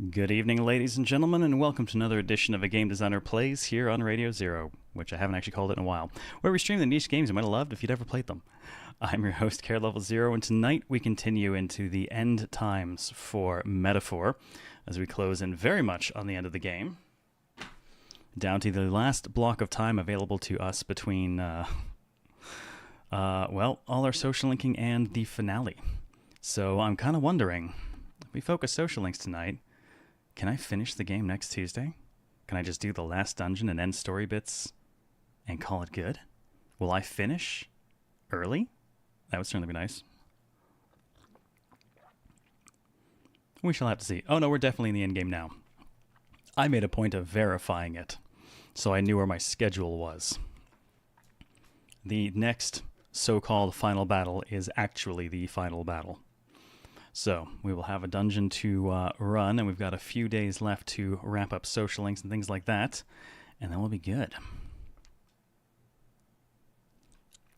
Good evening, ladies and gentlemen, and welcome to another edition of A Game Designer Plays here on Radio Zero, which I haven't actually called it in a while, where we stream the niche games you might have loved if you'd ever played them. I'm your host, CareLevelZero, and tonight we continue into the end times for Metaphor, as we close in very much on the end of the game, down to the last block of time available to us between, all our social linking and the finale. So I'm kind of wondering, if we focus social links tonight, can I finish the game next Tuesday? Can I just do the last dungeon and end story bits and call it good? Will I finish early? That would certainly be nice. We shall have to see. Oh no, we're definitely in the end game now. I made a point of verifying it, so I knew where my schedule was. The next so-called final battle is actually the final battle. So, we will have a dungeon to run, and we've got a few days left to wrap up social links and things like that, and then we'll be good.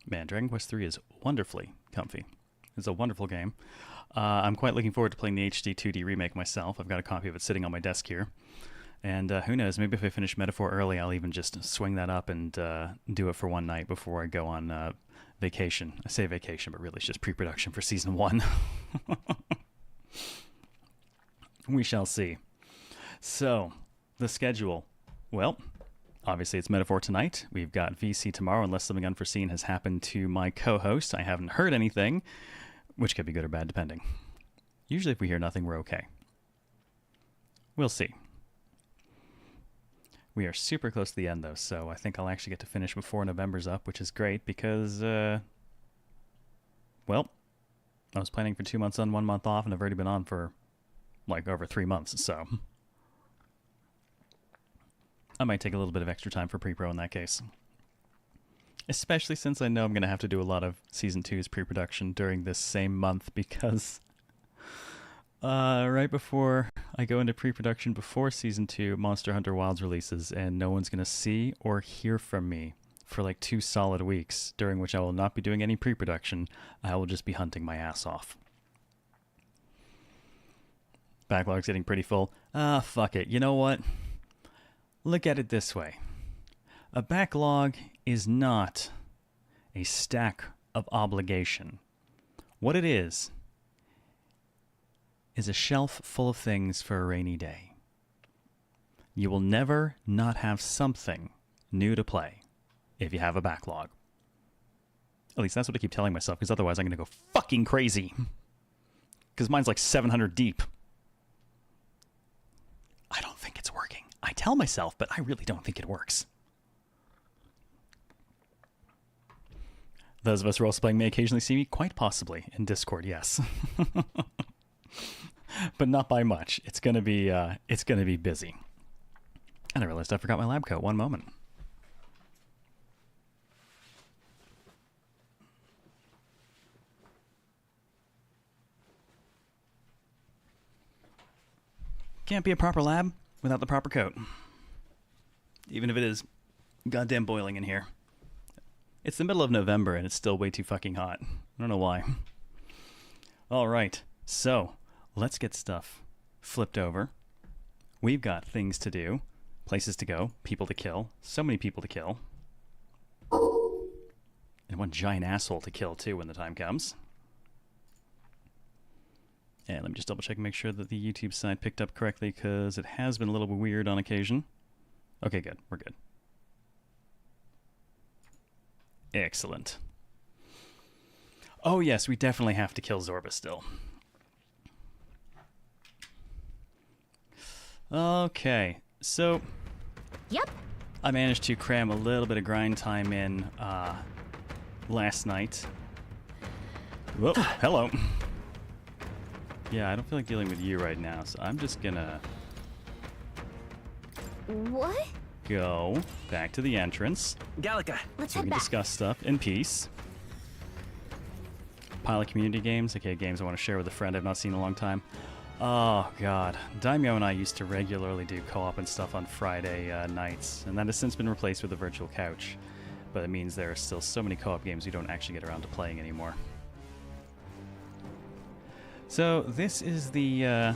Man, Dragon Quest III is wonderfully comfy. It's a wonderful game. I'm quite looking forward to playing the HD 2D remake myself. I've got a copy of it sitting on my desk here. And who knows, maybe if I finish Metaphor early, I'll even just swing that up and do it for one night before I go on vacation. I say vacation, but really it's just pre-production for Season 1. We shall see. So, the schedule. Well, obviously it's Metaphor tonight. We've got VC tomorrow, unless something unforeseen has happened to my co-host. I haven't heard anything, which could be good or bad, depending. Usually if we hear nothing, we're okay. We'll see. We are super close to the end, though, so I think I'll actually get to finish before November's up, which is great because, I was planning for 2 months on, 1 month off, and I've already been on for, over 3 months, so I might take a little bit of extra time for pre-pro in that case. Especially since I know I'm going to have to do a lot of Season 2's pre-production during this same month because right before I go into pre-production before Season 2, Monster Hunter Wilds releases, and no one's going to see or hear from me for 2 solid weeks, during which I will not be doing any pre-production. I will just be hunting my ass off. Backlog's getting pretty full. Fuck it. You know what? Look at it this way. A backlog is not a stack of obligation. What it is a shelf full of things for a rainy day. You will never not have something new to play if you have a backlog. At least that's what I keep telling myself, because otherwise I'm going to go fucking crazy. Because mine's 700 deep. I don't think it's working. I tell myself, but I really don't think it works. Those of us who are also playing may occasionally see me, quite possibly, in Discord, yes. But not by much. It's gonna be busy. And I realized I forgot my lab coat. One moment. Can't be a proper lab without the proper coat. Even if it is goddamn boiling in here. It's the middle of November and it's still way too fucking hot. I don't know why. Alright, so let's get stuff flipped over. We've got things to do, places to go, people to kill. So many people to kill. And one giant asshole to kill, too, when the time comes. And let me just double check and make sure that the YouTube side picked up correctly, because it has been a little bit weird on occasion. Okay, good. We're good. Excellent. Oh, yes, we definitely have to kill Zorba still. Okay, so Yep. I managed to cram a little bit of grind time in last night. Whoa, hello. Yeah, I don't feel like dealing with you right now, so I'm just gonna What? go back to the entrance Gallica. Let's so we head can back. discuss stuff in peace. Pile of community games. Okay, games I want to share with a friend I've not seen in a long time. Oh, God. Daimyo and I used to regularly do co-op and stuff on Friday nights, and that has since been replaced with a virtual couch. But it means there are still so many co-op games we don't actually get around to playing anymore. So this is the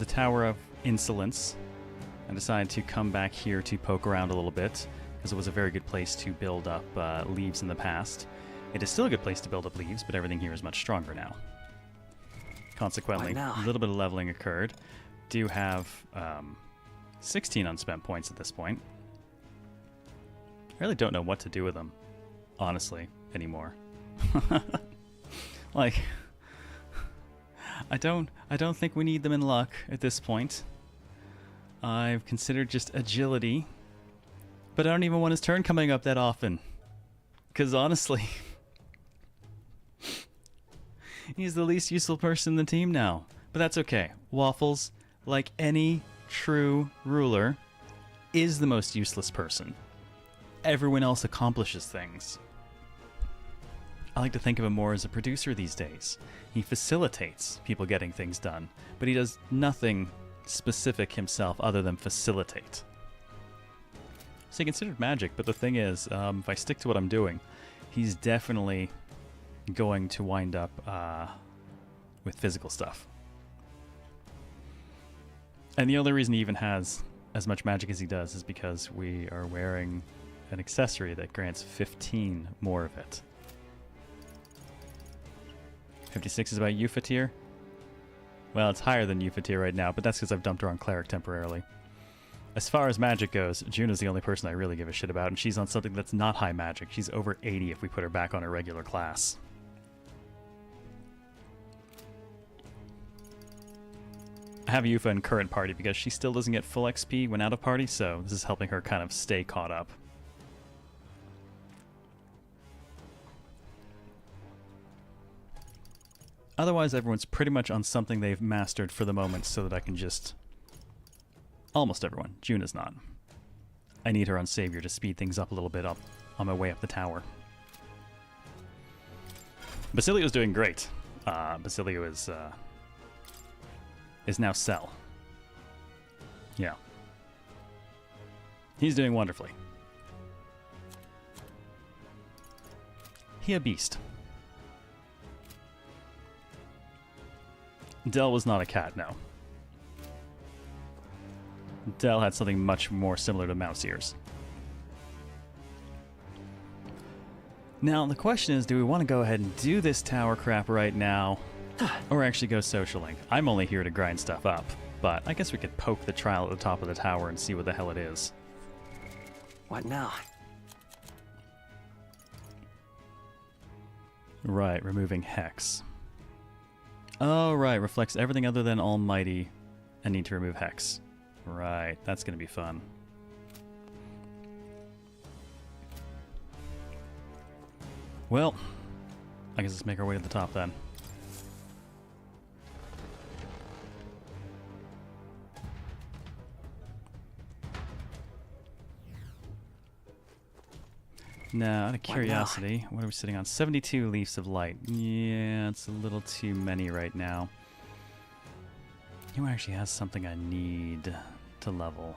Tower of insolence, I decided to come back here to poke around a little bit, because it was a very good place to build up leaves in the past. It is still a good place to build up leaves, but everything here is much stronger now. Consequently, a little bit of leveling occurred. Do have 16 unspent points at this point. I really don't know what to do with them, honestly, anymore. Like, I don't think we need them in luck at this point. I've considered just agility, but I don't even want his turn coming up that often. Because honestly, he's the least useful person in the team now. But that's okay. Waffles, like any true ruler, is the most useless person. Everyone else accomplishes things. I like to think of him more as a producer these days. He facilitates people getting things done, but he does nothing specific himself other than facilitate. So he considered magic, but the thing is, if I stick to what I'm doing, he's definitely going to wind up with physical stuff. And the only reason he even has as much magic as he does is because we are wearing an accessory that grants 15 more of it. 56 is about Yuffie tier. Well, it's higher than Yuffie tier right now, but that's because I've dumped her on Cleric temporarily. As far as magic goes, Juna's the only person I really give a shit about, and she's on something that's not high magic. She's over 80 if we put her back on her regular class. I have Yuffie in current party because she still doesn't get full XP when out of party, so this is helping her kind of stay caught up. Otherwise, everyone's pretty much on something they've mastered for the moment so that I can just... Almost everyone. Juna's not. I need her on Savior to speed things up a little bit up on my way up the tower. Basilio's doing great. Basilio is now Cell. Yeah. He's doing wonderfully. He a beast. Dell was not a cat, no. Dell had something much more similar to mouse ears. Now, the question is, do we want to go ahead and do this tower crap right now, or actually go socialing? I'm only here to grind stuff up, but I guess we could poke the trial at the top of the tower and see what the hell it is. What now? Right, removing Hex. Oh, right, reflects everything other than Almighty and need to remove Hex. Right, that's going to be fun. Well, I guess let's make our way to the top then. Now, out of curiosity, what are we sitting on? 72 Leaves of Light. Yeah, it's a little too many right now. Who actually has something I need to level?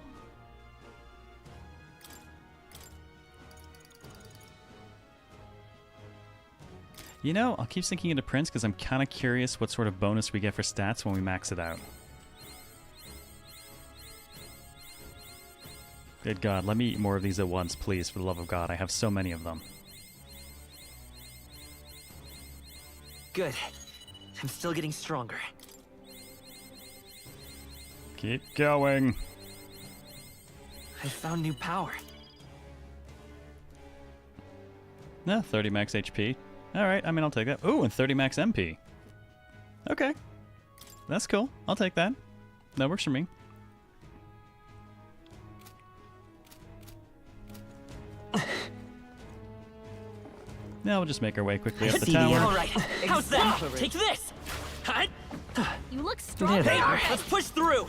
You know, I'll keep sinking into Prince because I'm kind of curious what sort of bonus we get for stats when we max it out. Good God, let me eat more of these at once, please, for the love of God. I have so many of them. Good. I'm still getting stronger. Keep going. I found new power. No, 30 max HP. Alright, I mean, I'll take that. Ooh, and 30 max MP. Okay. That's cool. I'll take that. That works for me. Now we'll just make our way quickly up the tower. All right. How's that? Take this. You look strong. Hey, let's push through.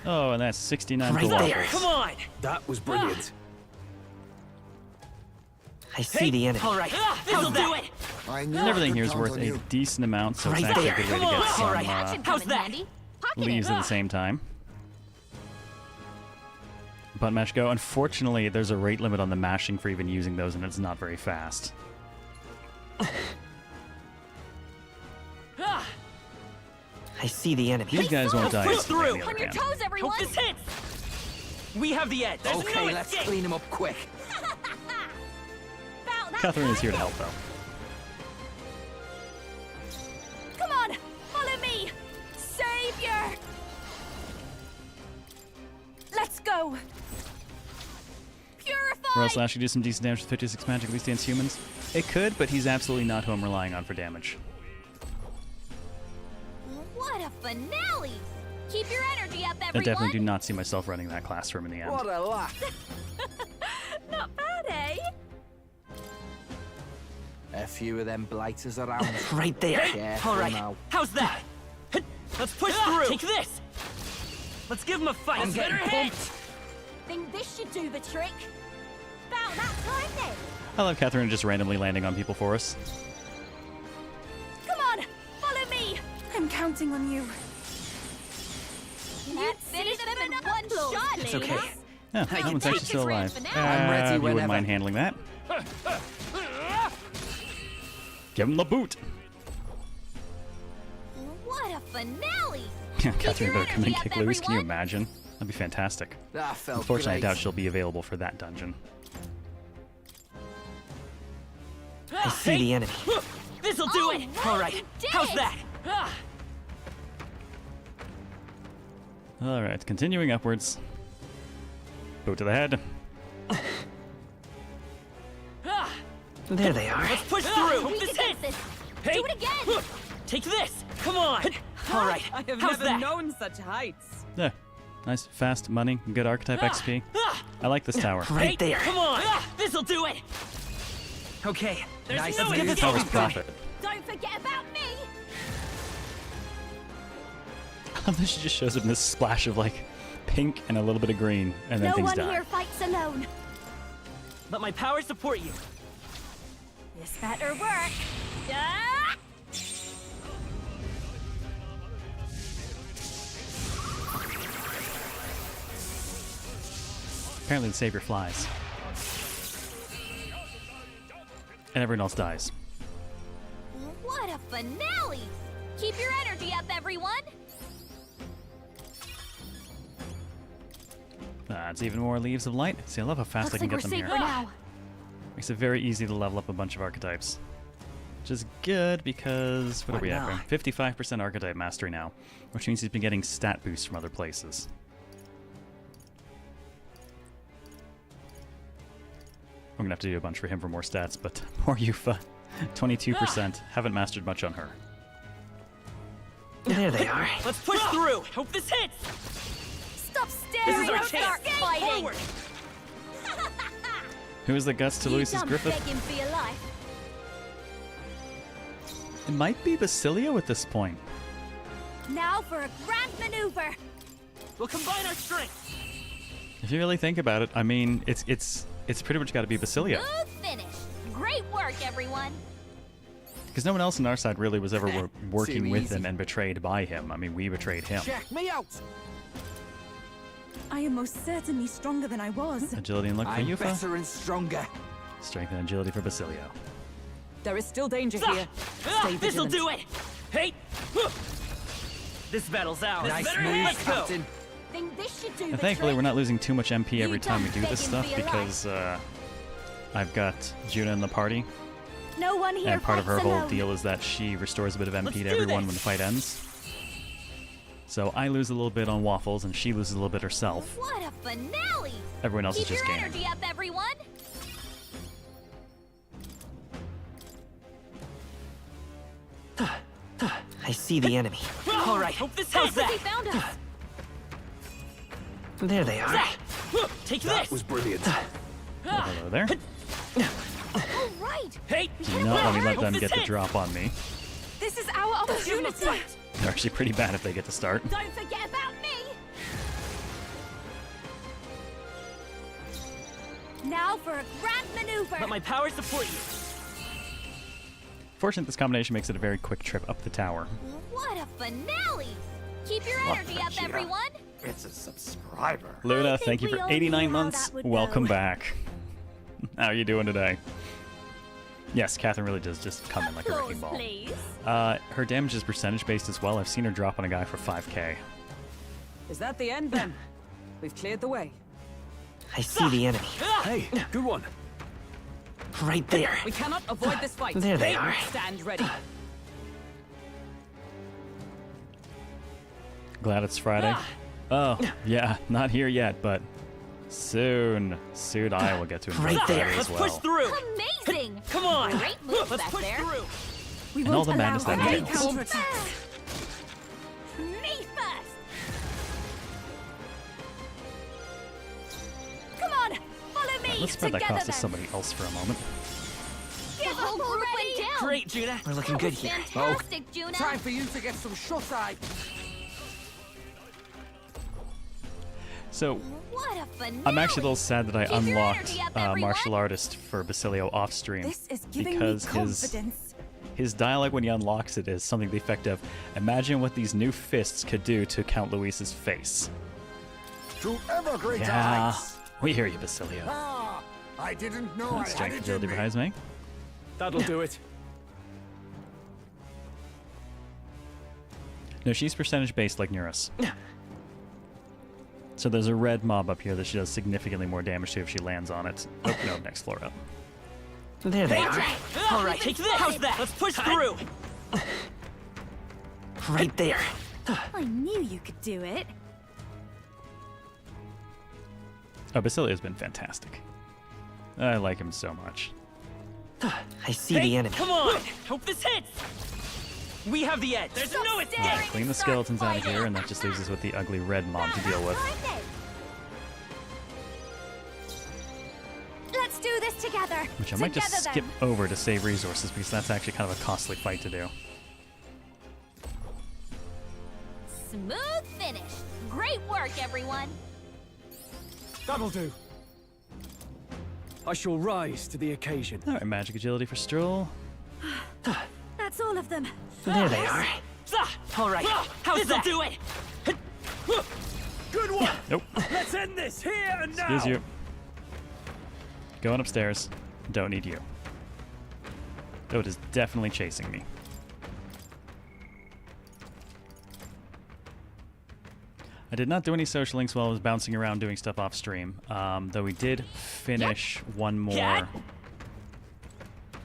Oh, and that's 69 Right for there. Waffles. Come on. That was brilliant. I see the enemy. All right. This'll do it. I knew And everything I here could is count worth on a you. decent amount, so it's Right actually there. a good way to Come get on. some All right. Action How's coming that? handy. Pocket leaves it. at the same time. Button mash go. Unfortunately, there's a rate limit on the mashing for even using those, and it's not very fast. I I see the enemy. These guys won't die. Push instantly, on through. the On other your hand. toes, everyone! Hope this hits. We have the edge. There's no let's escape. clean him up quick. About that Catherine is time, here to then. help, though. Come on, follow me! Savior! Let's go! Purify! Royal Slash could do some decent damage with 56 magic, at least against humans. It could, but he's absolutely not who I'm relying on for damage. What a finale! Keep your energy up, I everyone! definitely do not see myself running that class for him in the end. What a laugh. Not bad, eh? A few of them blighters around. Right there. Careful All right. now. How's that? Let's push through. Take this. Let's give him a fight. I'm getting pumped. Think this should do the trick? About that time, then! I love Catherine just randomly landing on people for us. Come on, follow me! I'm counting on you. You finish them in one shot, It's okay. Yeah, I that can one's take actually still his alive. reign for now. I'm ready You wouldn't whenever. mind handling that. Give him the boot. What a finale! Catherine better come and energy up, kick loose. Can you everyone. imagine? That'd be fantastic. That felt Unfortunately, I great. doubt she'll be available for that dungeon. I see the enemy. All This'll do it. right, All right. you did How's it. that? Alright, continuing upwards. Boot to the head. There they are. Let's push through. We This can hits. this. Hey. Do it again! Take this. Come on. All right. I have How's never that? known such heights. Yeah. Nice, fast money, good archetype XP. I like this tower. Right there. Come on. This'll do it. Okay. There's Nice no move. escape. This tower's profit. Don't forget about me! This just shows up in this splash of like pink and a little bit of green, and then No things one die. here fights alone. Let my power support you. This better work. Ah! Apparently the savior flies. And everyone else dies. What a finale! Keep your energy up, everyone! It's even more Leaves of Light. See, I love how fast Looks I like can we're get them safe here. for now. Makes it very easy to level up a bunch of archetypes. Which is good because, what are What we at? now? 55% archetype mastery now, which means he's been getting stat boosts from other places. I'm gonna have to do a bunch for him for more stats, but poor Yufa. 22%. Haven't mastered much on her. There they are. Let's push through. Hope this hits. Stop staring! This is our and chance. start fighting! Forward. Who has the guts to You Luis's done Griffith? begging for your life. It might be Basilio at this point. Now for a grand maneuver. We'll combine our strengths. If you really think about it, I mean, it's pretty much got to be Basilio. Smooth finish. Great work, everyone. Because no one else on our side really was ever working Too with easy. him and betrayed by him. I mean, we betrayed him. Check me out. I am most certainly stronger than I was. Agility and luck for I'm Yufa. better and stronger. Strength and agility for Basilio. There is still danger here. Stay This'll vigilant. do it. Hey. This battle's ours. Nice Better move, Let's go. Captain. Think this should do And the thankfully, trick. we're not losing too much MP You every time we done do this begging stuff for your because I've got Juna in the party, No one here and part of her fights whole alone. deal is that she restores a bit of MP Let's to do everyone this. when the fight ends. So I lose a little bit on Waffles, and she loses a little bit herself. What a finale! Everyone else Keep is just your gaining. energy up, everyone. I see the enemy. All right. Hope this hits. He found us. There they are. Take That this. was brilliant. Hello there. All right. Hey. Do not let me let Hope them this get the hits. drop on me. This is our Give him a opportunity. fight. They're actually pretty bad if they get to start. Don't forget about me. Now for a grand maneuver. Let my power support you. Fortunately, this combination makes it a very quick trip up the tower. What a finale! Keep your energy up, Vegeta. everyone. It's a subscriber. Luna, think thank you we for all 89 knew how months. that would Welcome go. back. How are you doing today? Yes, Catherine really does just come in like a wrecking Applause, ball. please. Her damage is percentage based as well. I've seen her drop on a guy for 5k. Is that the end then? We've cleared the way. I see the enemy. Hey, good one. Right there. We cannot avoid this fight. There they are. Stand ready. Glad it's Friday. Oh, yeah, not here yet, but soon. Soon I will get to enjoy Right there. Friday Let's as push well. through. Amazing! Come on. Great move Let's back push there. through. We And all the madness that any entails. counterattacks. Me first! Come on, follow me! Let's spread that Together cost to then. somebody else for a moment. The whole group went down! Great, Judah. We're looking That good was here. fantastic, Juna! Time for you to get some shut-eye. So, What a finale! I'm actually a little sad that I Keep your unlocked energy up, everyone. Martial Artist for Basilio off stream. This is giving because me confidence. his dialogue when he unlocks it is something to the effect of, imagine what these new fists could do to Count Luis's face. To ever greater Yeah, heights. we hear you, Basilio. Ah, I didn't know I had Strength it in agility me. behind me. That'll do it. No, she's percentage based like Neuros. So there's a red mob up here that she does significantly more damage to if she lands on it. Oh, no, next floor up. There they are. All right, We've take been this. How's spotted. that? Let's push through. Right there. I knew you could do it. Oh, Basilio's been fantastic. I like him so much. I see the enemy. Come on. Hope this hits. We have the edge. There's Stop no escape. staring. Clean the Start skeletons out of fighting. here, and that just leaves us with the ugly red mob to deal with. Let's do this together. Which I might just Together skip then. over to save resources, because that's actually kind of a costly fight to do. Smooth finish. Great work, everyone. That'll do. I shall rise to the occasion. Alright, magic agility for Stroll. That's all of them. There they are. All right. How's that? Do it. Good one. Nope. Let's end this here and now. Excuse you. Going upstairs. Don't need you. Though it is definitely chasing me. I did not do any social links while I was bouncing around doing stuff off stream. Though we did finish one more Yeah.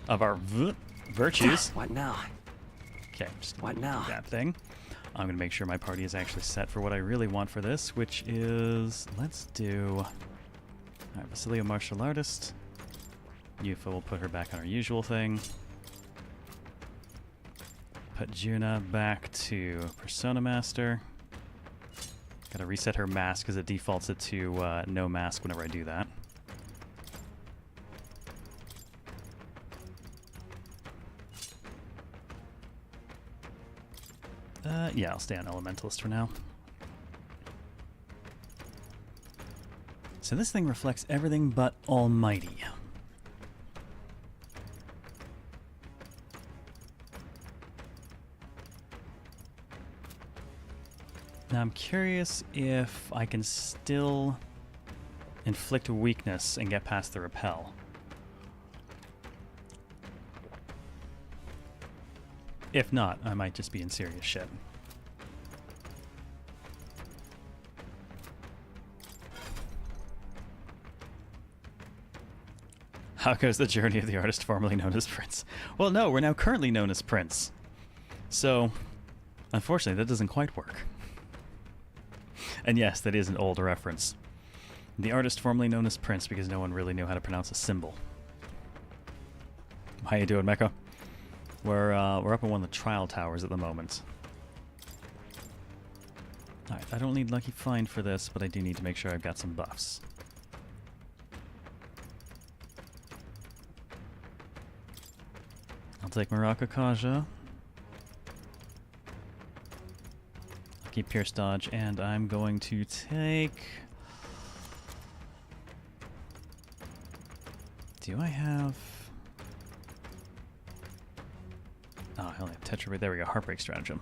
of our virtues. What now? Okay, just What now? that thing. I'm going to make sure my party is actually set for what I really want for this, which is, let's do... Alright, Basilio Martial Artist. Yufa will put her back on her usual thing. Put Juna back to Persona Master. Gotta reset her mask because it defaults it to no mask whenever I do that. Yeah, I'll stay on Elementalist for now. So this thing reflects everything but Almighty. Now I'm curious if I can still inflict a weakness and get past the repel. If not, I might just be in serious shit. How goes the journey of the artist formerly known as Prince? Well, no, we're now currently known as Prince. So, unfortunately, that doesn't quite work. And yes, that is an old reference. The artist formerly known as Prince because no one really knew how to pronounce a symbol. How you doing, Mecha? We're up in one of the trial towers at the moment. Alright, I don't need Lucky Find for this, but I do need to make sure I've got some buffs. I'll take Muraka Kaja. I'll keep Pierce Dodge, and I'm going to take... Do I have... Oh, I only have Tetra. There we go. Heartbreak Stratagem.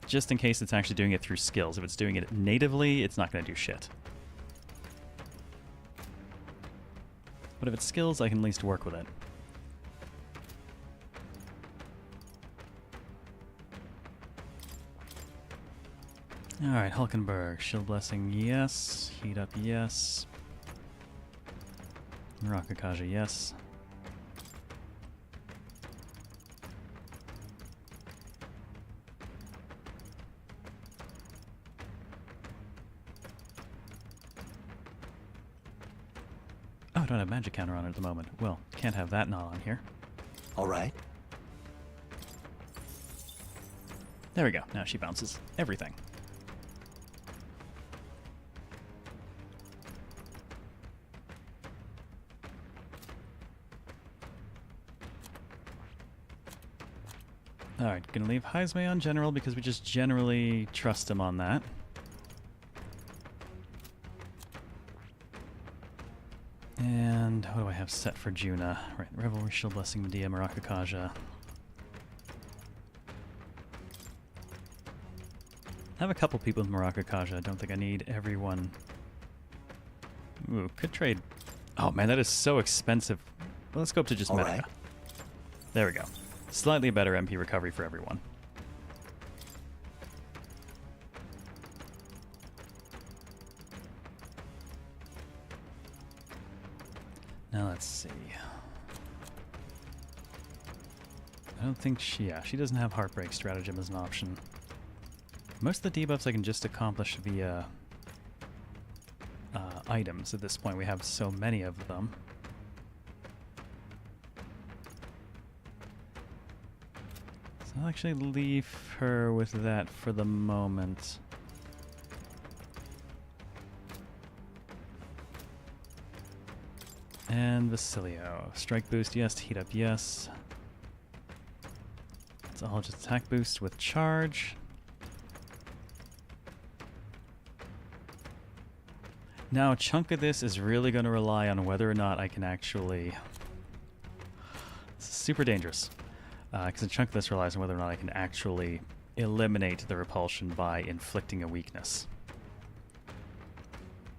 Just in case it's actually doing it through skills. If it's doing it natively, it's not going to do shit. But if it's skills, I can at least work with it. Alright, Hulkenberg. Shield Blessing, yes. Heat Up, yes. Rakakaja, yes. Oh, I don't have magic counter on it at the moment. Well, can't have that not on here. All right. There we go. Now she bounces everything. Alright, gonna leave Heismay on general because we just generally trust him on that. And what do I have set for Juna? Right, Revelry, Shield Blessing, Medea, Marakakaja. I have a couple people with Marakakaja. I don't think I need everyone. Ooh, could trade. Oh man, that is so expensive. Well, let's go up to just Meta. Right. There we go. Slightly better MP recovery for everyone. Now let's see. I don't think she doesn't have Heartbreak Stratagem as an option. Most of the debuffs I can just accomplish via items at this point. We have so many of them. So I'll actually leave her with that for the moment. And Basilio. Strike boost, yes. Heat up, yes. It's all just attack boost with charge. Now, a chunk of this is really going to rely on whether or not I can actually... This is super dangerous. Because a chunk of this relies on whether or not I can actually eliminate the repulsion by inflicting a weakness.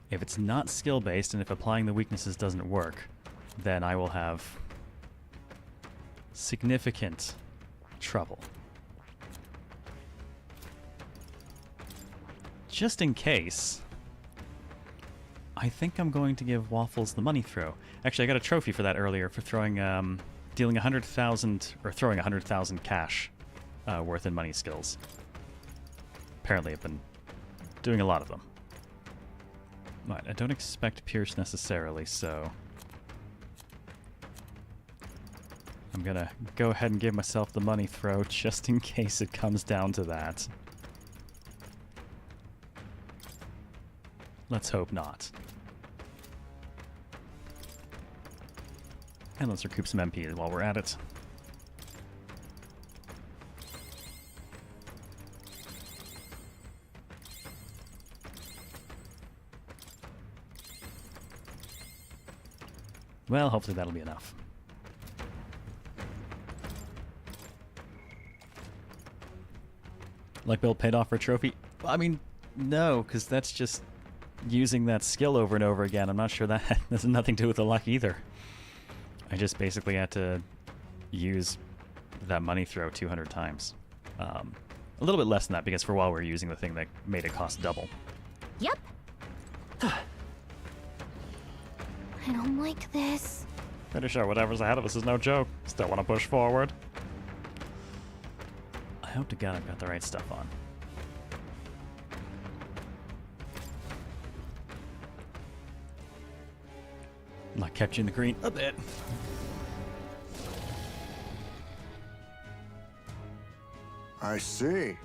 If it's not skill-based, and if applying the weaknesses doesn't work, then I will have significant trouble. Just in case, I think I'm going to give Waffles the money throw. Actually, I got a trophy for that earlier, for throwing, dealing 100,000, or throwing 100,000 cash worth in money skills. Apparently I've been doing a lot of them. Right, I don't expect Pierce necessarily, so I'm gonna go ahead and give myself the money throw just in case it comes down to that. Let's hope not. And let's recoup some MP while we're at it. Well, hopefully that'll be enough. Luck build paid off for a trophy? I mean, no, because that's just using that skill over and over again. I'm not sure that has nothing to do with the luck either. I just basically had to use that money throw 200 times. A little bit less than that, because for a while we were using the thing that made it cost double. Yep. I don't like this. Pretty sure whatever's ahead of us is no joke. Still want to push forward. I hope to God I've got the right stuff on. Luck kept you in the green a bit. I see.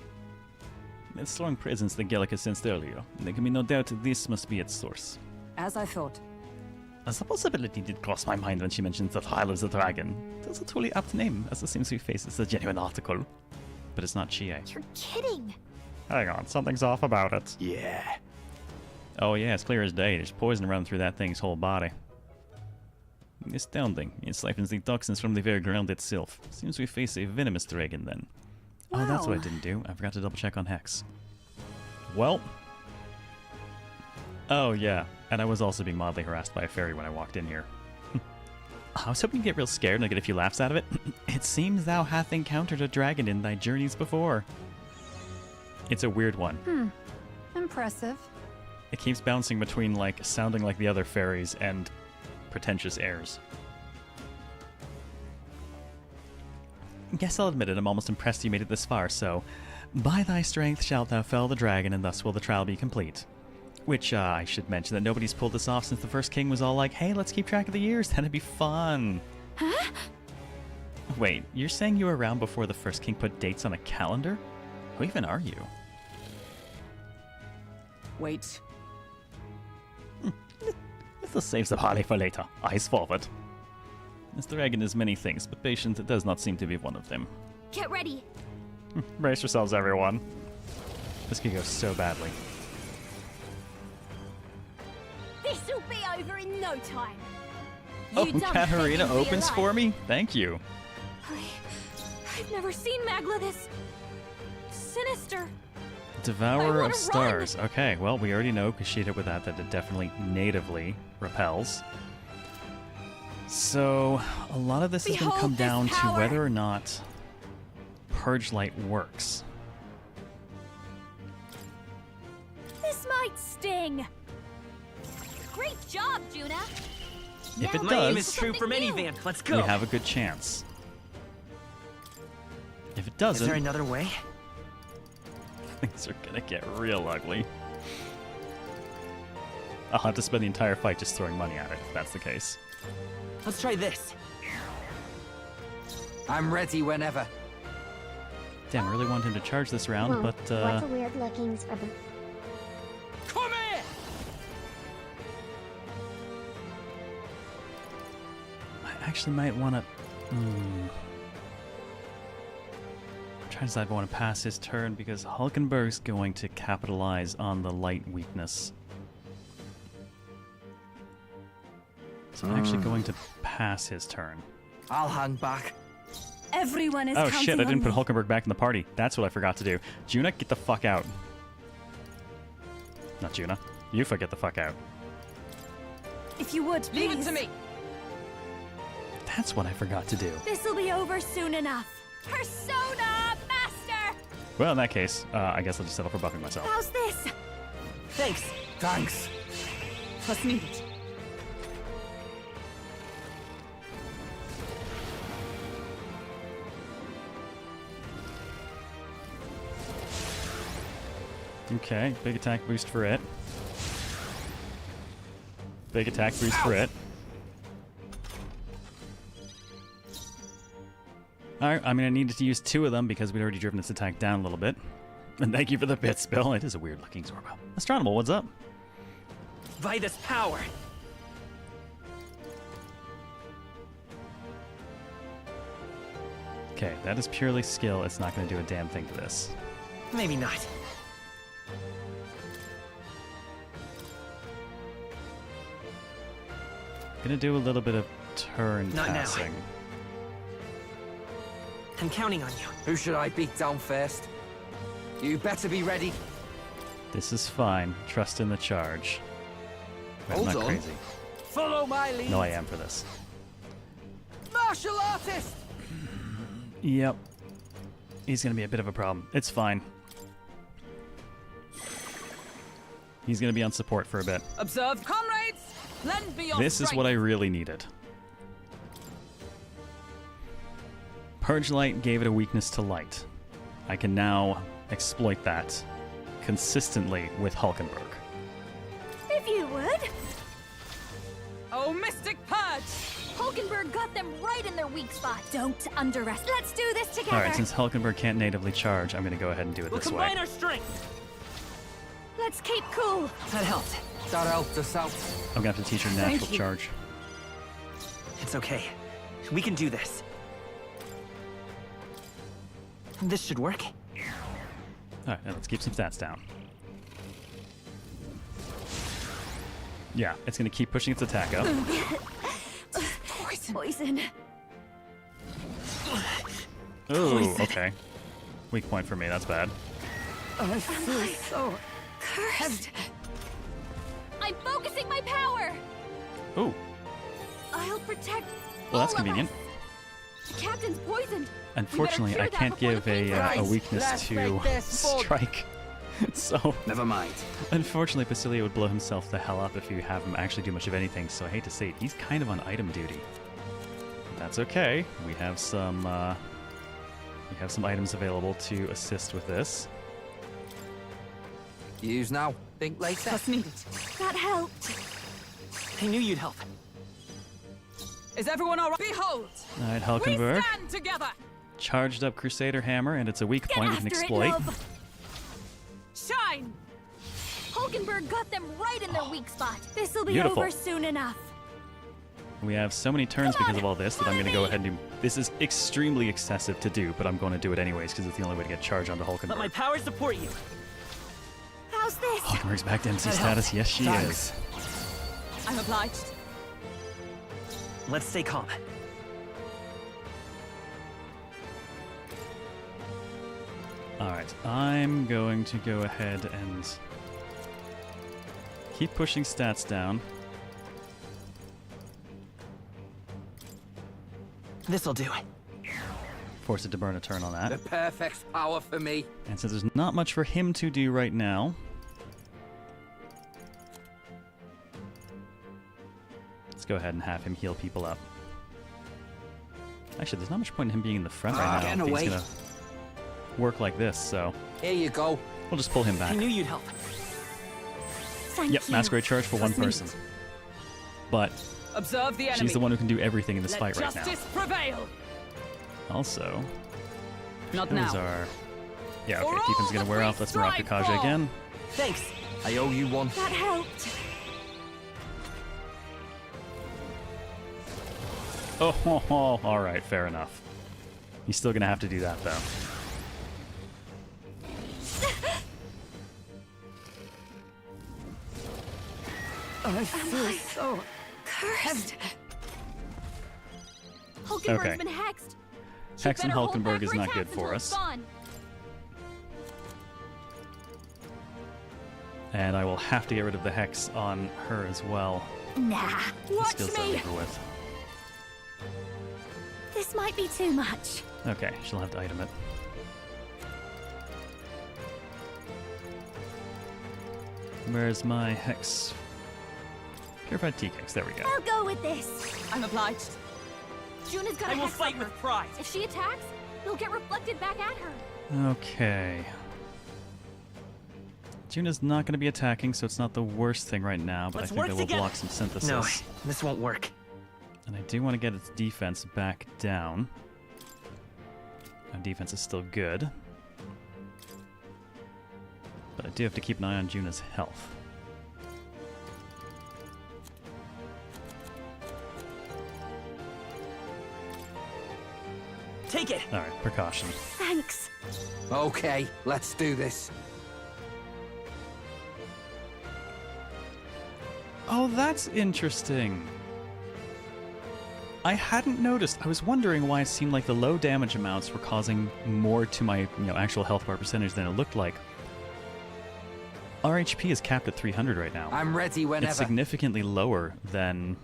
Its strong presence the Gallica sensed earlier. There can be no doubt this must be its source. As I thought. As the possibility did cross my mind when she mentioned the Trial of the Dragon. That's a truly apt name, as it seems we face it's a genuine article. But it's not Chie. You're kidding. Hang on, something's off about it. Yeah. Oh yeah, it's clear as day. There's poison running through that thing's whole body. Astounding. It siphons the toxins from the very ground itself. Seems we face a venomous dragon then. Oh, that's what I didn't do. I forgot to double check on Hex. Well. Oh yeah, and I was also being mildly harassed by a fairy when I walked in here. I was hoping to get real scared and I get a few laughs out of it. It seems thou hath encountered a dragon in thy journeys before. It's a weird one. Impressive. It keeps bouncing between, like, sounding like the other fairies and pretentious airs. Guess I'll admit it, I'm almost impressed you made it this far, so... By thy strength shalt thou fell the dragon, and thus will the trial be complete. Which, I should mention that nobody's pulled this off since the first king was all like, hey, let's keep track of the years, that'd be fun. Huh? Wait, you're saying you were around before the first king put dates on a calendar? Who even are you? Wait. This saves the party for later. Eyes forward. This dragon is many things, but patience it does not seem to be one of them. Get ready. Brace yourselves, everyone. This could go so badly. This'll be over in no time. Oh, You don't Katarina think you'd be opens alive. for me? Thank you. I've never seen Magla this sinister. I Devourer wanna of Stars. Okay, well, we already know, because she hit it with that it definitely natively repels. So, a lot of this is going to Behold come this down to power. whether or not Purge Light works. This might sting. Great job, Juna. If it My aim does, is true from any Something new. van. Let's go. we have a good chance. If it Is doesn't, there another way? things are gonna get real ugly. I'll have to spend the entire fight just throwing money at it, if that's the case. Let's try this. I'm ready whenever. Damn, I really wanted him to charge this round, Whoa, but, what's a weird looking scribble? Come here! I actually might want to... I'm trying to decide if I want to pass his turn, because Hulkenberg's going to capitalize on the light weakness. So I'm actually going to pass his turn. I'll hang back. Everyone is Oh counting shit, I didn't on put me. Hulkenberg back in the party. That's what I forgot to do. Juna, get the fuck out. Not Juna. Yufa, get the fuck out. If you would, Leave it please. to me. That's what I forgot to do. This'll be over soon enough. Persona Master! Well, in that case, I guess I'll just settle for buffing myself. How's this? Thanks. Thanks. Trust me. Okay, big attack boost for it. Big attack boost for it. Alright, I'm gonna need to use 2 of them because we'd already driven this attack down a little bit. And thank you for the bit spill. It is a weird looking Zorbo. Astronomal, what's up? By this power. Okay, that is purely skill. It's not gonna do a damn thing to this. Maybe not. Gonna do a little bit of turn Not now. passing. I'm counting on you. Who should I beat down first? You better be ready. This is fine. Trust in the charge. Wait, I'm Hold not on. crazy. Follow my lead. No, I am for this. Martial artist. Yep. He's gonna be a bit of a problem. It's fine. He's gonna be on support for a bit. Observe, comrades. Lend me your This is what I really needed. Purge Light gave it a weakness to light. I can now exploit that consistently with Hulkenberg. If you would. Oh, Mystic Purge! Hulkenberg got them right in their weak spot. Don't underestimate. Let's do this together. Alright, since Hulkenberg can't natively charge, I'm gonna go ahead and do it We'll this way. combine our strength. Let's keep cool. That helped. That helped us out. I'm gonna have to teach her natural you. charge. It's okay. We can do this. This should work. Alright, now let's keep some stats down. Yeah, it's gonna keep pushing its attack up. Poison. Ooh, okay. Weak point for me, that's bad. I feel so... Cursed. I'm focusing my power. Ooh, I'll protect Well, that's All of convenient. us. The captain's poisoned. Unfortunately, I cure that can't before give the pain a dries. weakness Let's to make this fun. strike. So, Never mind. unfortunately, Basilia would blow himself the hell up if you have him actually do much of anything, so I hate to say it, he's kind of on item duty. But that's okay. We have some items available to assist with this. Use now. Think later. Just needed. That helped. I knew you'd help. Is everyone all right? Behold! All right, We Hulkenberg. stand together! Charged up Crusader Hammer, and it's a weak Get point we can after it, exploit. love. Shine! Hulkenberg got them right in their weak spot. This'll be Beautiful. over soon enough. We have so many turns Come because on, of all this that I'm going to go follow ahead and do. This is extremely excessive to do, but I'm going to do it anyways because it's the only way to get charged onto Let my Hulkenberg. power support you. How's this? Hulkenberg's back to MC That status. helped. Yes, she Thanks. is. I'm obliged. Let's stay calm. All right, I'm going to go ahead and keep pushing stats down. This'll do. Force it to burn a turn on The that. perfect power for me. And since there's not much for him to do right now, let's go ahead and have him heal people up. Actually, there's not much point in him being in the front right now. Getting if he's away. gonna work like this, so Here you go. we'll just pull him I back. knew you'd help. Thank Yep, you. masquerade charge for one Just needed. person. But Observe the enemy. she's the one who can do everything in this Let fight right justice prevail. now. Also, Not those now. are... Yeah, For okay, all Keepin's gonna that wear we off. Let's Morocco strive Kaja for. again. Thanks. I owe you one. That helped. Oh, all right, fair enough. He's still gonna have to do that though. I feel so Cursed. Hulkenberg's Okay. been hexed. She'd Hex and better hold Hulkenberg back is her not attacks good for until us. it's gone. And I will have to get rid of the Hex on her as well. Nah. The Watch skill's me. over with. This might be too much. Okay, she'll have to item it. Where's my Hex? Purified T-Hex, there we go. I'll go with this. I'm obliged. Juna's got I a will hex fight on with her. pride. If she attacks, it'll get reflected back at her. Okay. Juna's not going to be attacking, so it's not the worst thing right now, but Let's I think work that will together. block some synthesis. No, this won't work. And I do want to get its defense back down. Our defense is still good. But I do have to keep an eye on Juna's health. Take it. Alright, precaution. Thanks. Okay, let's do this. Oh, that's interesting. I hadn't noticed. I was wondering why it seemed like the low damage amounts were causing more to my, actual health bar percentage than it looked like. Our HP is capped at 300 right now. I'm ready whenever. It's significantly lower than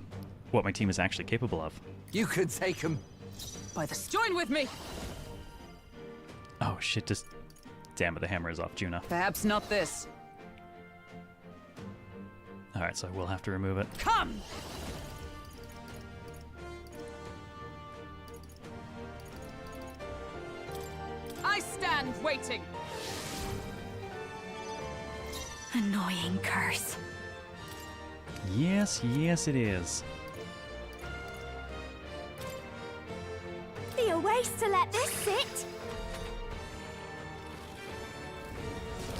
what my team is actually capable of. You could take him. By the join with me. Oh shit, just... Damn it, the hammer is off Juna. Perhaps not this. Alright, so I will have to remove it. Come. I stand waiting. Annoying curse. Yes, yes it is. Be a waste to let this sit.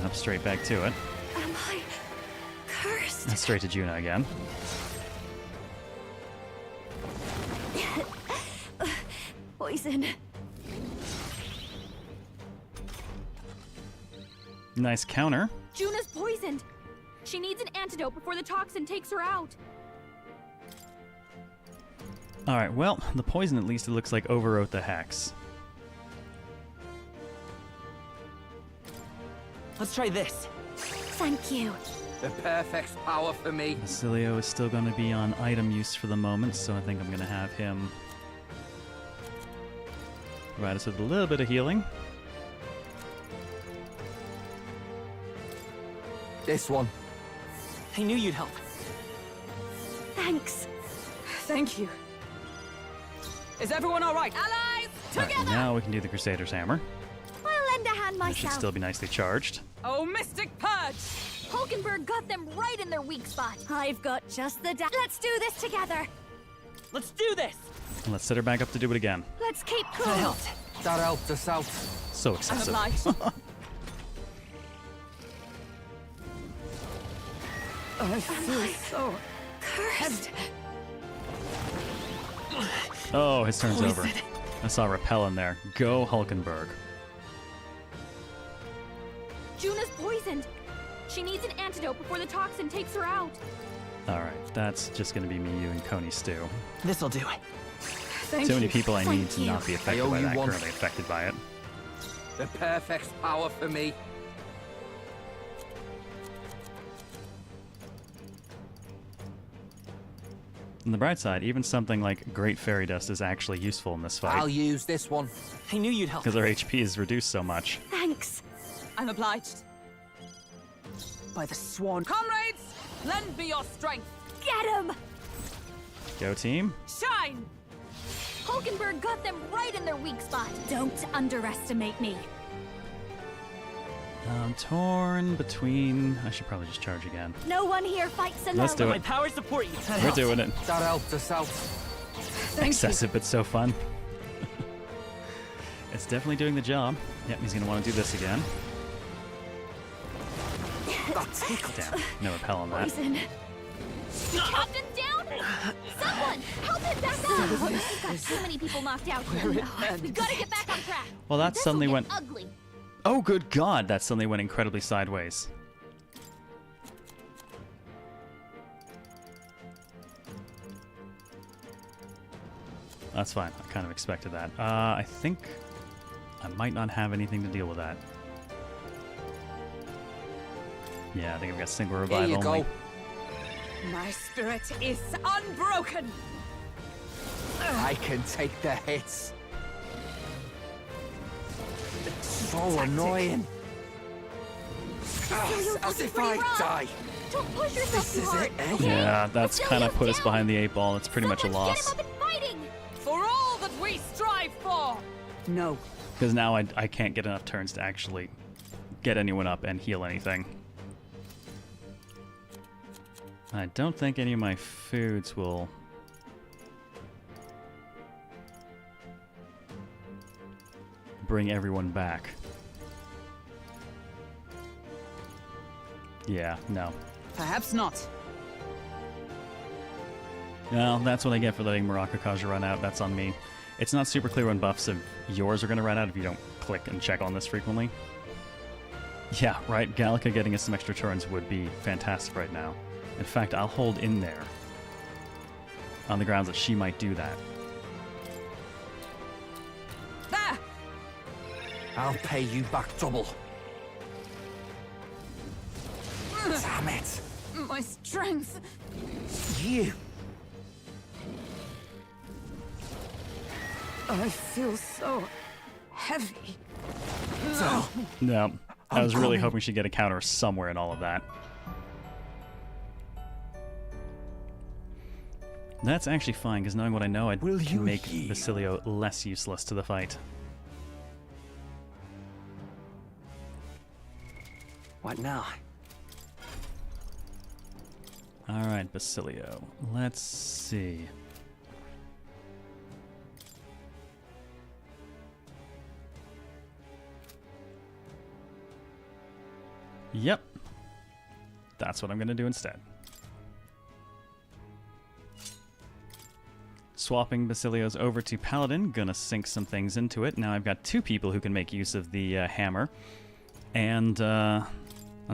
Up straight back to it. Am I cursed? And straight to Juna again. Poison. Nice counter. Juna's poisoned. She needs an antidote before the toxin takes her out. Alright, well, the poison at least it looks like overwrote the hex. Let's try this. Thank you. The perfect power for me. Basilio is still going to be on item use for the moment, so I think I'm going to have him Provide us with a little bit of healing. This one. I knew you'd help. Thanks. Thank you. Is everyone all right? Allies, Alright, together! now we can do the Crusader's Hammer. I'll lend a hand That should myself. still be nicely charged. Oh, Mystic Purge! Hulkenberg got them right in their weak spot. I've got just the Let's do this together. Let's do this! And let's set her back up to do it again. Let's keep That cool. helped. That helped us out. So I'm excessive. obliged. I feel so Cursed. Oh, his turn's over. I saw Repel in there. Go Hulkenberg. Juna's poisoned. She needs an antidote before the toxin takes her out. Alright, that's just gonna be me, you, and Coney Stew. This'll do. Thank Too many you. people I need Thank to you. not be affected I owe by you that, one. currently affected by it. The perfect power for me. On the bright side, even something like Great Fairy Dust is actually useful in this I'll fight, use this one. I knew you'd help. because our HP is reduced so much. Thanks. I'm obliged. By the swan. Comrades, lend me your strength. Get him! Go team. Shine! Hulkenberg got them right in their weak spot. Don't underestimate me. I'm torn between... I should probably just charge again. No one here fights alone. Let's do My it. powers support you. We're doing it. That helped us out. Excessive, but so fun. It's definitely doing the job. Yep, he's going to want to do this again. Damn, no repel on that. Poison. Captain down! Someone, help him back up! We've got too many people knocked out here. We gotta get back on track. Well, that This'll suddenly get went... ugly. Oh, good God! That suddenly went incredibly sideways. That's fine. I kind of expected that. I think I might not have anything to deal with that. Yeah, I think I've got single Here revive you only. go. My spirit is unbroken. I can take the hits. So annoying. As if I die. Don't push yourself This too is hard. it, eh? Okay? Yeah, that's kind of Basilios put us down. behind the 8 ball. It's pretty much a Someone loss. Get him up and fighting. For all that we strive for. No. Because now I can't get enough turns to actually get anyone up and heal anything. I don't think any of my foods will... bring everyone back. Yeah, no. Perhaps not. Well, that's what I get for letting Maracakaja run out. That's on me. It's not super clear when buffs of yours are going to run out if you don't click and check on this frequently. Yeah, right. Gallica getting us some extra turns would be fantastic right now. In fact, I'll hold in there on the grounds that she might do that. There! I'll pay you back double. Damn it. My strength. You. I feel so heavy. So, No, I I'm was really coming. hoping she'd get a counter somewhere in all of that. That's actually fine, because knowing what I know, I Will can you make yield? Basilio less useless to the fight. What now? Alright, Basilio. Let's see. Yep. That's what I'm going to do instead. Swapping Basilios over to Paladin. Gonna sink some things into it. Now I've got 2 people who can make use of the hammer. And on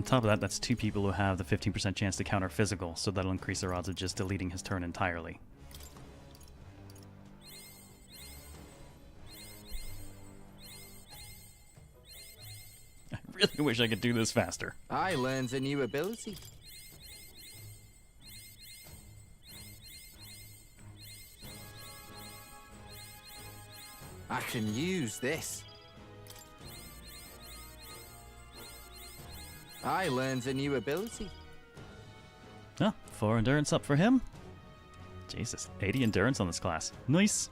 top of that, that's 2 people who have the 15% chance to counter physical, so that'll increase their odds of just deleting his turn entirely. I really wish I could do this faster. I learned a new ability. I can use this. I learned a new ability. Oh, 4 endurance up for him. Jesus, 80 endurance on this class. Nice.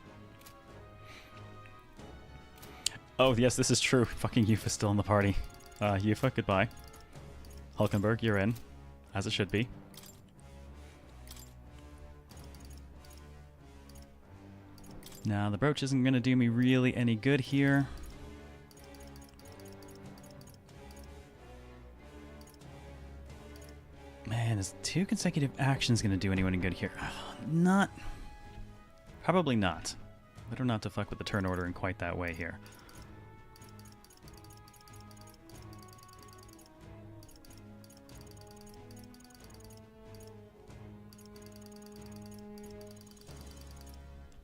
Oh, yes, this is true. Fucking Yufa's still in the party. Yufa, goodbye. Hulkenberg, you're in. As it should be. Now, the brooch isn't going to do me really any good here. Man, is 2 consecutive actions going to do anyone any good here? Not. Probably not. Better not to fuck with the turn order in quite that way here.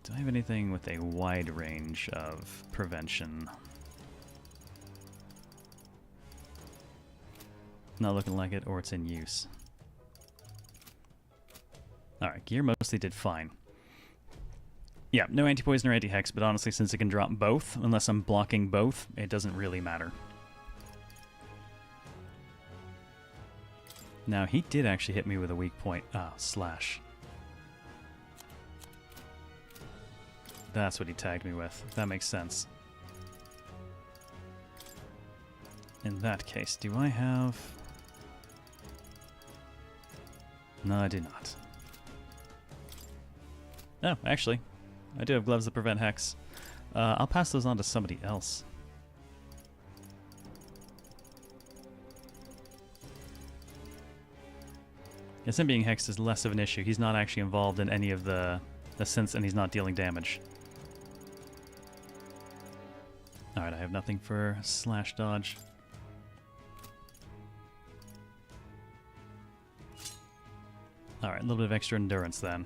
Do I have anything with a wide range of prevention? Not looking like it, or it's in use. Alright, gear mostly did fine. Yeah, no anti-poison or anti-hex, but honestly, since it can drop both, unless I'm blocking both, it doesn't really matter. Now, he did actually hit me with a weak point. Slash. That's what he tagged me with. That makes sense. In that case, do I have... No, I do not. Oh, actually, I do have gloves that prevent hex. I'll pass those on to somebody else. Yes, him being hexed is less of an issue. He's not actually involved in any of the synths, and he's not dealing damage. Alright, I have nothing for slash dodge. Alright, a little bit of extra endurance then.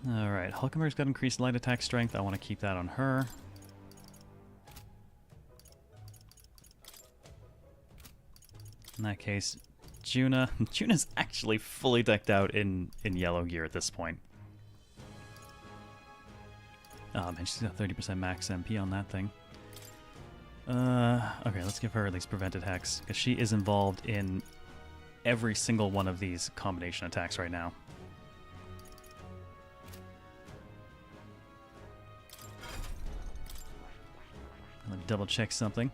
Alright, Hulkenberg's got increased light attack strength. I want to keep that on her. In that case, Juna. Juna's actually fully decked out in yellow gear at this point. Oh man, she's got 30% max MP on that thing. Okay, let's give her at least prevented hex, because she is involved in every single one of these combination attacks right now. Let me double check something.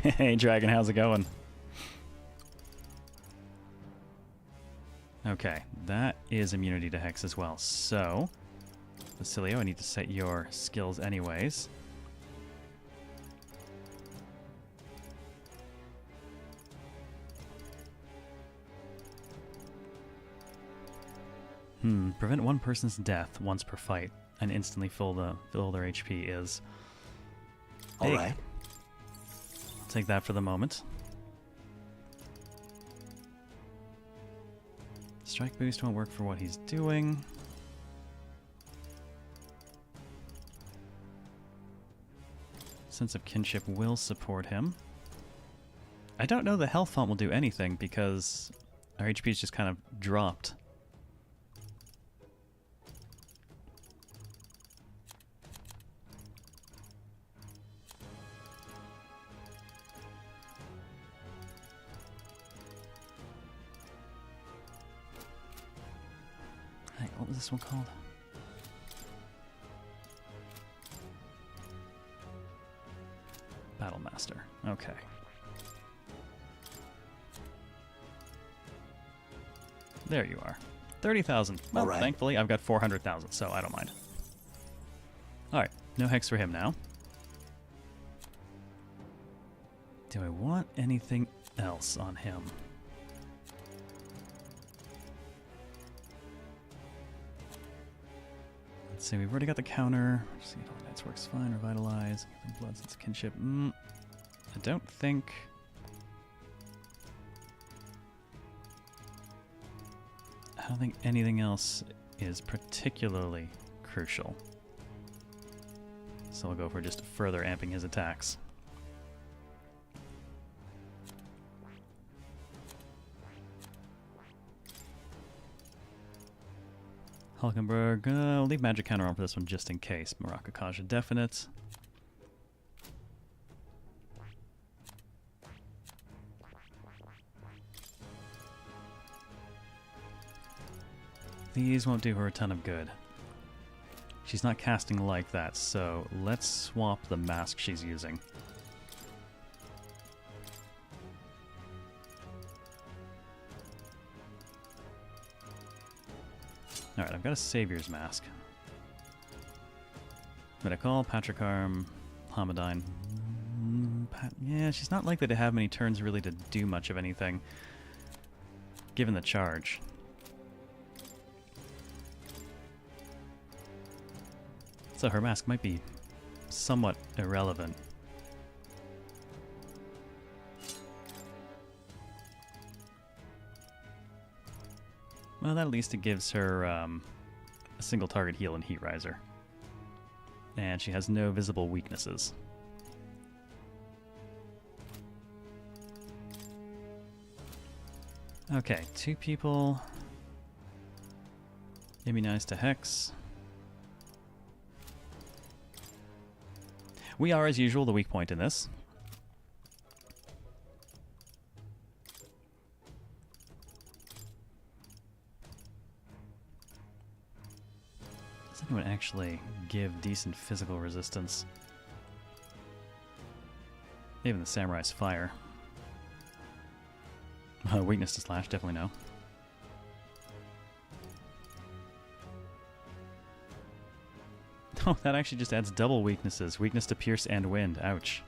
Hey Dragon, how's it going? Okay, that is immunity to hex as well. So, Basilio, I need to set your skills anyways. Prevent one person's death once per fight and instantly fill their HP is big. All right. I'll take that for the moment. Strike boost won't work for what he's doing. Sense of kinship will support him. I don't know the health font will do anything because our HP is just kind of dropped. Hey, what was this one called? Battle Master. Okay. There you are. 30,000. Well, Alright. Thankfully, I've got 400,000, so I don't mind. Alright, no hex for him now. Do I want anything else on him? Let's see, we've already got the counter. See, all knights works fine. Revitalize. Blood sense of kinship. I don't think... I don't think anything else is particularly crucial. So I'll go for just further amping his attacks. Hulkenberg, I'll leave magic counter on for this one just in case. Maracakaja definite. These won't do her a ton of good. She's not casting like that, so let's swap the mask she's using. Alright, I've got a Savior's Mask. Metacall, Patricarm, Hamadine. Yeah, she's not likely to have many turns really to do much of anything, given the charge. So her mask might be somewhat irrelevant. Well, at least it gives her a single target heal and Heat Riser. And she has no visible weaknesses. Okay, 2 people. Immunize to Hex. We are, as usual, the weak point in this. Does anyone actually give decent physical resistance? Even the Samurai's Fire. Weakness to Slash, definitely no. Oh, that actually just adds double weaknesses. Weakness to Pierce and Wind. Ouch.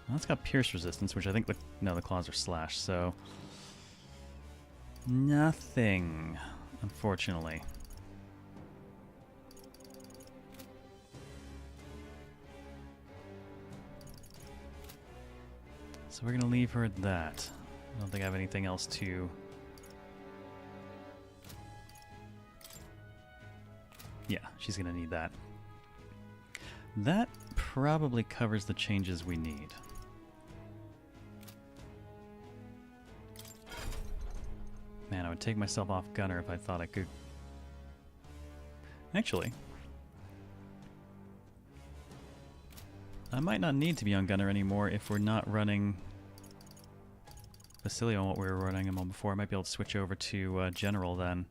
Well, it's got Pierce resistance, which I think the claws are Slash, so... nothing, unfortunately. So we're going to leave her at that. I don't think I have anything else to... Yeah, she's going to need that. That probably covers the changes we need. Man, I would take myself off Gunner if I thought I could. Actually, I might not need to be on Gunner anymore if we're not running Basilio on what we were running him on before. I might be able to switch over to General then.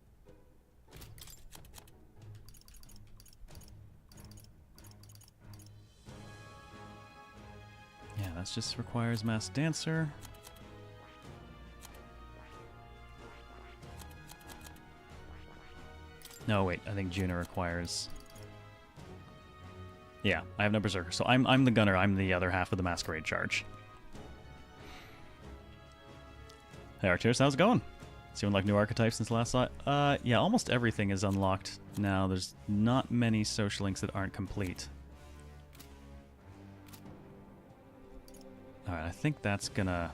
Yeah, that just requires Masked Dancer. No, wait, I think Juno requires... Yeah, I have no Berserker, so I'm the Gunner, I'm the other half of the Masquerade charge. Hey Arcturus, how's it going? Seeing like new archetypes since last saw it? Yeah, almost everything is unlocked now. There's not many social links that aren't complete. Alright, I think that's gonna...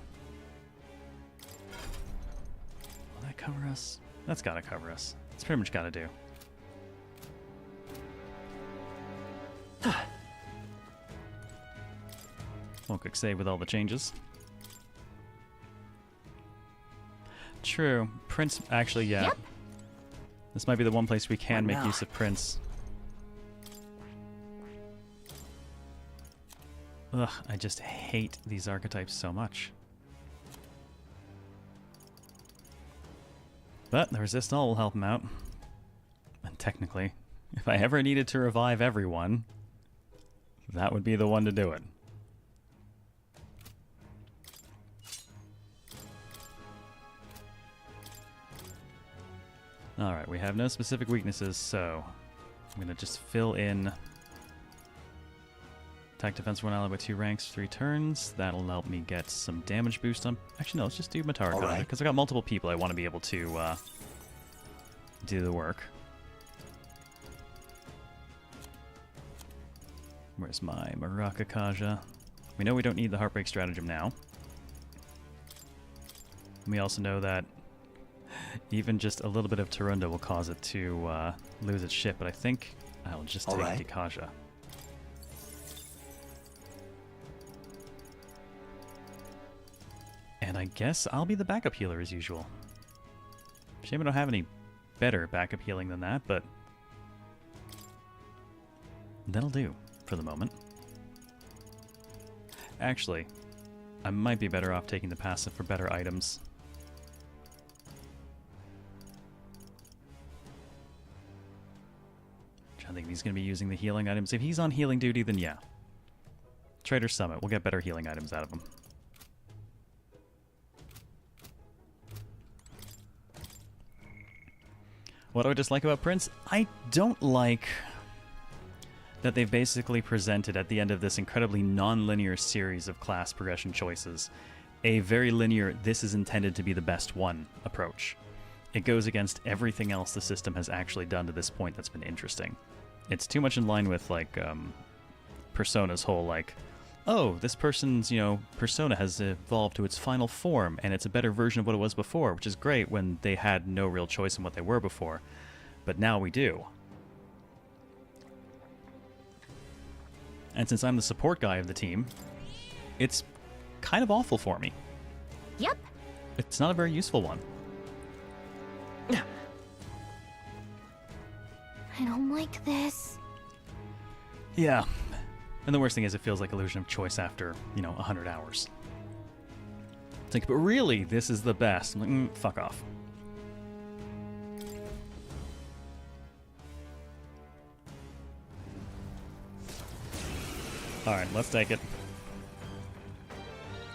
Will that cover us? That's gotta cover us. It's pretty much gotta do. One quick save with all the changes. True. Prince, actually, yeah. Yep. This might be the one place we can make use of Prince. Ugh, I just hate these archetypes so much. But the Resist All will help him out. And technically, if I ever needed to revive everyone, that would be the one to do it. Alright, we have no specific weaknesses, so I'm going to just fill in attack defense 1 ally with 2 ranks, 3 turns. That'll help me get some damage boost on... Actually, no, let's just do Mataraka, because I got multiple people I want to be able to do the work. Where's my Maracakaja? We know we don't need the Heartbreak Stratagem now. We also know that even just a little bit of Tarunda will cause it to lose its ship, but I think I'll just take Dikaja. And I guess I'll be the backup healer as usual. Shame I don't have any better backup healing than that, but that'll do for the moment. Actually, I might be better off taking the passive for better items. I think he's going to be using the healing items. If he's on healing duty, then yeah. Trader Summit. We'll get better healing items out of him. What do I dislike about Prince? I don't like that they've basically presented at the end of this incredibly non-linear series of class progression choices a very linear, this is intended to be the best one approach. It goes against everything else the system has actually done to this point that's been interesting. It's too much in line with, like, Persona's whole, like, oh, this person's, you know, persona has evolved to its final form, and it's a better version of what it was before, which is great when they had no real choice in what they were before. But now we do. And since I'm the support guy of the team, it's kind of awful for me. Yep. It's not a very useful one. I don't like this. Yeah. And the worst thing is it feels like illusion of choice after, you know, 100 hours. It's like, but really, this is the best. I'm like, fuck off. Alright, let's take it.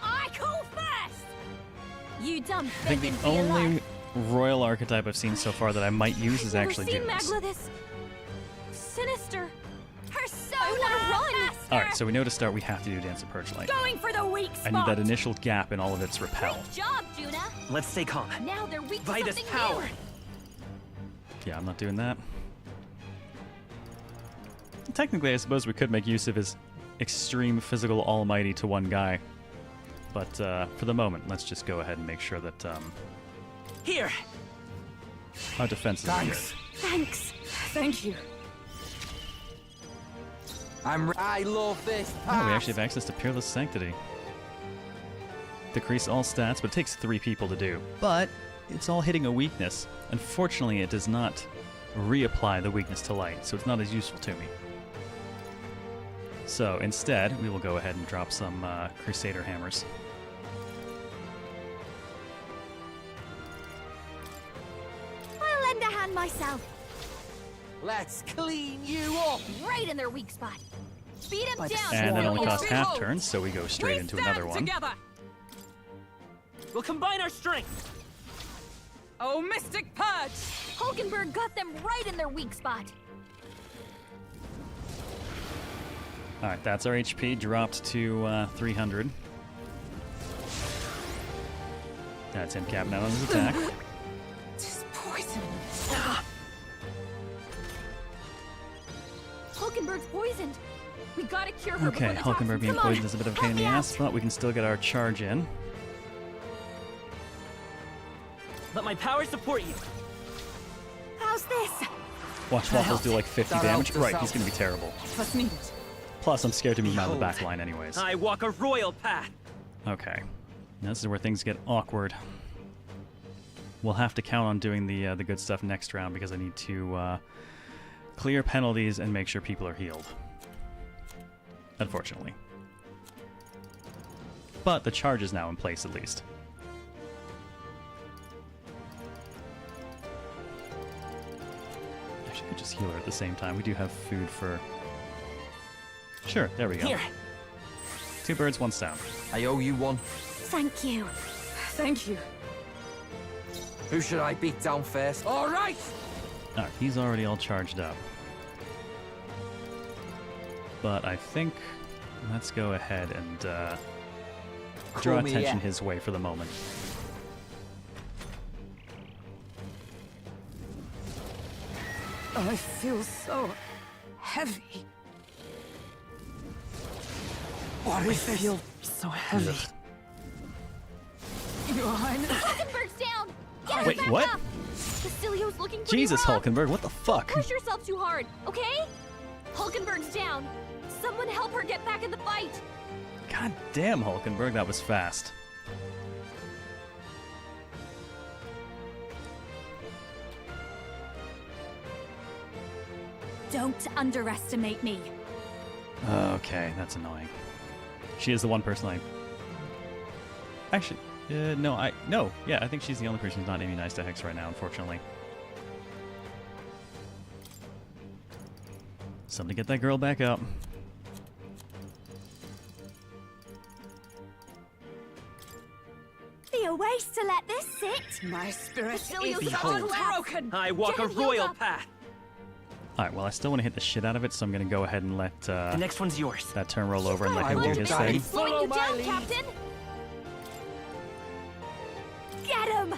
I go first! You dumb I think the only royal archetype I've seen so far that I might use is actually I've never June's. seen Magla this sinister. Her so I wanna run! Alright, so we know to start we have to do Dance of Purge-Light. Going for the weak I spot! need that initial gap in all of its repel. Great job, Juna. Let's stay calm. Now they're weak to Vitus something power. new. Yeah, I'm not doing that. Technically, I suppose we could make use of his extreme physical almighty to one guy. But for the moment, let's just go ahead and make sure that Here. our defense is good. Thanks. Thank you. I love this. Oh, we actually have access to Peerless Sanctity. Decrease all stats, but it takes 3 people to do. But it's all hitting a weakness. Unfortunately, it does not reapply the weakness to light, so it's not as useful to me. So instead, we will go ahead and drop some Crusader Hammers. I'll lend a hand myself. Let's clean you up. Right in their weak spot. Beat him down. And that only costs half Behold. turns, so we go straight into another one. Together. We'll combine our strength. Oh, Mystic Purge! Hulkenberg got them right in their weak spot. Alright, that's our HP, dropped to 300. That's him capping out on his attack. Just poison. Hulkenberg's poisoned. We gotta cure her Okay, before the toxins Hulkenberg being come on. poisoned is a bit of a pain in the ass, but we can still get our charge in. Let my power support you. How's this? Watch Waffles do like 50 That damage. helps Right, us he's out. gonna be terrible. Plus needed. Plus, I'm scared to move him out of the Behold. back line anyways. I walk a royal path. Okay. Now this is where things get awkward. We'll have to count on doing the good stuff next round because I need to clear penalties and make sure people are healed. Unfortunately. But the charge is now in place at least. Actually, I could just heal her at the same time. We do have food for... Sure, there we go. Here. 2 birds, 1 stone. I owe you one. Thank you. Thank you. Who should I beat down first? All right. Alright, he's already all charged up. But I think let's go ahead and draw Call me, attention yeah. his way for the moment. I feel so heavy. What is I this? feel so heavy. Your Highness. Hulkenberg's down. Get Wait, her back what? up. Basileo's looking pretty Jesus, rough. Hulkenberg, what the fuck? Push yourself too hard, okay? Hulkenberg's down. Someone help her get back in the fight. God damn, Hulkenberg, that was fast. Don't underestimate me. Okay, that's annoying. She is the one person I... Actually, no, yeah, I think she's the only person who's not immunized to Hex right now, unfortunately. Somebody get that girl back up. Be a waste to let this sit. My spirit Facilios is are unbroken. I walk a Get him healed royal up. path. Alright, well, I still want to hit the shit out of it, so I'm going to go ahead and let The next one's yours. that turn roll over and let I him do won't his die. thing. Slowing Follow you my down, lead. Captain. Get him!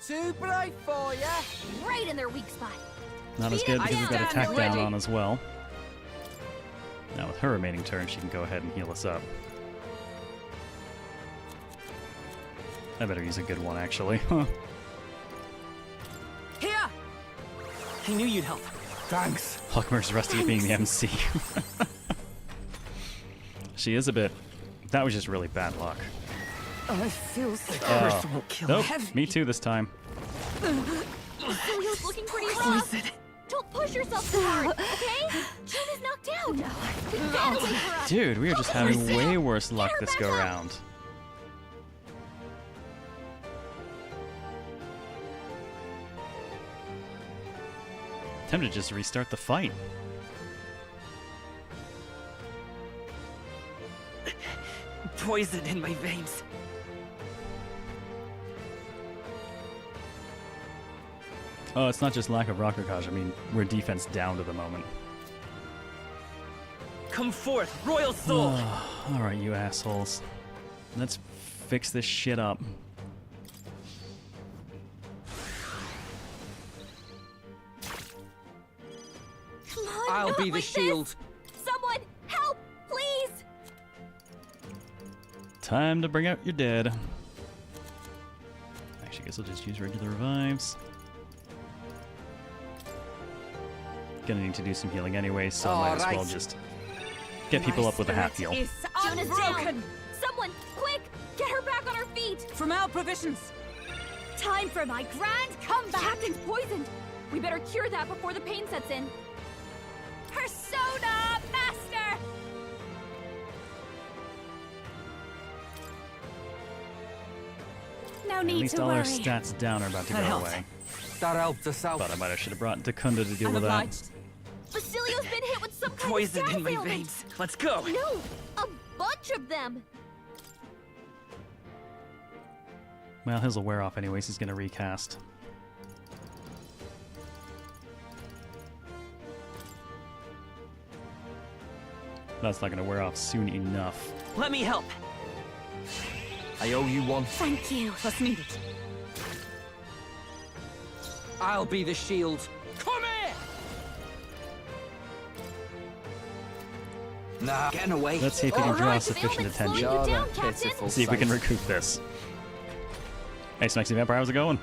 Too bright for ya. Right in their weak spot. Not as Beat good him because we've got down. attack down Ready. on as well. Now with her remaining turn, she can go ahead and heal us up. I better use a good one, actually. Here. I knew you'd help. Thanks. Huckmer's rusty at being the MC. She is a bit... That was just really bad luck. I feel sick. First won't kill Nope, me. me too this time. Facilio's looking pretty rough. Don't push yourself so hard, okay? June is knocked down. Get that away from us. Dude, we are just having way worse luck her this back go up. round. Tempted to just restart the fight. Poison in my veins. Oh, it's not just lack of rock recage. I mean, we're defense down to the moment. Come forth, royal soul. Alright, you assholes. Let's fix this shit up. Come on, I'll not be the like shield. this. Someone, help, please. Time to bring out your dead. Actually, I guess I'll just use regular revives. Gonna need to do some healing anyway, so I might as well Alright. just get people up with a half heal. Is June is unbroken. down. Someone, quick, get her back on her feet. From our provisions. Time for my grand comeback. Captain's poisoned. We better cure that before the pain sets in. Persona Master! No At need least to all worry. our stats down are about to That go helps. away. That helped us out. Thought I might have should have brought Dakunda to deal I'm with that. obliged. Facilio's been hit with some kind Poison of in my ailment. veins. Let's go. No, a bunch of them. Well, his will wear off anyways. He's gonna recast. That's not gonna wear off soon enough. Let me help. I owe you one. Thank you. That's needed. I'll be the shield. Come here. Nah, getting away. Let's see if we can All draw right, sufficient Ailment's slowing attention. you down, Captain. See if we can recoup this. Hey, Smexy Vampire, how's it going?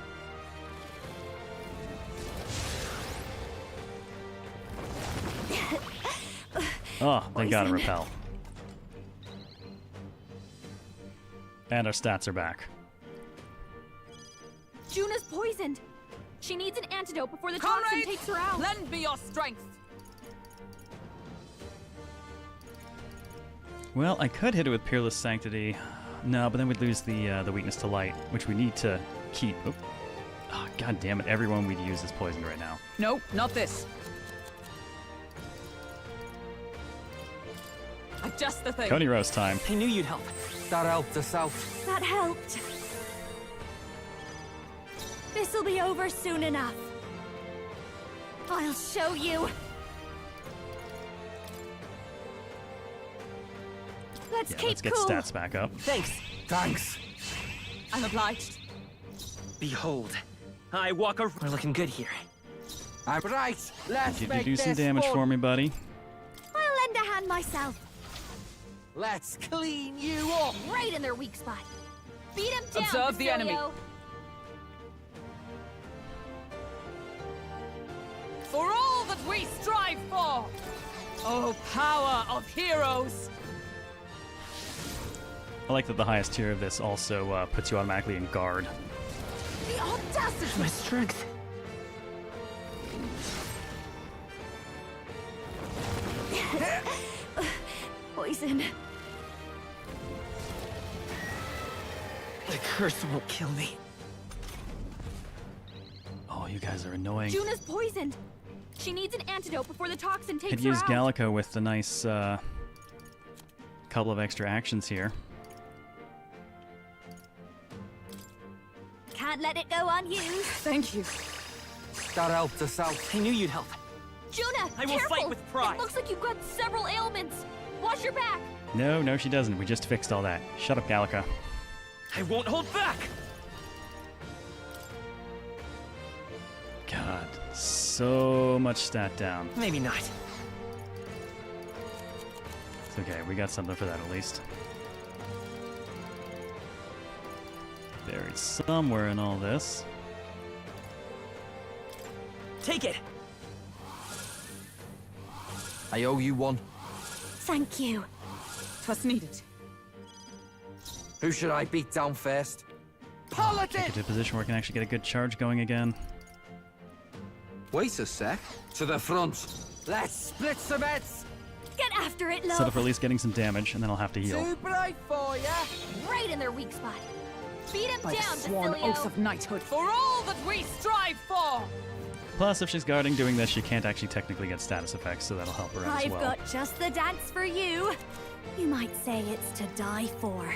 Oh, they got to repel. And our stats are back. June is poisoned. She needs an antidote before the toxin Comrades, takes her out. lend me your strength. Well, I could hit it with Peerless Sanctity. No, but then we'd lose the weakness to light, which we need to keep. Oh, God damn it. Everyone we'd use is poisoned right now. No, not this. Adjust the thing. Coney Rose time. I knew you'd help. That helped us out. That helped. This'll be over soon enough. I'll show you. Let's Yeah, keep let's get cool. stats back up. Thanks. Thanks. I'm obliged. Behold, I walk a... We're looking good here. I'm right. Let's Did you make do some this damage fun. for me, buddy? I'll lend a hand myself. Let's clean you up. Right in their weak spot. Beat him down, Observe the enemy. Facilio. For all that we strive for. Oh, power of heroes. I like that the highest tier of this also puts you automatically in guard. The audacity. My strength. Poison. The curse won't kill me. Oh, you guys are annoying. Juna's poisoned. She needs an antidote before the toxin takes Could her use out. Gallico with the nice couple of extra actions here. Can't let it go unused. Thank you. That helped us out. I knew you'd help. Juna, I will careful. fight with pride. It looks like you've got several ailments. Watch your back. No, no, she doesn't. We just fixed all that. Shut up, Gallica. I won't hold back. God, so much stat down. Maybe not. It's okay, we got something for that at least. Buried somewhere in all this. Take it. I owe you one. Thank you. 'Twas needed. Who should I beat down first? Can't get to a position where I can actually get a good charge going again. Wait a sec. To the front. Let's split some heads. Get after it, love. Set up for at least getting some damage, and then I'll have to heal. Too bright for ya. Right in their weak spot. Beat him By down, the sworn Basilio. oath of knighthood, for all that we strive for! Plus, if she's guarding doing this, she can't actually technically get status effects, so that'll help her out as I've well. got just the dance for you. You might say it's to die for.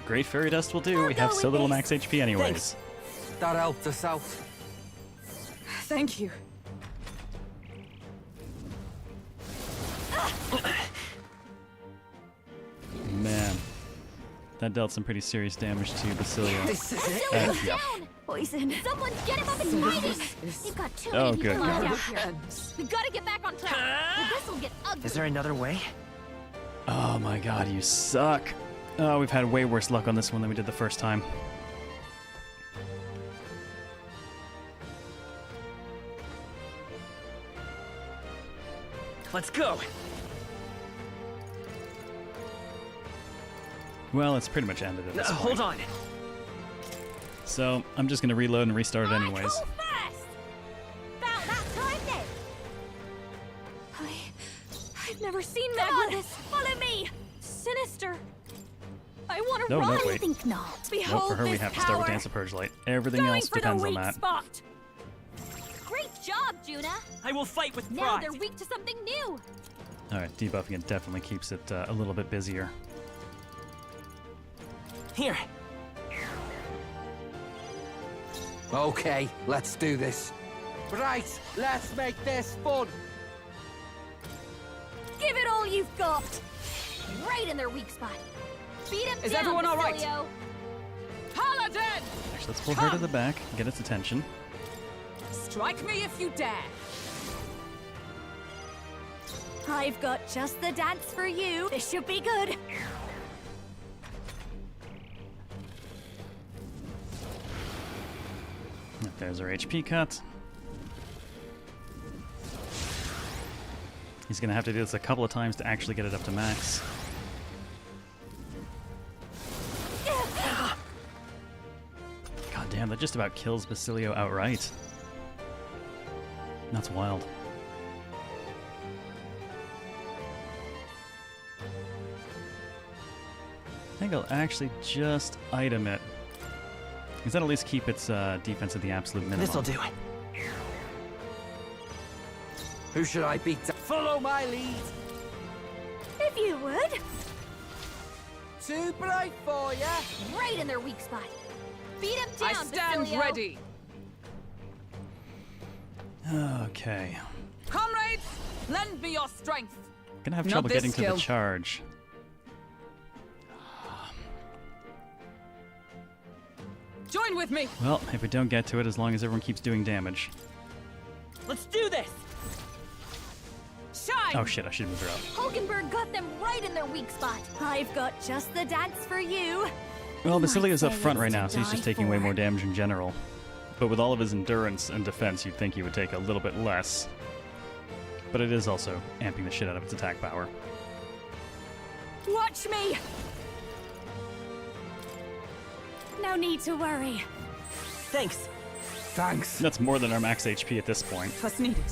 Great fairy dust will do. I'll We go have so with little this. max HP anyways. That helped us out. Thank you. Man, that dealt some pretty serious damage to Basilio. This is it. Basilio's Yep. down. Poison. Someone get him up and hiding. You've got too many Oh, people good. locked God. out here. We gotta get back on track. Well, this'll get ugly. Is there another way? Oh my god, you suck. Oh, we've had way worse luck on this one than we did the first time. Let's go. Well, it's pretty much ended at this point. Hold on. So, I'm just gonna reload and restart it anyways. Go fast. About that time then. I've never seen that Come on, with this. follow me. Sinister. I want to No, run. no, I wait. think not. Nope, Behold for her we this have to start with power. Dance of Purge Light. Everything Going else for depends the on weak that. spot. Great job, Juna. I will fight with Now pride. they're weak to something new. Alright, debuffing it definitely keeps it a little bit busier. Here. Okay, let's do this. Right, let's make this fun. Give it all you've got. Right in their weak spot. Beat him Is down, everyone all right? Basilio. Paladin! Actually, let's pull her to the back, get its attention. Strike me if you dare. I've got just the dance for you. This should be good. There's our HP cut. He's gonna have to do this a couple of times to actually get it up to max. God damn, that just about kills Basilio outright. That's wild. I think I'll actually just item it. Because that'll at least keep its defense at the absolute minimum. This'll do. Who should I beat? Follow my lead. If you would. Too bright for ya. Right in their weak spot. Beat him down, I stand Basilio. ready. Okay. Comrades, lend me your strength. Gonna have Not trouble this getting to skill. the charge. Join with me. Well, if we don't get to it, as long as everyone keeps doing damage. Let's do this. Shine. Oh shit, I should move her up. Hulkenberg got them right in their weak spot. I've got just the dance for you. Well, Basilio's up say front it's right to now, so he's die just taking way for. more damage in general. But with all of his endurance and defense, you'd think he would take a little bit less. But it is also amping the shit out of its attack power. Watch me. No need to worry. Thanks. Thanks. That's more than our max HP at this point. Trust needed.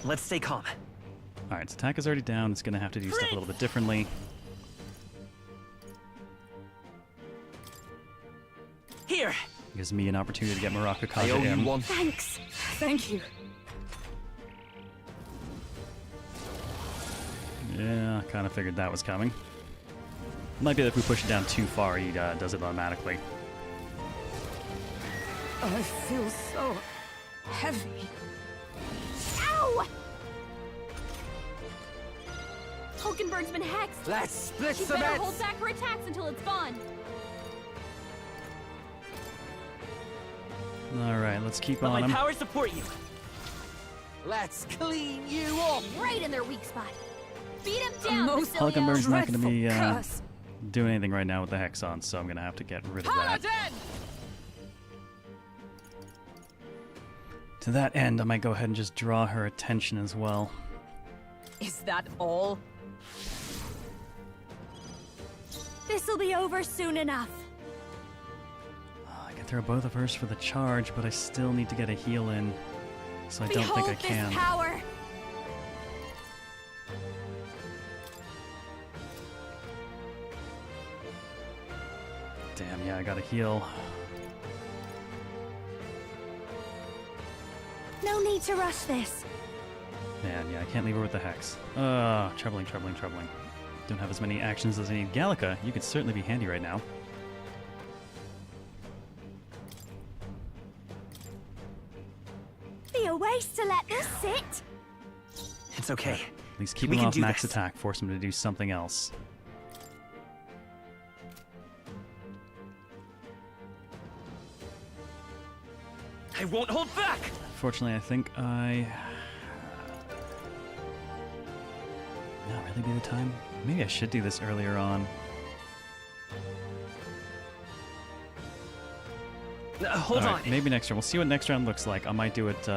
Let's stay calm. Alright, its attack is already down. It's going to have to do stuff a little bit differently. Here. Gives me an opportunity to get Morocco I Kaja owe you in. one. Thanks. Thank you. Yeah, I kind of figured that was coming. Might be that if we push it down too far, he does it automatically. I feel so heavy. Ow! Hulkenberg's been hexed. Let's split She some better heads. hold back her attacks until it's gone. Alright, let's keep Let on my him. power support you. Let's clean you up. Right in their weak spot. Beat him down, Most Basilio. Hulkenberg's not going to be dreadful curse. doing anything right now with the Hex on, so I'm going to have to get rid of that. Paladin! To that end, I might go ahead and just draw her attention as well. Is that all? This'll be over soon enough. I can throw both of hers for the charge, but I still need to get a heal in, so I don't Behold think I can. this power. Damn, yeah, I gotta heal. No need to rush this. Man, yeah, I can't leave her with the Hex. Troubling, troubling, troubling. Don't have as many actions as I need. Gallica, you could certainly be handy right now. Be a waste to let this sit. It's okay. At least keep We him can off do max this. attack, force him to do something else. I won't hold back. Fortunately, I think I... Not really be the time. Maybe I should do this earlier on. Hold Alright, on. maybe next round. We'll see what next round looks like. I might do it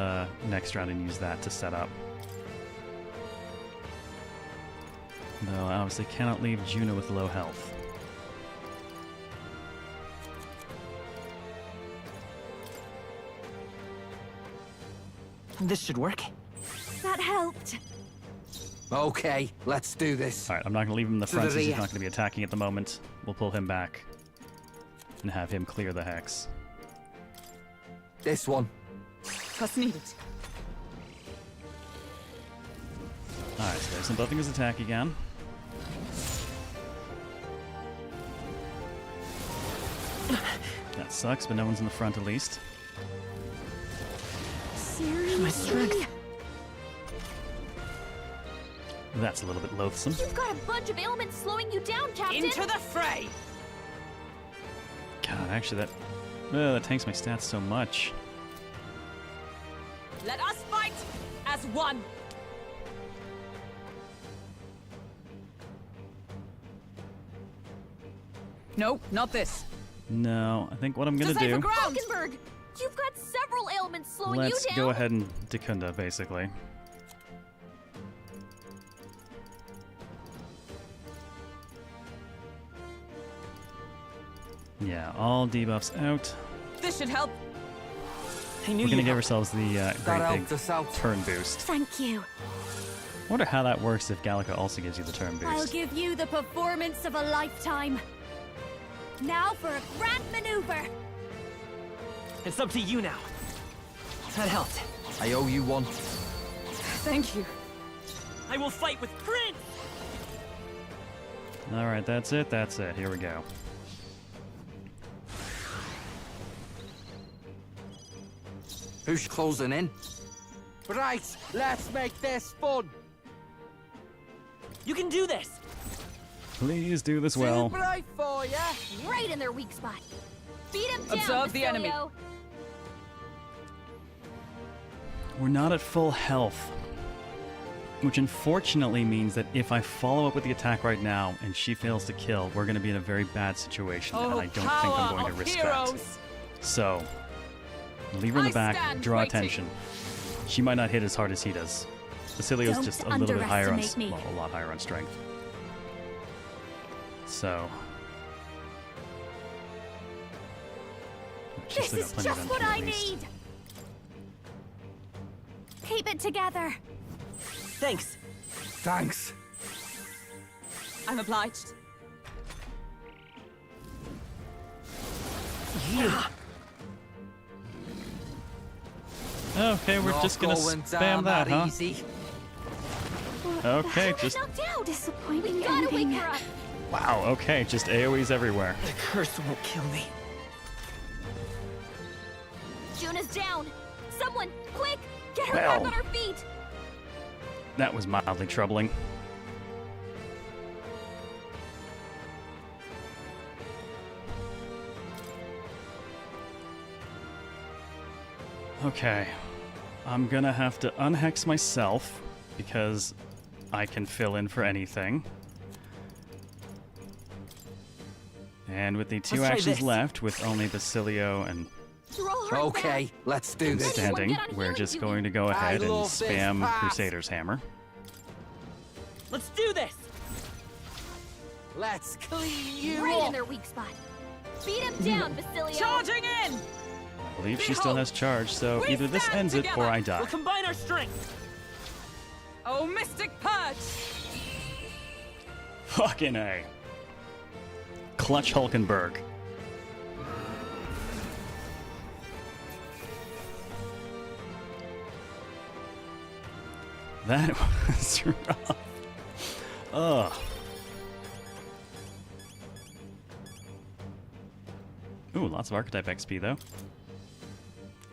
next round and use that to set up. Though I obviously cannot leave Juno with low health. This should work. That helped. Okay, let's do this. Alright, I'm not going to leave him in the To front the since he's rear. not going to be attacking at the moment. We'll pull him back and have him clear the Hex. This one. Trust needed. Alright, so there's some buffing his attack again. That sucks, but no one's in the front at least. Seriously? That's a little bit loathsome. You've got a bunch of ailments slowing you down, Captain. Into the fray! God, actually that tanks my stats so much. Let us fight as one! No, not this. No, I think what I'm gonna Decipher do... ground! Hulkenberg, you've got several ailments slowing Let's you down. go ahead and Dekunda, basically. Yeah, all debuffs out. This should help. I knew We're gonna you'd give help. ourselves the That great helped big us out. turn boost. Thank you. I wonder how that works if Gallica also gives you the turn I'll boost. give you the performance of a lifetime. Now for a grand maneuver. It's up to you now. That helped. I owe you one. Thank you. I will fight with Prince. Alright, that's it, that's it. Here we go. Who's closing in? Right, let's make this fun. You can do this. Please do this well. Too bright for ya. Right in their weak spot. Beat him down, Observe the enemy. Basilio. We're not at full health. Which unfortunately means that if I follow up with the attack right now and she fails to kill, we're going to be in a very bad situation, and I don't think I'm going to risk that. So, leave her in the I back, stand draw waiting. attention. She might not hit as hard as he does. Basilio's Don't just a little bit higher on, underestimate me. well, a lot higher on strength. So, She's This still got is plenty of just MP what at I least. need. Keep it together. Thanks. Thanks. I'm obliged. Okay, we're Not just gonna going spam down that, huh? easy. Okay, just Knocked out. Disappointing We gotta wake ending. her up. wow. Okay, just AOE's everywhere. The curse won't kill me. Juna's down. Someone, quick, get her Well. back on her feet. That was mildly troubling. Okay, I'm gonna have to unhex myself because I can fill in for anything. And with the two Let's try actions this. left, with only Basilio and Throw her Okay, back. let's do this. standing, get on we're healing just duty. going to go I ahead and love this spam pass. Crusader's Hammer. Let's do this. Let's clean you Right in up. their weak spot. Beat him down, Basilio. Charging in! I believe she still has charge, so We either this stand ends it or together. I die. We'll combine our strength. Oh, Mystic Purge! Fucking A. Clutch Hulkenberg. That was rough. Ugh. Ooh, lots of archetype XP though.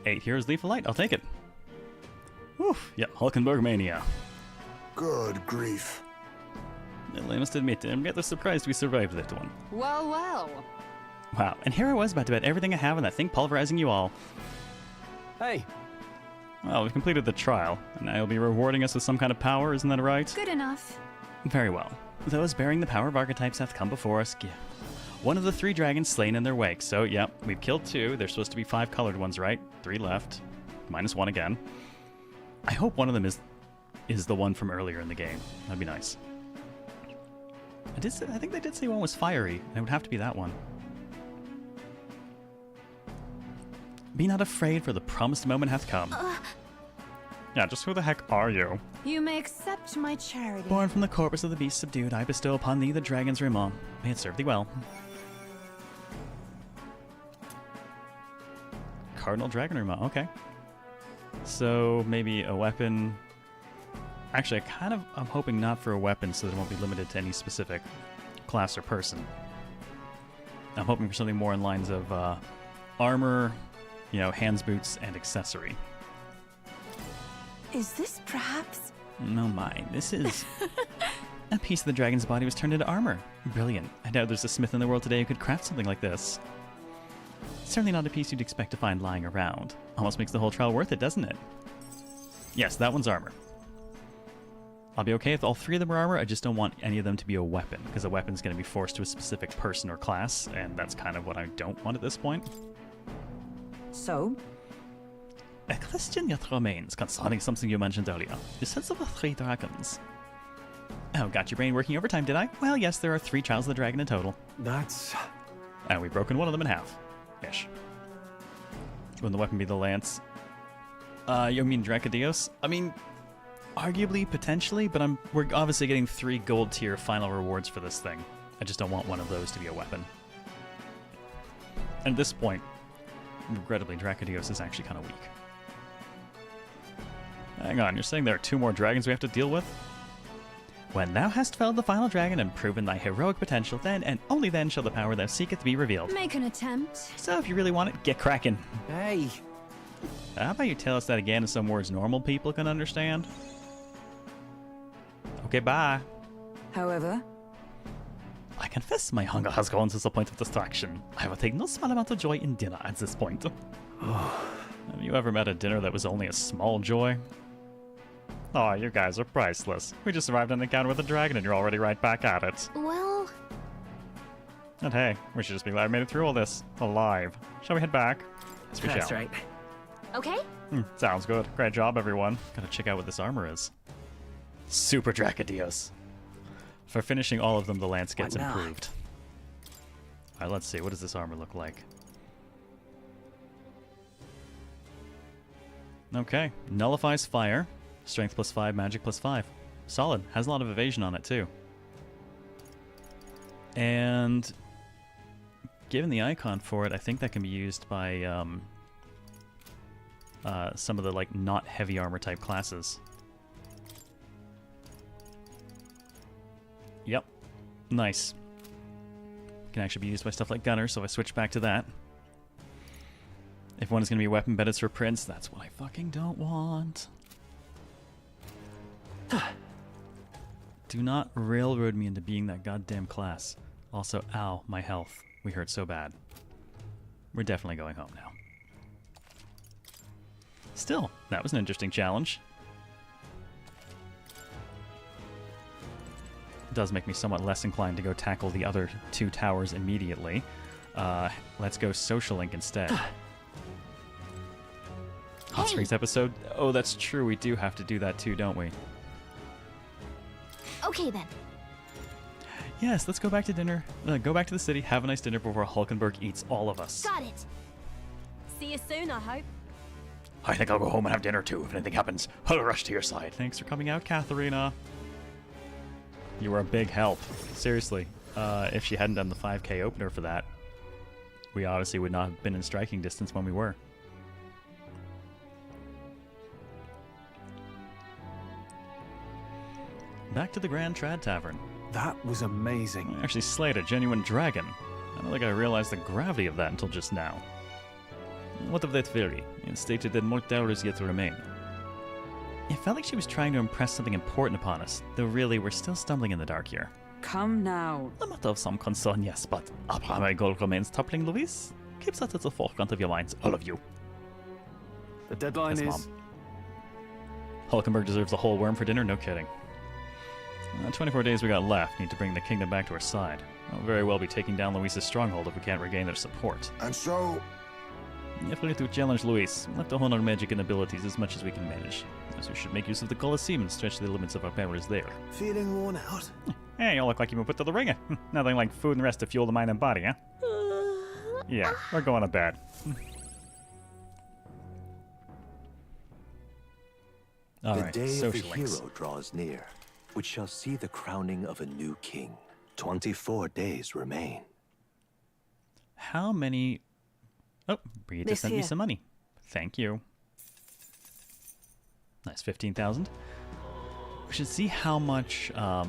8 Heroes Lethal Light, I'll take it. Woof, yeah, Hulkenberg Mania. Good grief. Well, I must admit, I'm rather surprised we survived that one. Well, well. Wow, and here I was about to bet everything I have on that thing pulverizing you all. Hey, Well, we've completed the trial, and now you'll be rewarding us with some kind of power, isn't that right? Good enough. Very well. Those bearing the power of archetypes hath come before us. One of the 3 dragons slain in their wake. So, yep, we've killed 2. There's supposed to be 5 colored ones, right? 3 left. -1 again. I hope one of them is the one from earlier in the game. That'd be nice. I think they did say one was fiery, and it would have to be that one. Be not afraid, for the promised moment hath come. Yeah, just who the heck are you? You may accept my charity. Born from the corpus of the beast subdued, I bestow upon thee the dragon's rimon. May it serve thee well. Cardinal Dragon rimon, okay. So maybe a weapon. Actually, I'm hoping not for a weapon, so that it won't be limited to any specific class or person. I'm hoping for something more in lines of armor, hands, boots, and accessory. Is this perhaps? No, mine. This is... A piece of the dragon's body was turned into armor. Brilliant. I doubt there's a smith in the world today who could craft something like this. Certainly not a piece you'd expect to find lying around. Almost makes the whole trial worth it, doesn't it? Yes, that one's armor. I'll be okay if all 3 of them are armor, I just don't want any of them to be a weapon, because a weapon's going to be forced to a specific person or class, and that's kind of what I don't want at this point. So? A question yet remains concerning something you mentioned earlier. You said there were 3 dragons. Oh, got your brain working overtime, did I? Well, yes, there are 3 Trials of the Dragon in total. that's... And we've broken one of them in half. Ish. Wouldn't the weapon be the lance? You mean Dracodios? I mean, arguably, potentially, but we're obviously getting 3 gold tier final rewards for this thing. I just don't want one of those to be a weapon. And at this point, regrettably, Dracodios is actually kind of weak. Hang on, you're saying there are 2 more dragons we have to deal with? When thou hast felled the final dragon and proven thy heroic potential, then and only then shall the power thou seeketh be revealed. Make an attempt. So if you really want it, get cracking. Hey, How about you tell us that again in some words normal people can understand? Okay, bye. However, I confess my hunger has gone to the point of distraction. I will take no small amount of joy in dinner at this point. Have you ever met a dinner that was only a small joy? Oh, you guys are priceless. We just survived an encounter with a dragon and you're already right back at it. Well, And hey, we should just be glad we made it through all this. Alive. Shall we head back? Yes, we That's shall. right. okay. Sounds good. Great job, everyone. Gotta check out what this armor is. Super Dracodios. For finishing all of them, the lance gets Why not? improved. Alright, let's see. What does this armor look like? Okay. Nullifies fire. Strength +5, magic +5. Solid. Has a lot of evasion on it, too. And given the icon for it, I think that can be used by some of the, like, not heavy armor type classes. Yep. Nice. Can actually be used by stuff like Gunner, so if I switch back to that. If one is going to be a weapon, bet it's for Prince. That's what I fucking don't want. Do not railroad me into being that goddamn class. Also, ow, my health. We hurt so bad. We're definitely going home now. Still, that was an interesting challenge. It does make me somewhat less inclined to go tackle the other 2 towers immediately. Let's go Social Link instead. Hot Springs episode? Oh, that's true. We do have to do that too, don't we? Okay then. Yes, let's go back to dinner. Go back to the city, have a nice dinner before Hulkenberg eats all of us. Got it. See you soon, I hope. I think I'll go home and have dinner too. If anything happens, I'll rush to your side. Thanks for coming out, Katharina. You were a big help. Seriously, if she hadn't done the 5K opener for that, we obviously would not have been in striking distance when we were. Back to the Grand Trad Tavern. That was amazing. I actually slayed a genuine dragon. I don't think I realized the gravity of that until just now. What of that fairy? It stated that more towers yet to remain. It felt like she was trying to impress something important upon us, though really we're still stumbling in the dark here. Come now. A matter of some concern, yes, but our primary goal remains toppling Louise. Keep that at the forefront of your minds, all of you. The deadline Yes, is... Mom. Hulkenberg deserves a whole worm for dinner, no kidding. 24 days we got left. Need to bring the kingdom back to our side. I'll very well be taking down Louise's stronghold if we can't regain their support. And so, If we need to challenge Louise, we'll have to hone our magic and abilities as much as we can manage. As we should make use of the Colosseum and stretch the limits of our powers there. feeling worn out? Hey, you look like you've been put to the ringer. Nothing like food and rest to fuel the mind and body, huh? Yeah, we're going to bed. Alright, the day of the social links. hero draws near, which shall see the crowning of a new king. 24 days remain. How many... Oh, Rita This sent me here. some money. Thank you. Nice, 15,000. We should see how much, What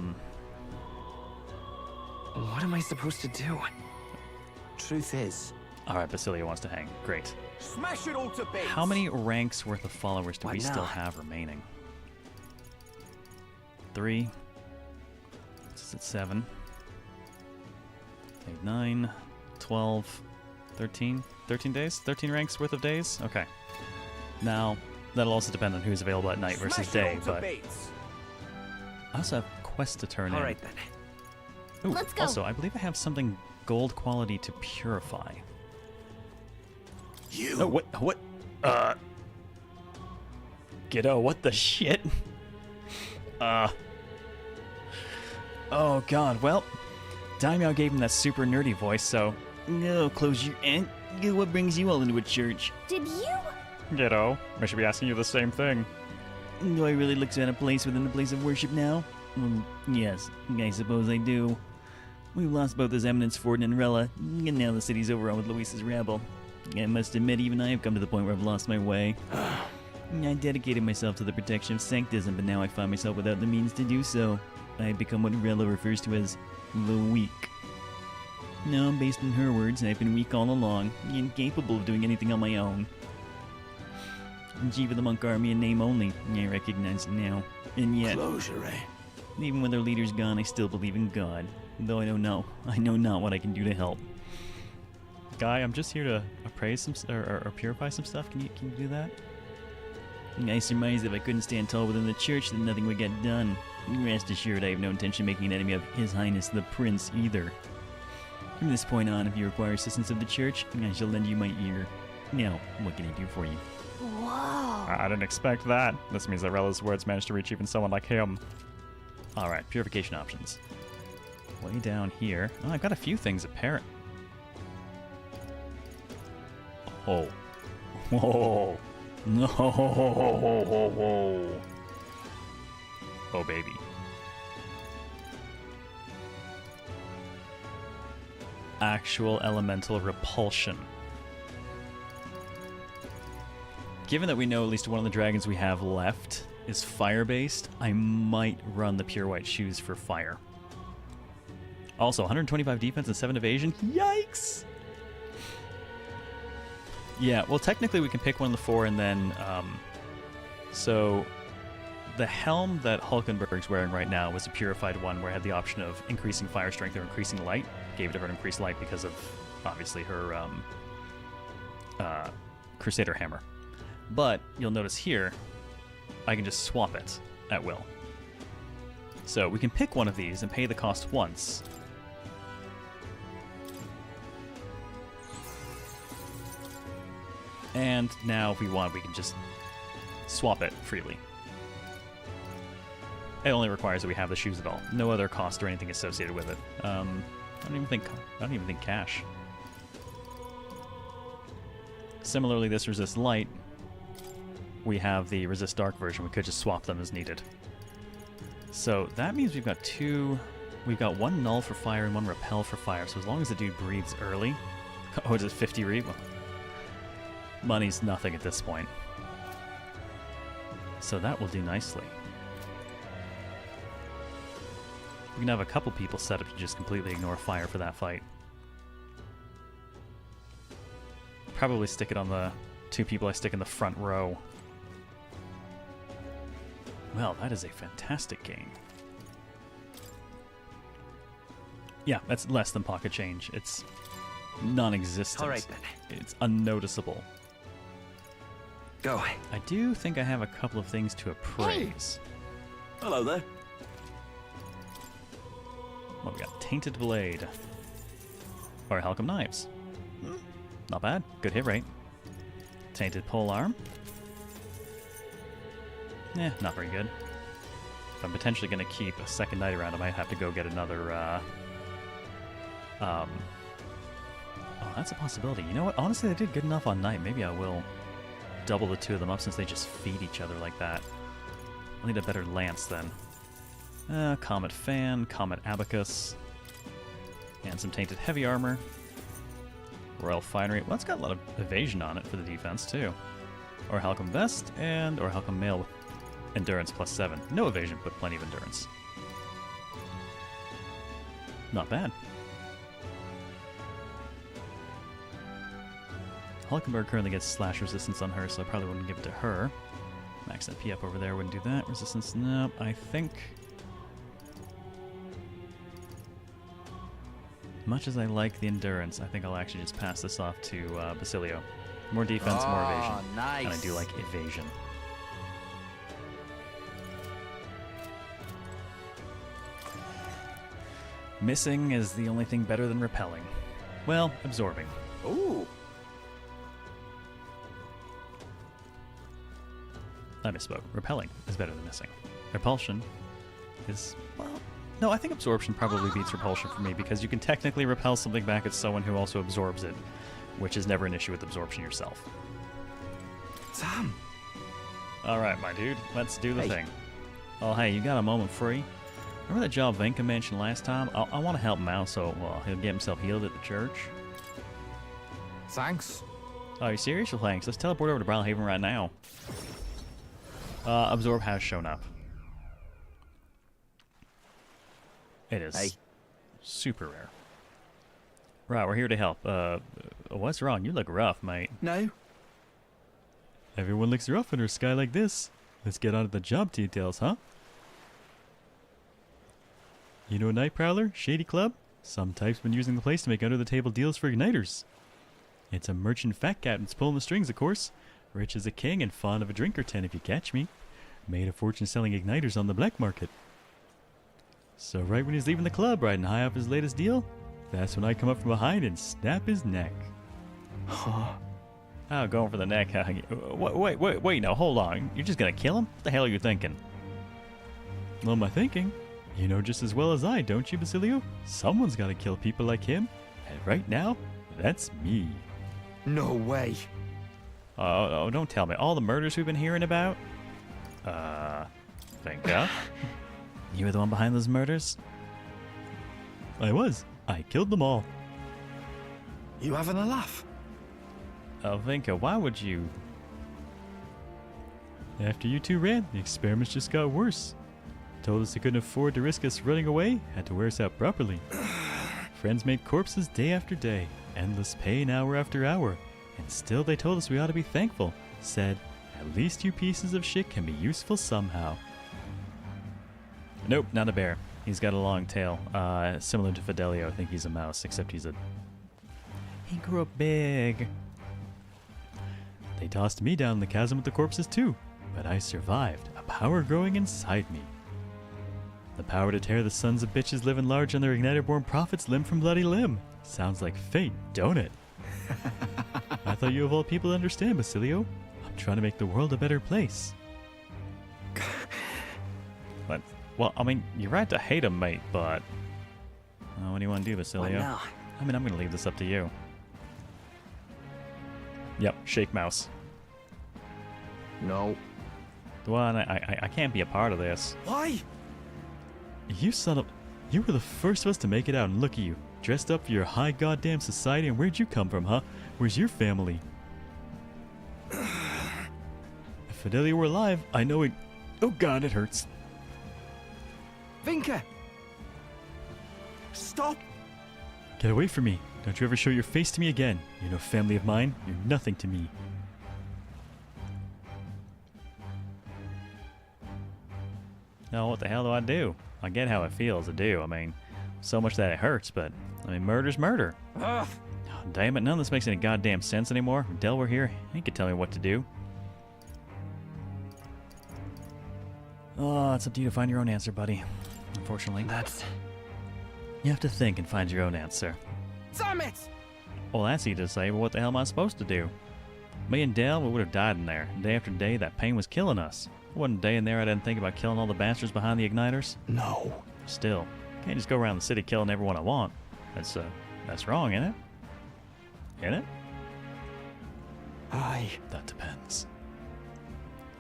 am I supposed to do? Truth is, Alright, Basilia wants to hang. Great. Smash it all to bits! How many ranks worth of followers do What we still now? have remaining? 3. This is at 7. 8, 9, 12, 13. 13 days? 13 ranks worth of days? Okay. Now, that'll also depend on who's available at night versus Smash it day, all to but bits! I also have quests to turn in. Alright then. Ooh, Let's go. Also, I believe I have something gold quality to purify. You. Oh, what? Giddo, what the shit? Oh god, well, Daimyo gave him that super nerdy voice, so... No, close your... And what brings you all into a church? Did you? Giddo, I should be asking you the same thing. Do I really look at a place within a place of worship now? Yes, I suppose I do. We've lost both his eminence Ford and Rella, and now the city's overrun with Luis's rabble. I must admit, even I have come to the point where I've lost my way. I dedicated myself to the protection of sanctism, but now I find myself without the means to do so. I have become what Rella refers to as the weak. No, based on her words, I've been weak all along, incapable of doing anything on my own. Chief of the monk army in name only, I recognize it now. And yet, Closure, eh? even when their leader's gone, I still believe in God. Though I know not what I can do to help. Guy, I'm just here to appraise some or purify some stuff. Can you do that? I surmise if I couldn't stand tall within the church, then nothing would get done. Rest assured, I have no intention of making an enemy of His Highness the Prince either. From this point on, if you require assistance of the church, I shall lend you my ear. Now, what can I do for you? Whoa. I didn't expect that. This means that Rella's words managed to reach even someone like him. Alright, purification options. Way down here. Oh, I've got a few things apparent. Oh. Whoa. No. Oh, baby. Actual elemental repulsion. Given that we know at least one of the dragons we have left is fire-based, I might run the Pure White Shoes for fire. Also, 125 defense and 7 evasion. Yikes! Yeah, well, technically we can pick one of the 4 and then... so, the helm that Hulkenberg's wearing right now was a purified one where it had the option of increasing fire strength or increasing light. Gave it to her increased light because of, obviously, her Crusader Hammer. But, you'll notice here, I can just swap it at will. So, we can pick one of these and pay the cost once. And now, if we want, we can just swap it freely. It only requires that we have the shoes at all. No other cost or anything associated with it. I don't even think cash. Similarly, this resist light. We have the resist dark version. We could just swap them as needed. So that means we've got 2. We've got 1 null for fire and 1 repel for fire. So as long as the dude breathes early, oh, is it 50 read? Well, money's nothing at this point. So that will do nicely. We can have a couple people set up to just completely ignore fire for that fight. Probably stick it on the 2 people I stick in the front row. Well, that is a fantastic game. Yeah, that's less than pocket change. It's non-existent. All right, then. It's unnoticeable. Go. I do think I have a couple of things to appraise. Hello there. What we got? Tainted Blade. Or Halcom Knives. Not bad. Good hit rate. Tainted Polearm. Not very good. If I'm potentially going to keep a second knight around, I might have to go get another, oh, that's a possibility. You know what? Honestly, they did good enough on knight. Maybe I will double the 2 of them up since they just feed each other like that. I'll need a better lance then. Comet Fan, Comet Abacus, and some Tainted Heavy Armor. Royal Finery. Well, it's got a lot of evasion on it for the defense, too. Or Halcom Vest, and or Halcom Mail with Endurance plus 7. No evasion, but plenty of endurance. Not bad. Hulkenberg currently gets slash resistance on her, so I probably wouldn't give it to her. Max MP up over there wouldn't do that. Resistance, no. I think... much as I like the endurance, I think I'll actually just pass this off to Basilio. More defense, more evasion. Nice. And I do like evasion. Missing is the only thing better than repelling. Well, absorbing. Ooh. I misspoke. Repelling is better than missing. Repulsion is, well, no, I think absorption probably beats repulsion for me because you can technically repel something back at someone who also absorbs it, which is never an issue with absorption yourself. Sam. All right, my dude, let's do the thing. Oh, hey, you got a moment free? Remember that job Venka mentioned last time? I want to help him out so he'll get himself healed at the church. Thanks. Oh, are you serious? Well, thanks. Let's teleport over to Brawlhaven right now. Absorb has shown up. It is super rare. Right, we're here to help. What's wrong? You look rough, mate. No. Everyone looks rough under a sky like this. Let's get on to the job details, huh? You know Night Prowler? Shady Club? Some type's been using the place to make under-the-table deals for igniters. It's a merchant fat cat that's pulling the strings, of course. Rich as a king and fond of a drink or 10 if you catch me. Made a fortune selling igniters on the black market. So right when he's leaving the club, riding high off his latest deal, that's when I come up from behind and snap his neck. Huh? Oh, going for the neck. Wait, now, hold on. You're just gonna kill him? What the hell are you thinking? What am I thinking? You know just as well as I, don't you, Basilio? Someone's gotta kill people like him. And right now, that's me. No way. Oh, don't tell me. All the murders we've been hearing about? Vinka? You were the one behind those murders? I was. I killed them all. You having a laugh? Oh, Vinka, why would you? After you two ran, the experiments just got worse. Told us they couldn't afford to risk us running away, had to wear us out properly. Friends made corpses day after day, endless pain hour after hour, and still they told us we ought to be thankful. Said, at least you pieces of shit can be useful somehow. Nope, not a bear. He's got a long tail, similar to Fidelio. I think he's a mouse, except he grew up big. They tossed me down in the chasm with the corpses too, but I survived, a power growing inside me. The power to tear the sons of bitches living large on their igniter-born prophets limb from bloody limb. Sounds like fate, don't it? I thought you of all people understand, Basilio. I'm trying to make the world a better place. What? Well, I mean, you're right to hate him, mate, but... what do you want to do, Basilio? now? I mean, I'm going to leave this up to you. Yep, shake mouse. No. Well, I can't be a part of this. Why? You son of... You were the first of us to make it out, and look at you. Dressed up for your high goddamn society, and where'd you come from, huh? Where's your family? If Fidelio were alive, I know it... Oh god, it hurts. Vinka! Stop! Get away from me. Don't you ever show your face to me again. You're no family of mine. You're nothing to me. Now, what the hell do I do? I get how it feels, I do. I mean, so much that it hurts, but, I mean, murder's murder. Ugh. Oh, damn it, none of this makes any goddamn sense anymore. If Del were here, he could tell me what to do. Oh, it's up to you to find your own answer, buddy. Unfortunately. You have to think and find your own answer. Damn it! Well, that's easy to say, but what the hell am I supposed to do? Me and Del, we would have died in there. Day after day, that pain was killing us. Wasn't a day in there I didn't think about killing all the bastards behind the igniters. No. Still, can't just go around the city killing everyone I want. That's wrong, ain't it? Ain't it? That depends.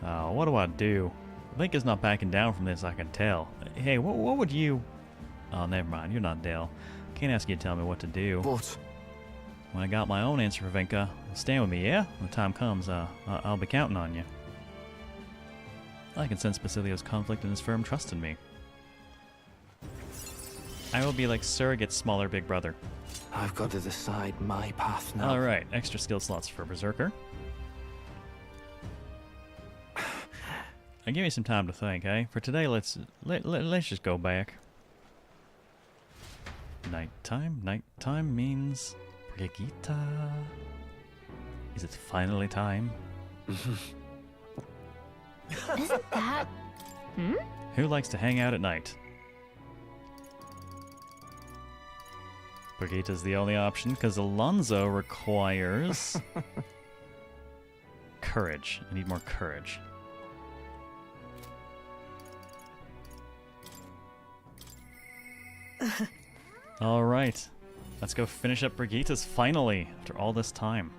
Oh, what do I do? Vinka's not backing down from this, I can tell. Hey, what would you... Oh, never mind, you're not Del. Can't ask you to tell me what to do. But... When I got my own answer for Vinka, stand with me, yeah? When the time comes, I'll be counting on you. I can sense Basilio's conflict and his firm trust in me. I will be like surrogate smaller big brother. I've got to decide my path now. Alright, extra skill slots for Berserker. And give me some time to think, eh? For today, let's just go back. Nighttime. Nighttime means Brigitte. Is it finally time? Isn't that... Who likes to hang out at night? Brigitte's the only option, because Alonso requires... courage. I need more courage. Alright. Let's go finish up Brigitte's finally, after all this time.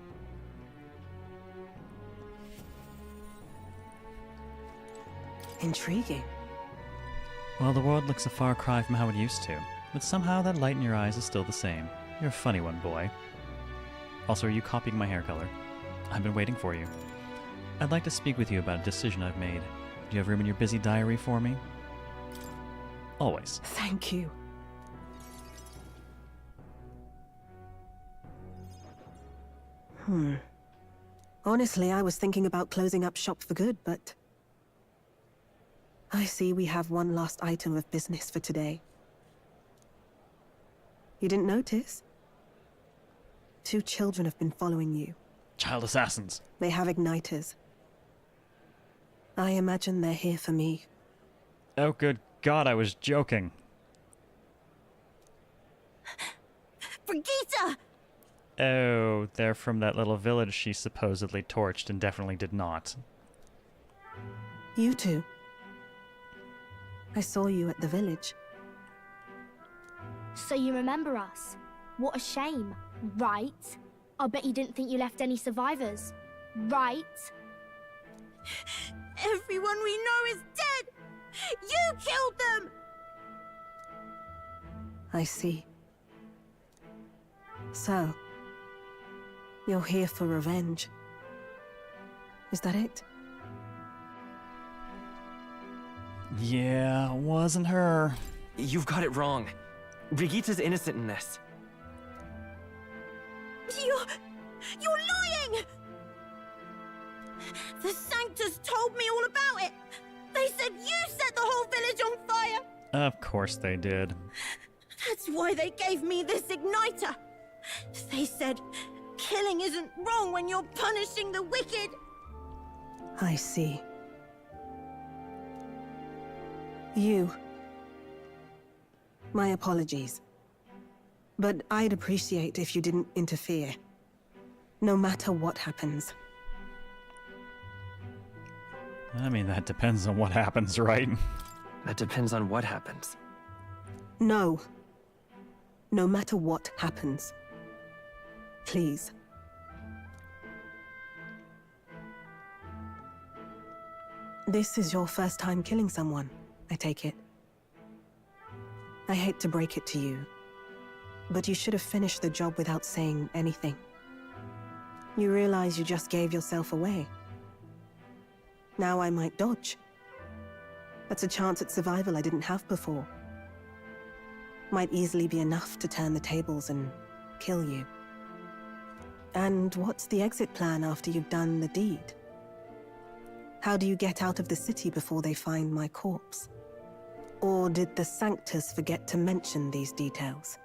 Intriguing. Well, the world looks a far cry from how it used to, but somehow that light in your eyes is still the same. You're a funny one, boy. Also, are you copying my hair color? I've been waiting for you. I'd like to speak with you about a decision I've made. Do you have room in your busy diary for me? Always. Thank you. Honestly, I was thinking about closing up shop for good, but... I see we have one last item of business for today. You didn't notice? 2 children have been following you. Child assassins. They have igniters. I imagine they're here for me. Oh, good God, I was joking. Brigitte! Oh, they're from that little village she supposedly torched and definitely did not. You two. I saw you at the village. So you remember us? What a shame, right? I bet you didn't think you left any survivors. right? Everyone we know is dead! You killed them! I see. So, you're here for revenge. Is that it? Yeah, wasn't her. You've got it wrong. Brigitte's innocent in this. You're lying! The Sanctus told me all about it! They said you set the whole village on fire! Of course they did. That's why they gave me this igniter! They said, killing isn't wrong when you're punishing the wicked! I see. You. My apologies. But I'd appreciate if you didn't interfere. No matter what happens. I mean, that depends on what happens, right? That depends on what happens. No. No matter what happens. Please. This is your first time killing someone, I take it. I hate to break it to you, but you should have finished the job without saying anything. You realize you just gave yourself away. Now I might dodge. That's a chance at survival I didn't have before. Might easily be enough to turn the tables and kill you. And what's the exit plan after you've done the deed? How do you get out of the city before they find my corpse? Or did the Sanctus forget to mention these details?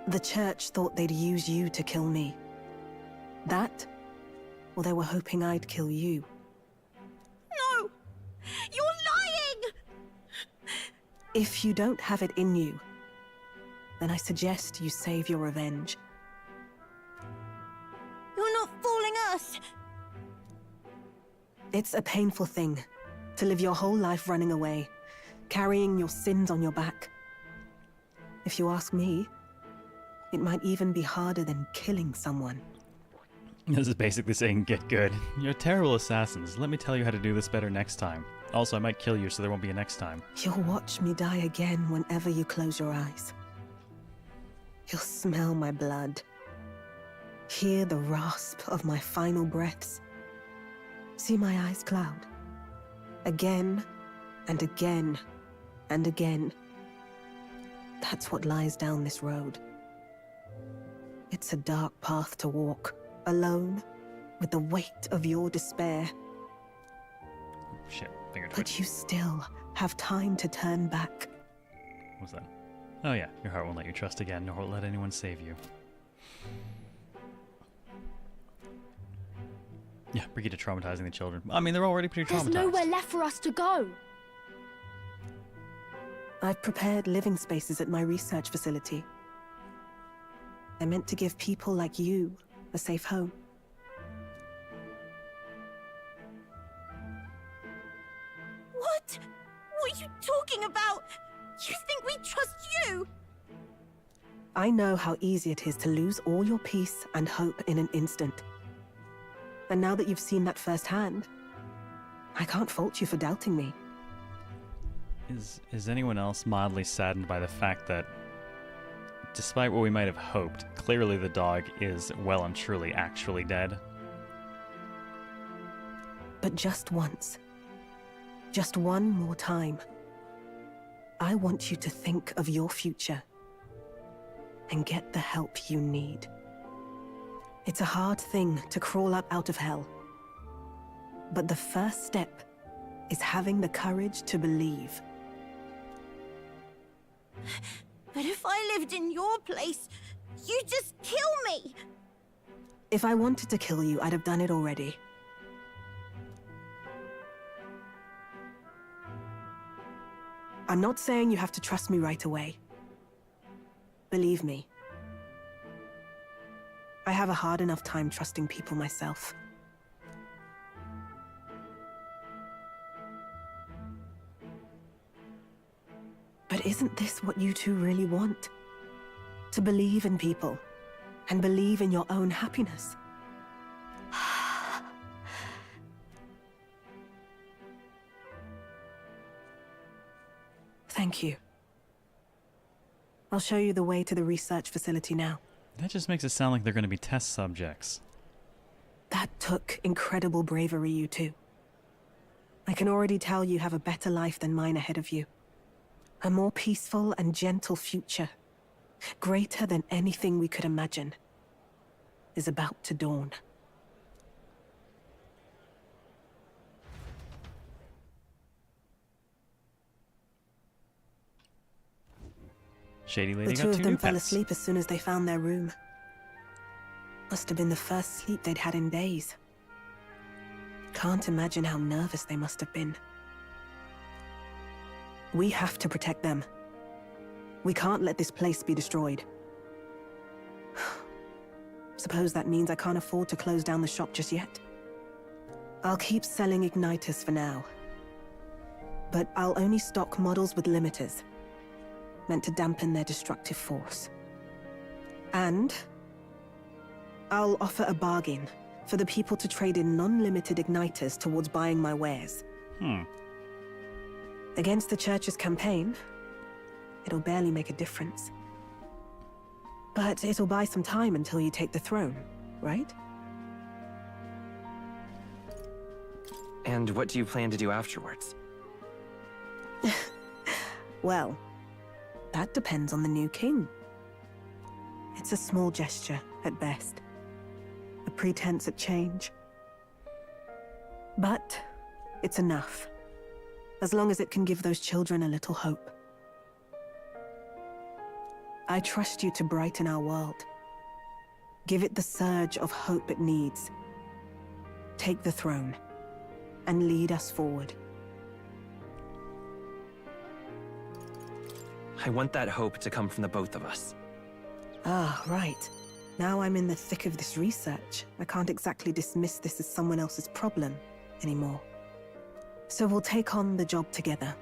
The church thought they'd use you to kill me. That? Or they were hoping I'd kill you? No! You're lying! If you don't have it in you, then I suggest you save your revenge. You're not fooling us! It's a painful thing to live your whole life running away, carrying your sins on your back. If you ask me, it might even be harder than killing someone. This is basically saying, get good. You're terrible assassins. Let me tell you how to do this better next time. Also, I might kill you, so there won't be a next time. You'll watch me die again whenever you close your eyes. You'll smell my blood. Hear the rasp of my final breaths. See my eyes cloud. Again, and again, and again. That's what lies down this road. It's a dark path to walk, alone, with the weight of your despair. Shit, finger twitch. But you still have time to turn back. What's that? Oh yeah, your heart won't let you trust again, nor will let anyone save you. Yeah, Brigitte traumatizing the children. I mean, they're already pretty traumatized. There's nowhere left for us to go. I've prepared living spaces at my research facility. They're meant to give people like you a safe home. What? What are you talking about? You think we trust you? I know how easy it is to lose all your peace and hope in an instant. And now that you've seen that firsthand, I can't fault you for doubting me. Is anyone else mildly saddened by the fact that, despite what we might have hoped, clearly the dog is well and truly actually dead? But just once. Just one more time. I want you to think of your future and get the help you need. It's a hard thing to crawl up out of hell. But the first step is having the courage to believe. But if I lived in your place, you'd just kill me! If I wanted to kill you, I'd have done it already. I'm not saying you have to trust me right away. Believe me. I have a hard enough time trusting people myself. But isn't this what you two really want? To believe in people, and believe in your own happiness. Thank you. I'll show you the way to the research facility now. That just makes it sound like they're going to be test subjects. That took incredible bravery, you two. I can already tell you have a better life than mine ahead of you. A more peaceful and gentle future, greater than anything we could imagine, is about to dawn. Shady lady The got two of two them new fell pets. asleep as soon as they found their room. Must have been the first sleep they'd had in days. Can't imagine how nervous they must have been. We have to protect them. We can't let this place be destroyed. Suppose that means I can't afford to close down the shop just yet. I'll keep selling igniters for now. But I'll only stock models with limiters, meant to dampen their destructive force. And I'll offer a bargain for the people to trade in non-limited igniters towards buying my wares. Against the Church's campaign, it'll barely make a difference. But it'll buy some time until you take the throne, right? And what do you plan to do afterwards? Well, that depends on the new king. It's a small gesture, at best. A pretense at change. But it's enough. As long as it can give those children a little hope. I trust you to brighten our world. Give it the surge of hope it needs. Take the throne, and lead us forward. I want that hope to come from the both of us. Ah, right. Now I'm in the thick of this research. I can't exactly dismiss this as someone else's problem anymore. So we'll take on the job together.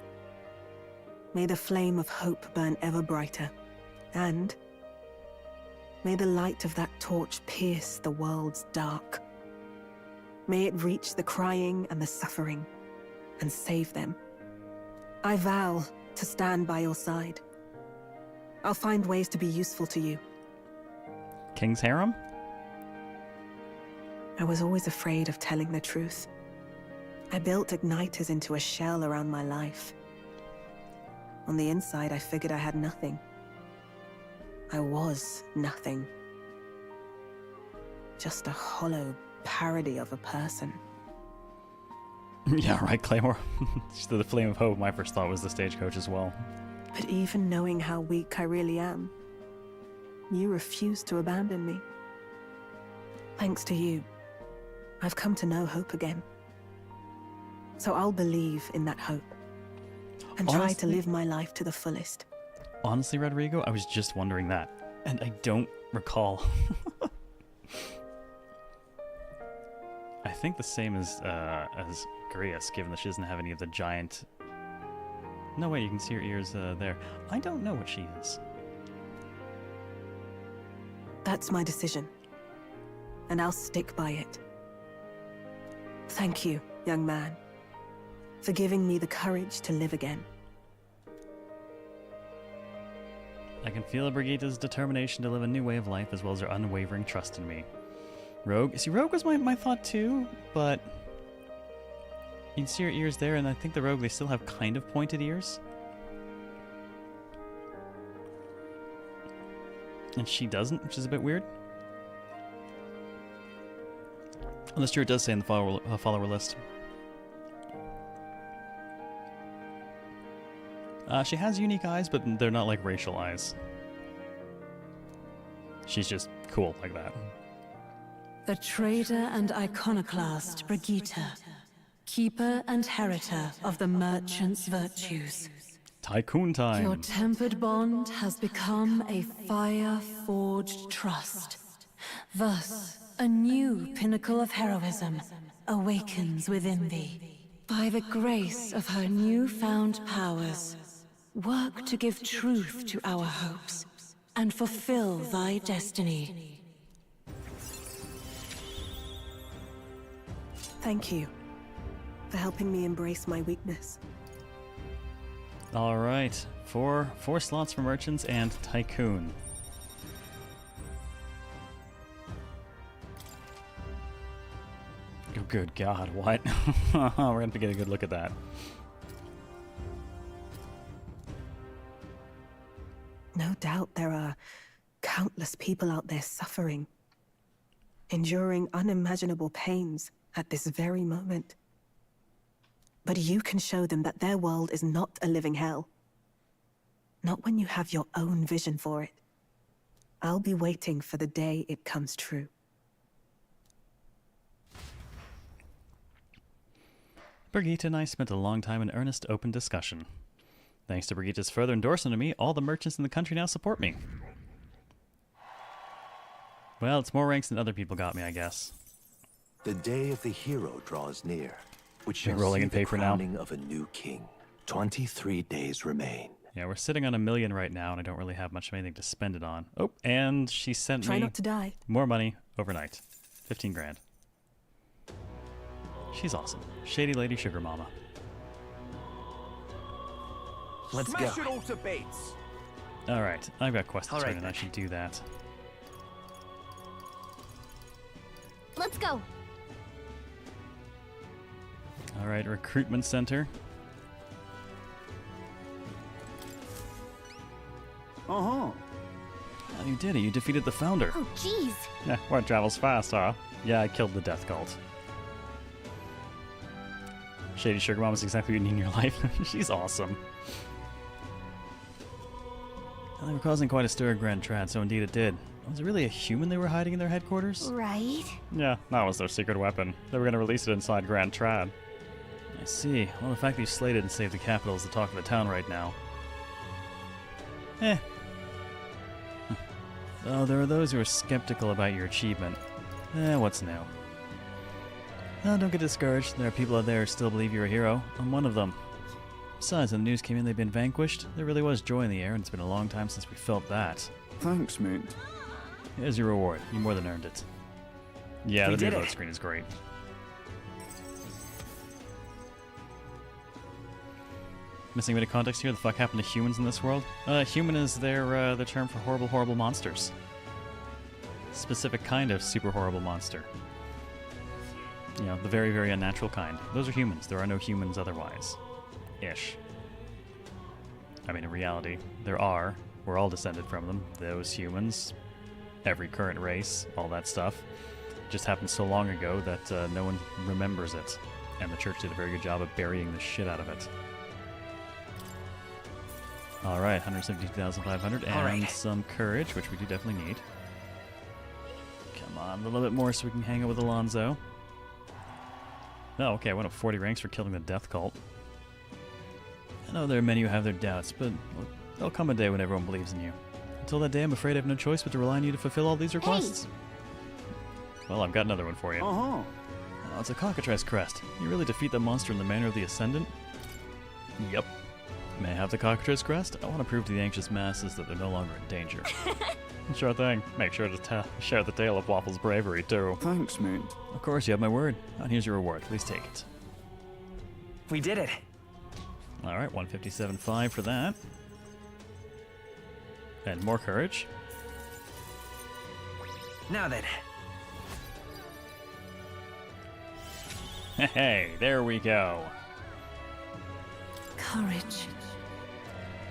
May the flame of hope burn ever brighter. And may the light of that torch pierce the world's dark. May it reach the crying and the suffering, and save them. I vow to stand by your side. I'll find ways to be useful to you. King's harem? I was always afraid of telling the truth. I built igniters into a shell around my life. On the inside, I figured I had nothing. I was nothing. Just a hollow parody of a person. Yeah, right, Claymore. The flame of hope, my first thought was the stagecoach as well. But even knowing how weak I really am, you refused to abandon me. Thanks to you, I've come to know hope again. So I'll believe in that hope, and try to live my life to the fullest. Honestly, Rodrigo, I was just wondering that, and I don't recall. I think the same as Grias, given that she doesn't have any of the giant... No, wait, you can see her ears there. I don't know what she is. That's my decision, and I'll stick by it. Thank you, young man, for giving me the courage to live again. I can feel Brigitta's determination to live a new way of life, as well as her unwavering trust in me. Rogue? See, Rogue was my thought too, but... You can see her ears there, and I think the Rogue, they still have kind of pointed ears. And she doesn't, which is a bit weird. Unless sure it does say in the follower list. She has unique eyes, but they're not like racial eyes. She's just cool like that. The trader and iconoclast Brigitta, keeper and heritor of the merchant's virtues. Tycoon time. Your tempered bond has become a fire-forged trust. Thus, a new pinnacle of heroism awakens within thee. By the grace of her newfound powers, work to give truth to our hopes and fulfill thy destiny. Thank you for helping me embrace my weakness. All right, four slots for merchants and tycoon. Oh, good God, what? We're gonna have to get a good look at that. No doubt there are countless people out there suffering, enduring unimaginable pains at this very moment. But you can show them that their world is not a living hell. Not when you have your own vision for it. I'll be waiting for the day it comes true. Brigitte and I spent a long time in earnest, open discussion. Thanks to Brigitte's further endorsement of me, all the merchants in the country now support me. Well, it's more ranks than other people got me, I guess. The day of the hero draws near, which shall rolling see in the paper now. crowning of a new king. 23 days remain. Yeah, we're sitting on $1 million right now, and I don't really have much of anything to spend it on. Oh, and she sent Try me not to die. more money overnight. 15 grand. She's awesome. Shady Lady Sugar Mama. Let's Smash go. it all to bits. Alright, I've got quests to All turn right, in. I then. should do that. Let's go. Alright, recruitment center. Uh-huh. Oh, you did it. You defeated the founder. Oh, jeez. Yeah, word travels fast, huh? Yeah, I killed the death cult. Shady Sugar Mom is exactly what you need in your life. She's awesome. Well, they were causing quite a stir at Grand Trad, so indeed it did. Was it really a human they were hiding in their headquarters? Right? Yeah, that was their secret weapon. They were going to release it inside Grand Trad. I see. Well, the fact that you slayed it and saved the capital is the talk of the town right now. Oh, there are those who are skeptical about your achievement. What's new? Oh, don't get discouraged. There are people out there who still believe you're a hero. I'm one of them. Besides, when the news came in they've been vanquished, there really was joy in the air, and it's been a long time since we felt that. Thanks, mate. Here's your reward. You more than earned it. Yeah, We the new did load it. screen is great. Missing a bit of context here. The fuck happened to humans in this world? Human is their term for horrible, horrible monsters. Specific kind of super horrible monster. You know, the very, very unnatural kind. Those are humans. There are no humans otherwise. Ish. I mean, in reality, there are. We're all descended from them. Those humans, every current race, all that stuff. Just happened so long ago that no one remembers it. And the church did a very good job of burying the shit out of it. Alright, 172,500 and All right. some courage, which we do definitely need. Come on, a little bit more so we can hang out with Alonzo. Oh, okay, I went up 40 ranks for killing the death cult. I know there are many who have their doubts, but well, there'll come a day when everyone believes in you. Until that day, I'm afraid I have no choice but to rely on you to fulfill all these requests. Well, I've got another one for you. Uh-huh. Oh, it's a cockatrice crest. You really defeat the monster in the manner of the Ascendant? Yep. May I have the cockatrice crest? I want to prove to the anxious masses that they're no longer in danger. Sure thing. Make sure to share the tale of Waffle's bravery, too. Thanks, mate. Of course, you have my word. And here's your reward. Please take it. We did it. Alright, 157.5 for that. And more courage. Now then. Hey, there we go. Courage.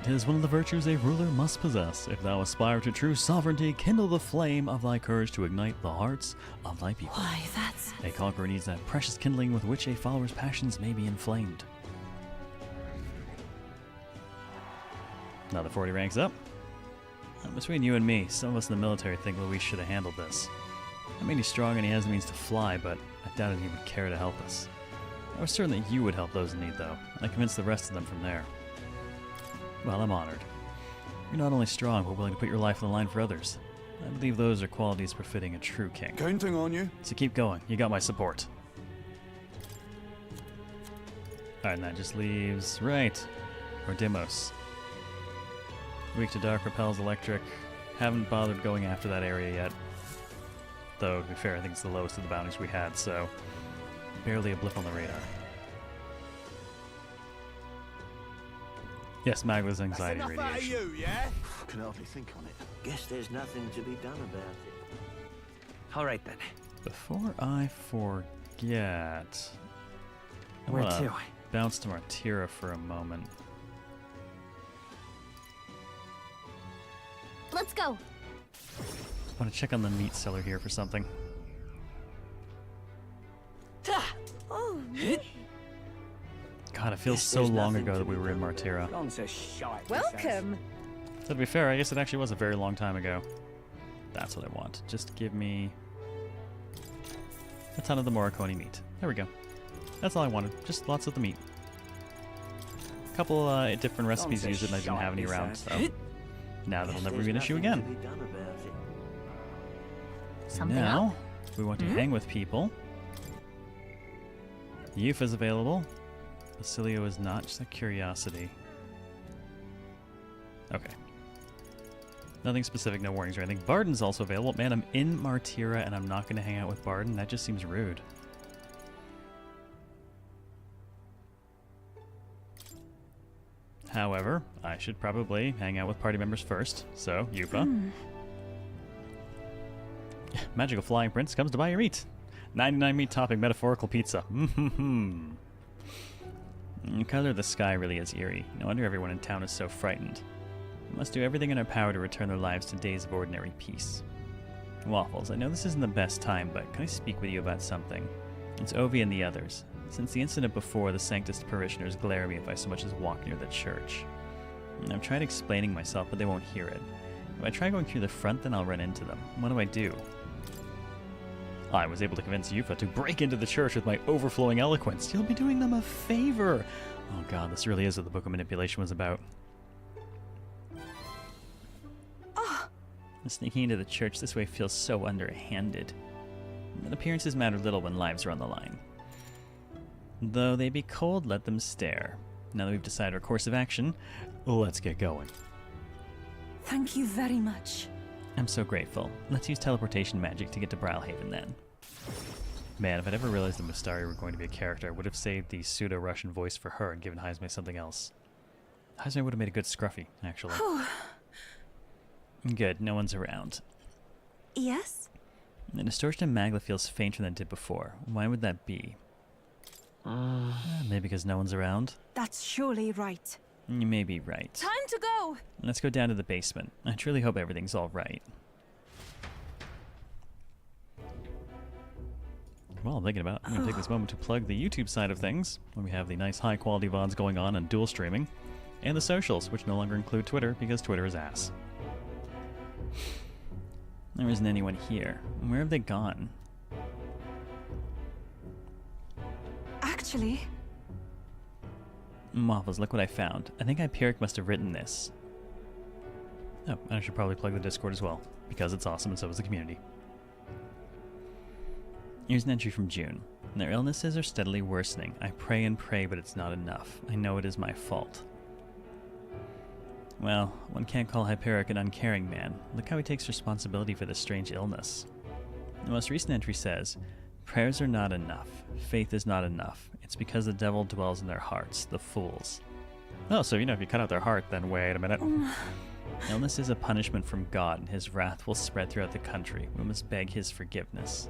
It is one of the virtues a ruler must possess. If thou aspire to true sovereignty, kindle the flame of thy courage to ignite the hearts of thy people. Why, that's... A conqueror needs that precious kindling with which a follower's passions may be inflamed. Another 40 ranks up. Between you and me, some of us in the military think Luis should have handled this. I mean, he's strong and he has the means to fly, but I doubted he would care to help us. I was certain that you would help those in need, though. I convinced the rest of them from there. Well, I'm honored. You're not only strong, but willing to put your life on the line for others. I believe those are qualities befitting a true king. Counting on you. So keep going. You got my support. Alright, and that just leaves... Right. Or Dimos. Weak to dark, repels electric. Haven't bothered going after that area yet. Though, to be fair, I think it's the lowest of the bounties we had, so... barely a blip on the radar. Yes, Magla's anxiety radiation. you, yeah? Can hardly think on it. Guess there's nothing to be done about it. All right then. Before I forget, I Where wanna to? bounce to Martira for a moment. Let's go. I want to check on the meat seller here for something. Oh, God, it feels so long ago that we were in Martira. welcome. So to be fair, I guess it actually was a very long time ago. That's what I want. Just give me a ton of the Morricone meat. There we go. That's all I wanted. Just lots of the meat. A couple different recipes used it and I didn't have any around, so now that'll never be an issue again. Something Now, we want to hang with people. Yufa's available. Basilio is not, just a curiosity. Okay. Nothing specific, no warnings or anything. Barden's also available. Man, I'm in Martira and I'm not going to hang out with Barden. That just seems rude. However, I should probably hang out with party members first. So, Yufa. Magical Flying Prince comes to buy your meat. 99 meat topping metaphorical pizza. The color of the sky really is eerie. No wonder everyone in town is so frightened. We must do everything in our power to return their lives to days of ordinary peace. Waffles, I know this isn't the best time, but can I speak with you about something? It's Ovi and the others. Since the incident before, the Sanctus parishioners glare at me if I so much as walk near the church. I've tried explaining myself, but they won't hear it. If I try going through the front, then I'll run into them. What do I do? I was able to convince Yufa to break into the church with my overflowing eloquence. You'll be doing them a favor. Oh god, this really is what the Book of Manipulation was about. Sneaking into the church this way feels so underhanded. Appearances matter little when lives are on the line. Though they be cold, let them stare. Now that we've decided our course of action, let's get going. Thank you very much. I'm so grateful. Let's use teleportation magic to get to Brilhaven then. Man, if I'd ever realized that Mystari were going to be a character, I would have saved the pseudo-Russian voice for her and given Heisme something else. Heisme would have made a good Scruffy, actually. Good, no one's around. Yes? The distortion in Magla feels fainter than it did before. Why would that be? Maybe because no one's around? That's surely right. You may be right. Time to go. Let's go down to the basement. I truly hope everything's all right. Well, I'm thinking about it. I'm going to take this moment to plug the YouTube side of things, where we have the nice high-quality VODs going on and dual streaming, and the socials, which no longer include Twitter because Twitter is ass. There isn't anyone here. Where have they gone? Actually... Waffles, look what I found. I think Hyperic must have written this. Oh, and I should probably plug the Discord as well, because it's awesome and so is the community. Here's an entry from June. Their illnesses are steadily worsening. I pray and pray, but it's not enough. I know it is my fault. Well, one can't call Hyperic an uncaring man. Look how he takes responsibility for this strange illness. The most recent entry says, prayers are not enough. Faith is not enough. It's because the devil dwells in their hearts, the fools. Oh, so if you cut out their heart, then wait a minute. Illness is a punishment from God, and his wrath will spread throughout the country. We must beg his forgiveness.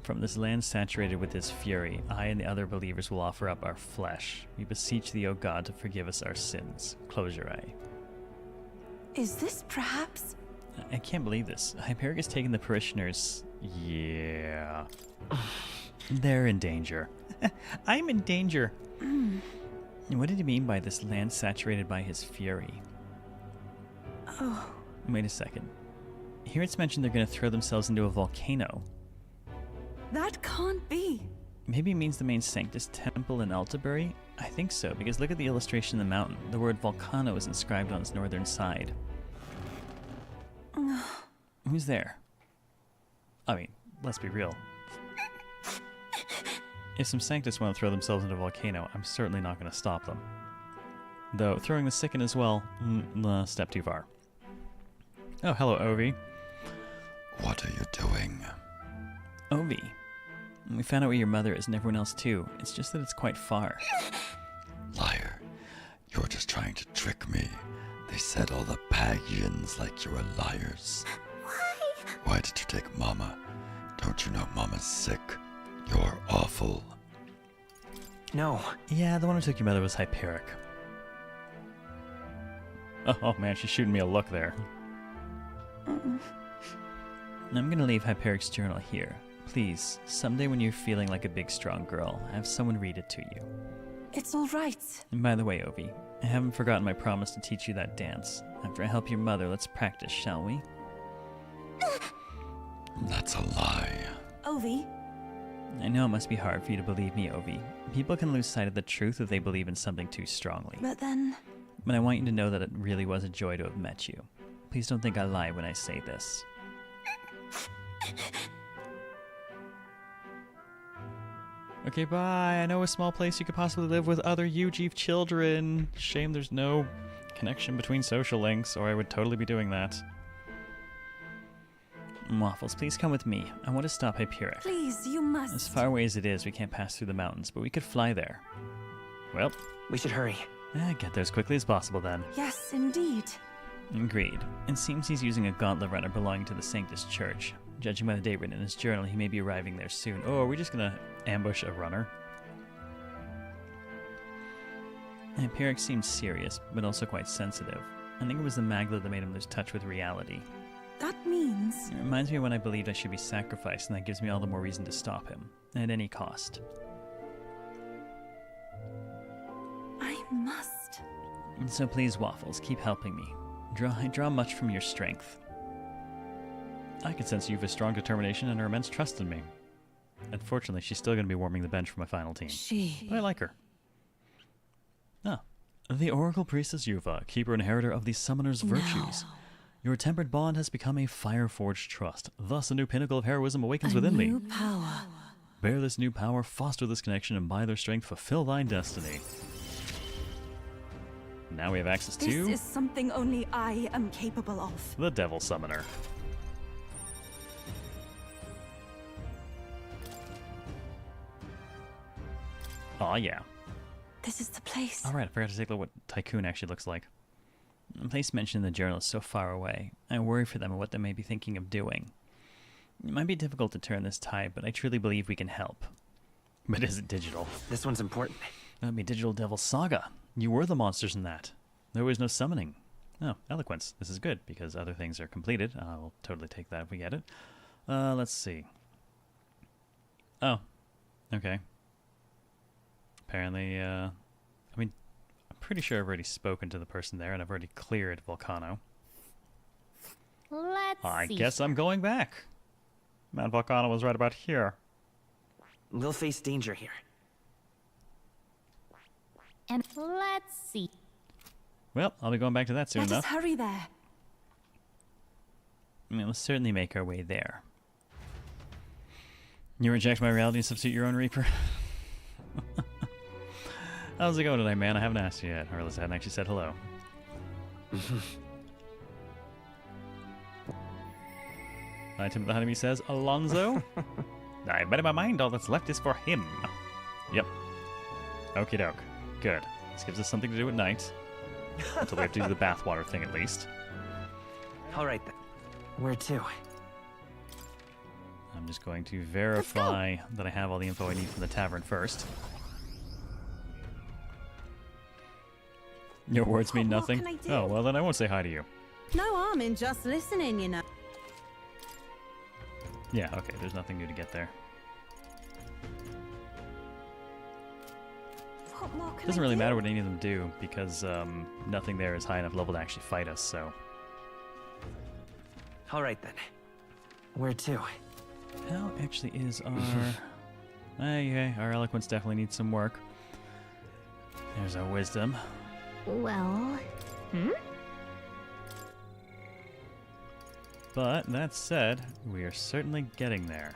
From this land saturated with his fury, I and the other believers will offer up our flesh. We beseech thee, O God, to forgive us our sins. Close your eye. Is this perhaps... I can't believe this. Hyperic has taken the parishioners... Yeah. They're in danger. I'm in danger. What did he mean by this land saturated by his fury? Oh. Wait a second. Here it's mentioned they're going to throw themselves into a volcano. That can't be. Maybe it means the main Sanctus temple in Altabury? I think so, because look at the illustration of the mountain. The word volcano is inscribed on its northern side. Who's there? I mean, let's be real. If some Sanctus want to throw themselves into a volcano, I'm certainly not going to stop them. Though, throwing the sick in as well, a step too far. Oh, hello, Ovi. What are you doing? Ovi. We found out where your mother is and everyone else too. It's just that it's quite far. Liar. You're just trying to trick me. They said all the Pagians like you were liars. Why did you take Mama? Don't you know Mama's sick? You're awful. No. Yeah, the one who took your mother was Hyperic. Oh man, she's shooting me a look there. I'm gonna leave Hyperic's journal here. Please, someday when you're feeling like a big strong girl, have someone read it to you. It's all right. And by the way, Ovi, I haven't forgotten my promise to teach you that dance. After I help your mother, let's practice, shall we? That's a lie. Ovi, I know it must be hard for you to believe me, Ovi. People can lose sight of the truth if they believe in something too strongly. but then... But I want you to know that it really was a joy to have met you. Please don't think I lie when I say this. Okay, bye. I know a small place you could possibly live with other UG children. Shame there's no connection between social links, or I would totally be doing that. Waffles, please come with me. I want to stop Hyperic. Please, you must. As far away as it is, we can't pass through the mountains, but we could fly there. Well, We should hurry. get there as quickly as possible then. Yes, indeed. Agreed. It seems he's using a gauntlet runner belonging to the Sanctus Church. Judging by the date written in his journal, he may be arriving there soon. Oh, are we just gonna ambush a runner? Hyperic seemed serious, but also quite sensitive. I think it was the maglet that made him lose touch with reality. That means... It reminds me of when I believed I should be sacrificed, and that gives me all the more reason to stop him. At any cost. I must. And so please, Waffles, keep helping me. I draw much from your strength. I can sense you have a strong determination and her immense trust in me. Unfortunately, she's still going to be warming the bench for my final team. But I like her. Ah. The Oracle Priestess Yuva, keeper and inheritor of the Summoner's virtues. Your tempered bond has become a fire-forged trust. Thus, a new pinnacle of heroism awakens within me. New power. Bear this new power, foster this connection, and by their strength fulfill thine destiny. Now we have access to... This is something only I am capable of. the Devil Summoner. Aw, yeah. This is the place. Alright, I forgot to take a look at what Tycoon actually looks like. The place mentioned in the journal is so far away. I worry for them and what they may be thinking of doing. It might be difficult to turn this tide, but I truly believe we can help. But is it digital? This one's important. That'd be Digital Devil Saga. You were the monsters in that. There was no summoning. Oh, Eloquence. This is good, because other things are completed. I'll totally take that if we get it. Let's see. Oh. Okay. Apparently, I mean, I'm pretty sure I've already spoken to the person there, and I've already cleared Volcano. Let's I see. guess I'm going back. Mount Volcano was right about here. We'll face danger here. And let's see. Well, I'll be going back to that soon Let enough. us hurry there. I mean, we'll certainly make our way there. You reject my reality and substitute your own Reaper? How's it going today, man? I haven't asked you yet. Or at least I haven't actually said hello. Item the Honeybee says, Alonzo? I bet in my mind all that's left is for him. Yep. Okie doke. Good. This gives us something to do at night. Until we have to do the bathwater thing at least. All right then. Where to? I'm just going to verify that I have all the info I need from the tavern first. Your words mean What nothing? can I do? Oh, well then I won't say hi to you. No harm in just listening, you know. Yeah, okay, there's nothing new to get there. What more can Doesn't I really do? matter what any of them do, because nothing there is high enough level to actually fight us, so... All right then. Where to? How actually is our... yeah, our eloquence definitely needs some work. There's our wisdom. Well, But, that said, we are certainly getting there.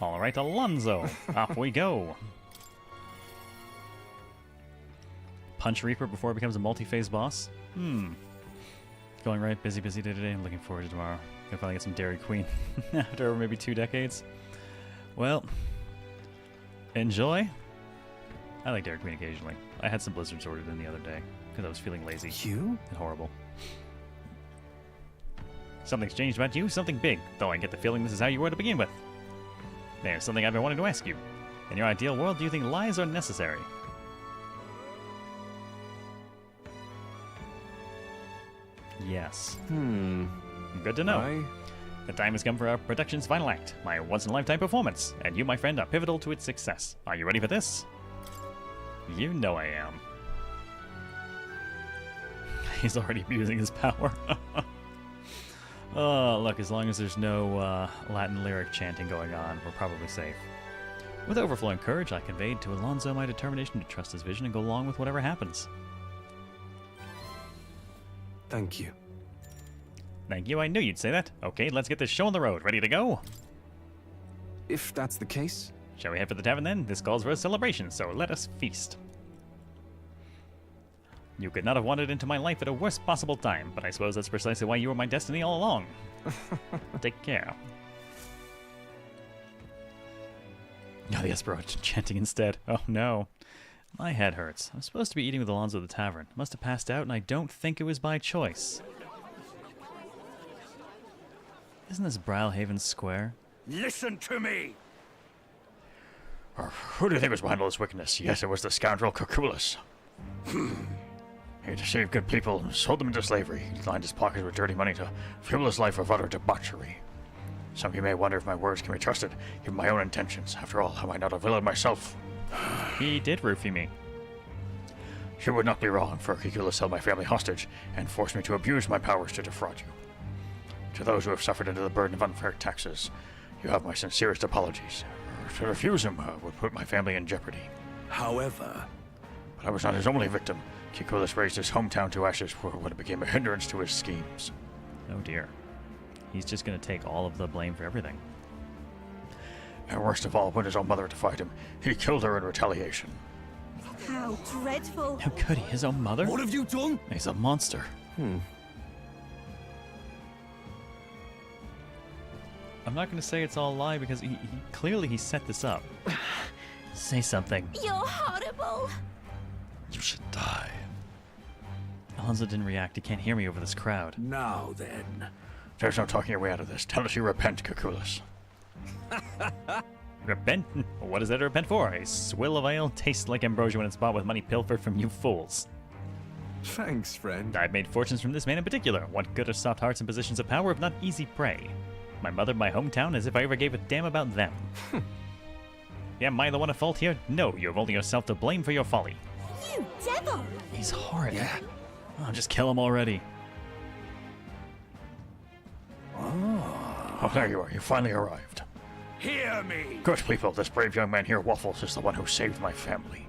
Alright, Alonzo! Off we go! Punch Reaper before it becomes a multi-phase boss? going right. Busy day today. I'm looking forward to tomorrow. Gonna finally get some Dairy Queen after maybe 2 decades. Well, enjoy. I like Dairy Queen occasionally. I had some Blizzards ordered in the other day because I was feeling lazy. You? And horrible. Something's changed about you, something big, though I get the feeling this is how you were to begin with. There's something I've been wanting to ask you. In your ideal world, do you think lies are necessary? Yes. Good to know. The time has come for our production's final act, my once-in-a-lifetime performance, and you, my friend, are pivotal to its success. Are you ready for this? You know I am. He's already abusing his power. Oh, look, as long as there's no Latin lyric chanting going on, we're probably safe. With overflowing courage, I conveyed to Alonzo my determination to trust his vision and go along with whatever happens. Thank you. Thank you, I knew you'd say that. Okay, let's get this show on the road. Ready to go? If that's the case. Shall we head for the tavern then? This calls for a celebration, so let us feast. You could not have wandered into my life at a worst possible time, but I suppose that's precisely why you were my destiny all along. Take care. Oh, the Espero chanting instead. Oh no. My head hurts. I'm supposed to be eating with Alonzo at the tavern. Must have passed out, and I don't think it was by choice. Isn't this Brilhaven Square? Listen to me! Who do you think was behind all this wickedness? Yes, it was the scoundrel Cuculus. He deceived good people and sold them into slavery. He lined his pockets with dirty money to fuel his life of utter debauchery. Some of you may wonder if my words can be trusted, given my own intentions. After all, am I not a villain myself? He did roofie me. You would not be wrong, for Cuculus held my family hostage and forced me to abuse my powers to defraud you. To those who have suffered under the burden of unfair taxes, you have my sincerest apologies. To refuse him would put my family in jeopardy. However... But I was not his only victim. Cuculus raised his hometown to ashes when it became a hindrance to his schemes. Oh dear. He's just going to take all of the blame for everything. And worst of all, when his own mother defied him, he killed her in retaliation. How dreadful. How could he? His own mother? What have you done? He's a monster. I'm not going to say it's all a lie because he clearly he set this up. Say something. You're horrible. You should die. Alonzo didn't react. He can't hear me over this crowd. Now then. There's no talking your way out of this. Tell us you repent, Cuculus. Repent? What is there to repent for? A swill of ale tastes like ambrosia when it's bought with money pilfered from you fools. Thanks, friend. I've made fortunes from this man in particular. What good are soft hearts and positions of power if not easy prey? My mother, my hometown, as if I ever gave a damn about them. Am I the one at fault here? No, you have only yourself to blame for your folly. You devil! He's horrid. Yeah. Oh, just kill him already. Oh, there you are. You finally arrived. Hear me! Good people, this brave young man here, Waffles, is the one who saved my family.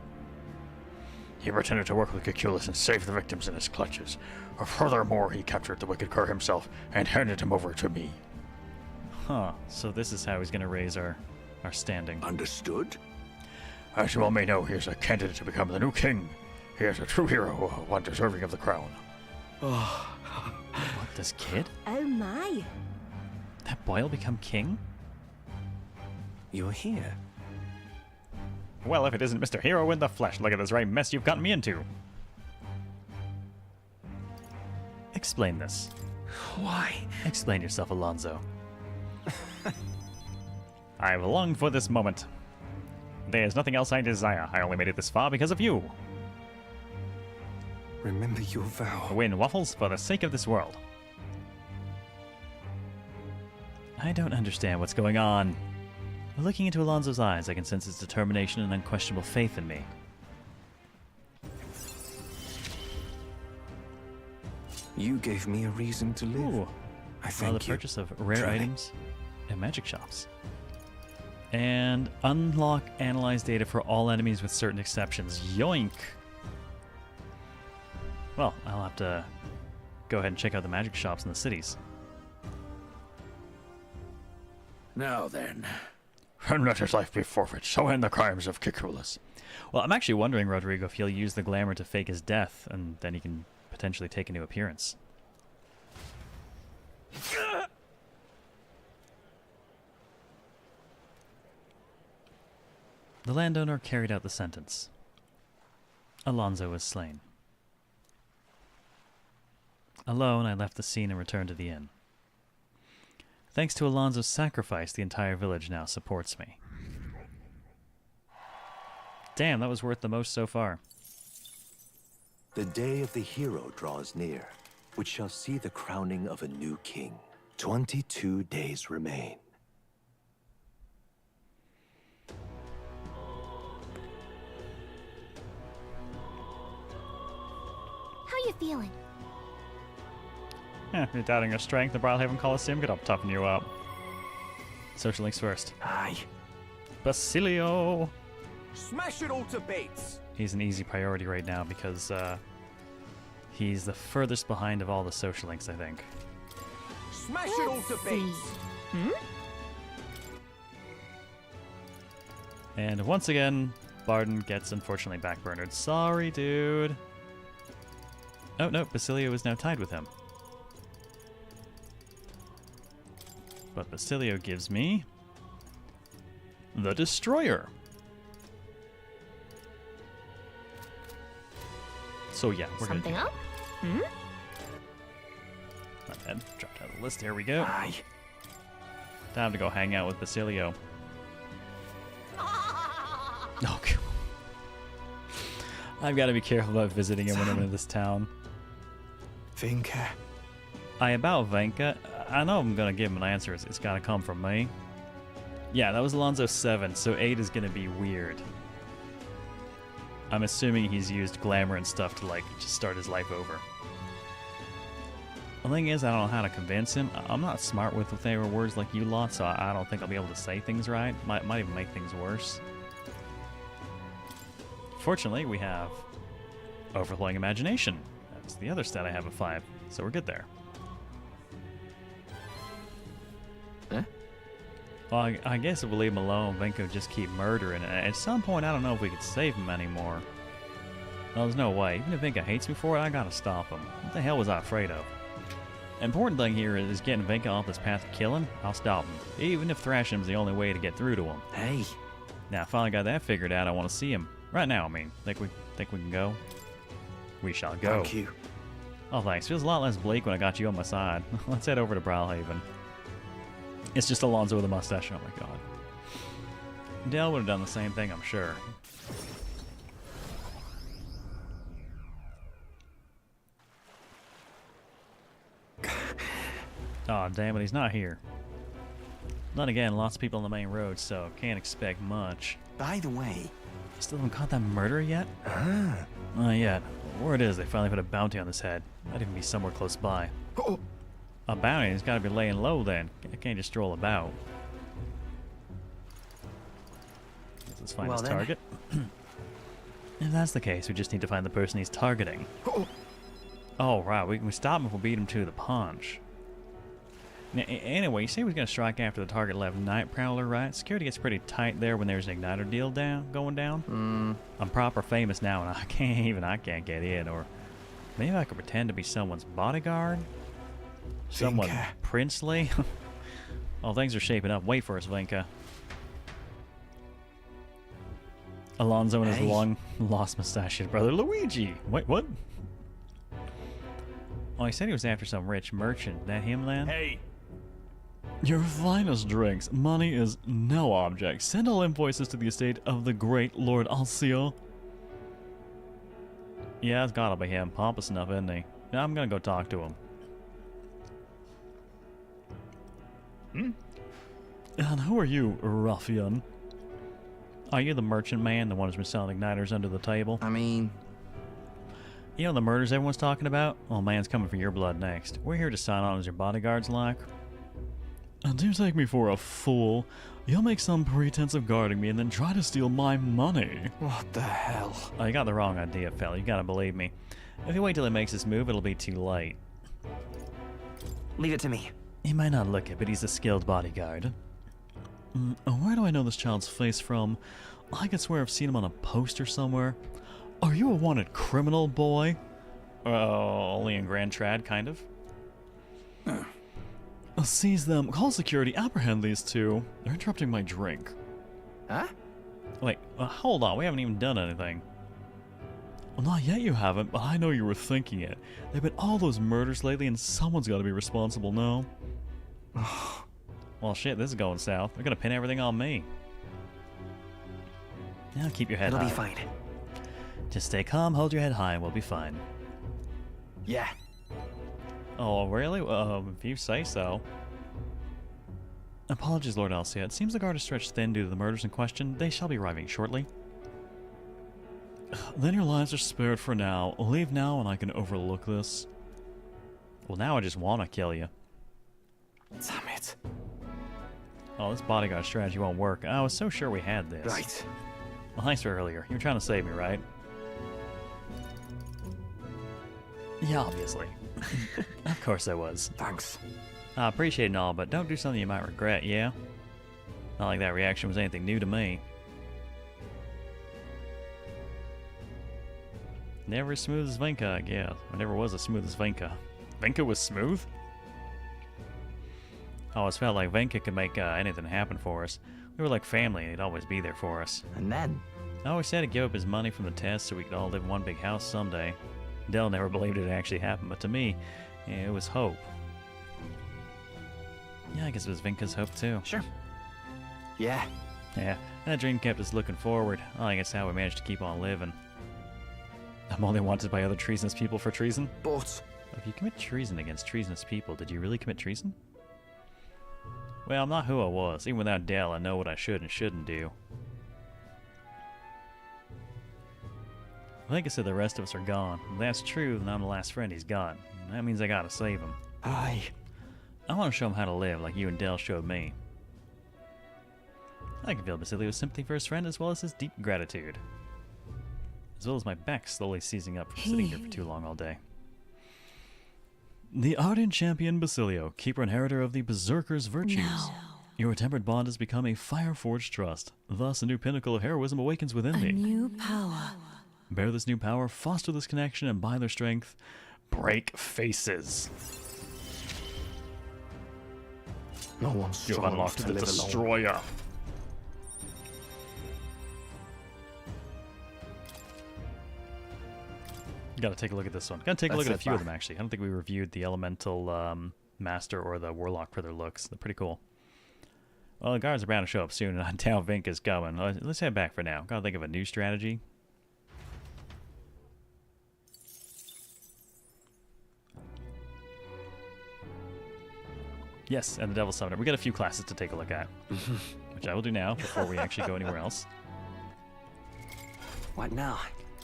He pretended to work with Cuculus and saved the victims in his clutches. Furthermore, he captured the wicked cur himself and handed him over to me. Huh, so this is how he's going to raise our standing. Understood? As you all may know, he is a candidate to become the new king. He is a true hero, one deserving of the crown. What, this kid? Oh my. That boy will become king? You're here. Well, if it isn't Mr. Hero in the flesh, look at this right mess you've gotten me into. Explain this. Why? Explain yourself, Alonzo. I've longed for this moment. There's nothing else I desire. I only made it this far because of you. Remember your vow. Win, Waffles, for the sake of this world. I don't understand what's going on. Looking into Alonzo's eyes, I can sense his determination and unquestionable faith in me. You gave me a reason to live. Ooh. I thank The purchase of rare items at magic shops. And unlock analyze data for all enemies with certain exceptions. Yoink! Well, I'll have to go ahead and check out the magic shops in the cities. Now then. And let his life be forfeit, so end the crimes of Cuculus. Well, I'm actually wondering, Rodrigo, if he'll use the glamour to fake his death, and then he can potentially take a new appearance. The landowner carried out the sentence. Alonso was slain. Alone, I left the scene and returned to the inn. Thanks to Alonso's sacrifice, the entire village now supports me. Damn, that was worth the most so far. The day of the hero draws near, which shall see the crowning of a new king. 22 days remain. How you feeling? If you're doubting your strength, the Brilhaven Coliseum could help toughen you up. Social links first. Aye. Basilio! Smash it all to bits! He's an easy priority right now because he's the furthest behind of all the social links, I think. Smash it all to bits! And once again, Barden gets unfortunately backburnered. Sorry, dude. Oh no, Basilio is now tied with him. But Basilio gives me the Destroyer. So yeah, we're Something gonna up? Hmm? My bad. Dropped out of the list. Here we go. Aye. Time to go hang out with Basilio. Oh, God. I've got to be careful about visiting him when I'm in this town. Vinka. About Venka, I know I'm going to give him an answer. It's got to come from me. Yeah, that was Alonso 7, so 8 is going to be weird. I'm assuming he's used glamour and stuff to, like, just start his life over. The thing is, I don't know how to convince him. I'm not smart with favorite words like you lot, so I don't think I'll be able to say things right. Might even make things worse. Fortunately, we have overflowing imagination. That's the other stat I have of 5, so we're good there. Huh? Well, I guess if we leave him alone, Venko would just keep murdering. At some point, I don't know if we could save him anymore. Well, there's no way. Even if Venka hates me for it, I gotta stop him. What the hell was I afraid of? Important thing here is getting Venka off this path of killing. I'll stop him, even if thrashing him's the only way to get through to him. Hey. Now, I finally got that figured out. I want to see him right now. I mean, think we can go? We shall go. Thank you. Oh, thanks. Feels a lot less bleak when I got you on my side. Let's head over to Brilhaven. It's just Alonso with a mustache. Oh my god. Dale would have done the same thing, I'm sure. Oh, damn it, he's not here. Then again, lots of people on the main road, so can't expect much. By the way... Still haven't caught that murderer yet? Not yet. Word is they finally put a bounty on his head. Might even be somewhere close by. Oh. A bounty? He's gotta be laying low then. I can't just stroll about. Let's find his target. If that's the case, we just need to find the person he's targeting. Oh, right. We can stop him if we beat him to the punch. Now, anyway, you say he was going to strike after the target left Night Prowler, right? Security gets pretty tight there when there's an igniter deal going down. I'm proper famous now, and I can't get in. Or maybe I could pretend to be someone's bodyguard? Someone princely? Oh, things are shaping up. Wait for us, Venka. Alonso and his long-lost mustachioed brother, Luigi. Wait, what? Oh, he said he was after some rich merchant. That him, then? Hey! Your finest drinks. Money is no object. Send all invoices to the estate of the great Lord Alcio. Yeah, it's gotta be him. Pompous enough, isn't he? Yeah, I'm gonna go talk to him. And who are you, ruffian? Are you the merchant man, the one who's been selling igniters under the table? I mean... You know the murders everyone's talking about? Well, man's coming for your blood next. We're here to sign on as your bodyguards, like. Do take me for a fool. You'll make some pretense of guarding me and then try to steal my money. What the hell? Oh, you got the wrong idea, fella. You gotta believe me. If you wait till he makes his move, it'll be too late. Leave it to me. He might not look it, but he's a skilled bodyguard. Where do I know this child's face from? I could swear I've seen him on a poster somewhere. Are you a wanted criminal, boy? Only in Grand Trad, kind of. Seize them. Call security. Apprehend these two. They're interrupting my drink. Huh? Wait, hold on. We haven't even done anything. Well, not yet you haven't, but I know you were thinking it. There've been all those murders lately, and someone's got to be responsible now. Well, shit, this is going south. They're gonna pin everything on me. Now keep your head high. It'll be fine. Just stay calm, hold your head high, and we'll be fine. Yeah. Oh, really? If you say so. Apologies, Lord Alcia. It seems the guard is stretched thin due to the murders in question. They shall be arriving shortly. Then your lives are spared for now. Leave now and I can overlook this. Well, now I just want to kill you. Damn it. Oh, this bodyguard strategy won't work. I was so sure we had this. Right. Well, thanks for earlier. You were trying to save me, right? Yeah, obviously. Of course I was. Thanks. I appreciate it and all, but don't do something you might regret, yeah? Not like that reaction was anything new to me. Never as smooth as Venka, I guess. I never was as smooth as Venka. Venka was smooth? I always felt like Venka could make anything happen for us. We were like family and he'd always be there for us. And then? I always said he'd give up his money from the test so we could all live in one big house someday. Dell never believed it actually happened, but to me, yeah, it was hope. Yeah, I guess it was Vinka's hope too. Sure. Yeah. Yeah, that dream kept us looking forward. I think it's how we managed to keep on living. I'm only wanted by other treasonous people for treason. But if you commit treason against treasonous people, did you really commit treason? Well, I'm not who I was. Even without Dell, I know what I should and shouldn't do. I think I said the rest of us are gone. If that's true, then I'm the last friend he's got. That means I gotta save him. Aye. I want to show him how to live like you and Dell showed me. I can feel Basilios' sympathy for his friend as well as his deep gratitude. As well as my back slowly seizing up from sitting here for too long all day. The ardent champion Basilio, keeper and inheritor of the Berserker's virtues. Now. Your tempered bond has become a fire-forged trust. Thus, a new pinnacle of heroism awakens within thee. A new power. Bear this new power, foster this connection, and by their strength, break faces. No one's You've strong unlocked enough the to live alone. Destroyer. Gotta take a look at this one. Gotta take a look at a few of them, actually. I don't think we reviewed the Elemental Master or the Warlock for their looks. They're pretty cool. Well, the guards are bound to show up soon, and I doubt Vink is coming. Let's head back for now. Gotta think of a new strategy. Yes, and the Devil Summoner. We got a few classes to take a look at, which I will do now before we actually go anywhere else. What now?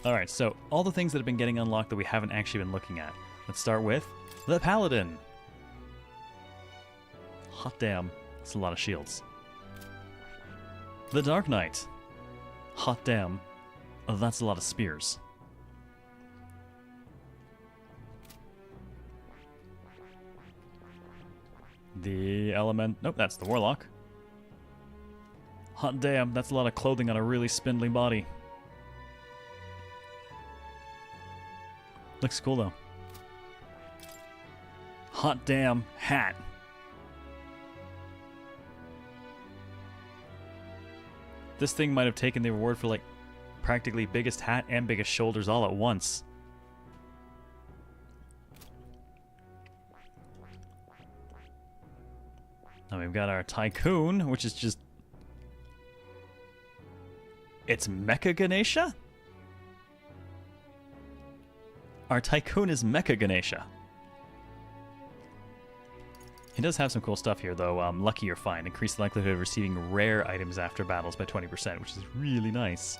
Alright, so all the things that have been getting unlocked that we haven't actually been looking at. Let's start with the Paladin. Hot damn, that's a lot of shields. The Dark Knight. Hot damn, that's a lot of spears. The Element... Nope, that's the Warlock. Hot damn, that's a lot of clothing on a really spindly body. Looks cool, though. Hot damn, hat. This thing might have taken the reward for, like, practically biggest hat and biggest shoulders all at once. Now we've got our Tycoon, which is just... It's Mecha Ganesha? Our Tycoon is Mecha Ganesha. He does have some cool stuff here, though. Lucky or Find. Increase the likelihood of receiving rare items after battles by 20%, which is really nice.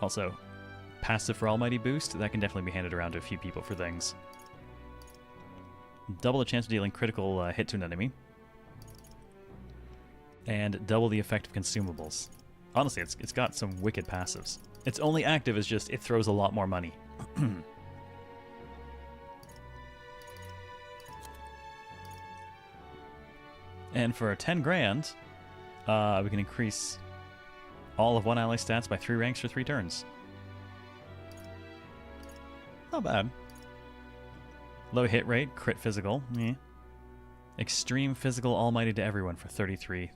Also, Passive for Almighty Boost. That can definitely be handed around to a few people for things. Double the chance of dealing critical hit to an enemy. And double the effect of consumables. Honestly, it's got some wicked passives. Its only active is just it throws a lot more money. And for 10 grand, we can increase all of one ally stats by 3 ranks for 3 turns. Not bad. Low hit rate, crit physical. Yeah. Extreme Physical Almighty to Everyone for 33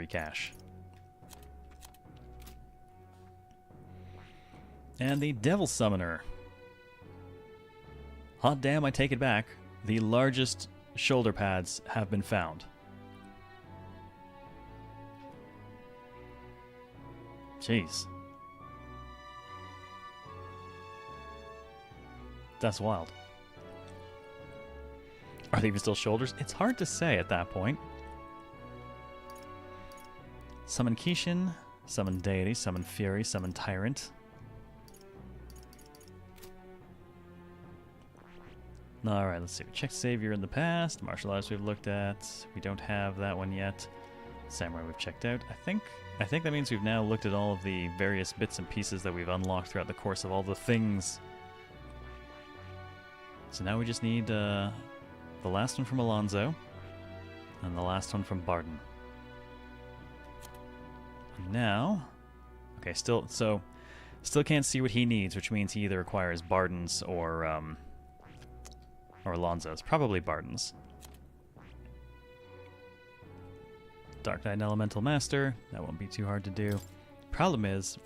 cash. And the Devil Summoner. Hot damn, I take it back. The largest shoulder pads have been found. Jeez. That's wild. Are they even still shoulders? It's hard to say at that point. Summon Kishin, summon Deity, summon Fury, summon Tyrant. Alright, let's see. We checked Savior in the past. Martial arts we've looked at. We don't have that one yet. Samurai we've checked out. I think that means we've now looked at all of the various bits and pieces that we've unlocked throughout the course of all the things. So now we just need the last one from Alonzo and the last one from Barden. And now, okay, still can't see what he needs, which means he either requires Barden's or Alonzo's. Probably Barden's. Dark Knight and Elemental Master. That won't be too hard to do. Problem is,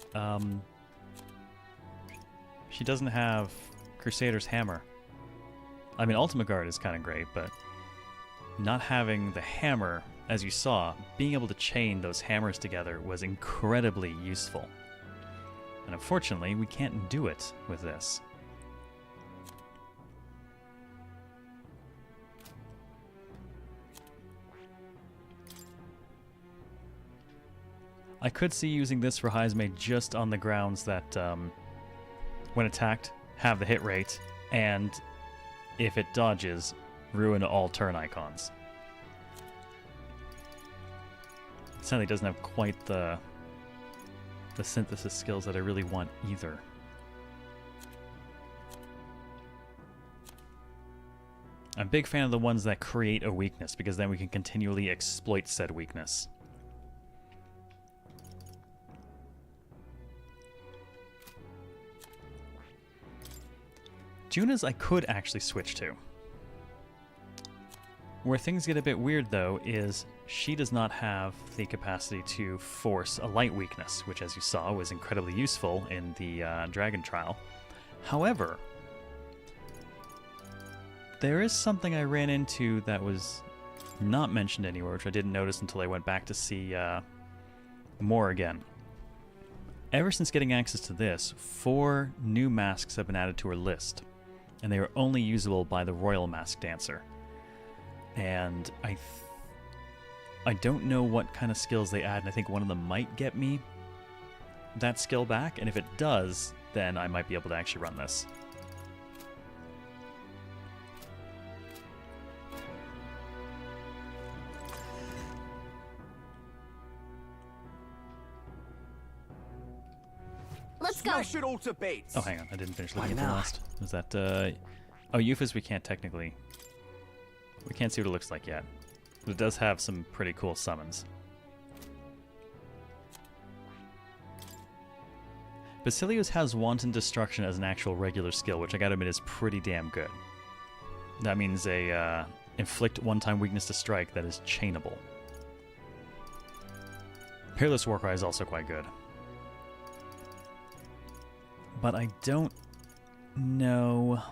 she doesn't have Crusader's Hammer. I mean, Ultimate Guard is kind of great, but not having the hammer, as you saw, being able to chain those hammers together was incredibly useful. And unfortunately, we can't do it with this. I could see using this for Heisme just on the grounds that when attacked, have the hit rate, and if it dodges, ruin all turn icons. Sadly, doesn't have quite the synthesis skills that I really want either. I'm a big fan of the ones that create a weakness, because then we can continually exploit said weakness. Juna's I could actually switch to. Where things get a bit weird, though, is she does not have the capacity to force a light weakness, which, as you saw, was incredibly useful in the Dragon Trial. However, there is something I ran into that was not mentioned anywhere, which I didn't notice until I went back to see more again. Ever since getting access to this, 4 new masks have been added to her list, and they are only usable by the Royal Mask Dancer. And I don't know what kind of skills they add, and I think one of them might get me that skill back, and if it does, then I might be able to actually run this. Let's go. Smash it all to bits. Oh, hang on. I didn't finish looking at the last. Was that, oh, Euphis we can't technically... We can't see what it looks like yet. But it does have some pretty cool summons. Basilius has Wanton Destruction as an actual regular skill, which I gotta admit is pretty damn good. That means a, inflict one-time weakness to strike that is chainable. Peerless Warcry is also quite good. But I don't know...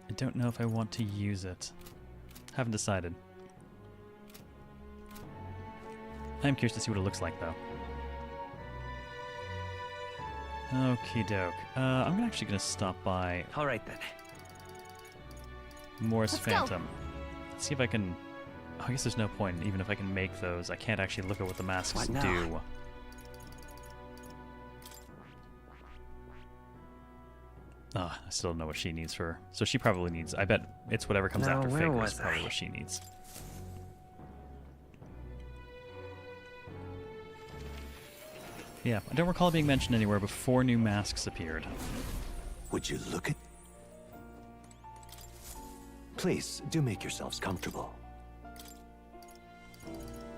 I don't know if I want to use it. Haven't decided. I'm curious to see what it looks like, though. Okie doke. I'm actually going to stop by... Alright then. Morse Let's go. Phantom. Let's see if I can... Oh, I guess there's no point, even if I can make those. I can't actually look at what the masks What now? do. I still don't know what she needs for... So she probably needs... I bet it's whatever comes Now, after where Figure is was probably I? what she needs. Yeah, I don't recall being mentioned anywhere before new masks appeared. Would you look at... Please, do make yourselves comfortable.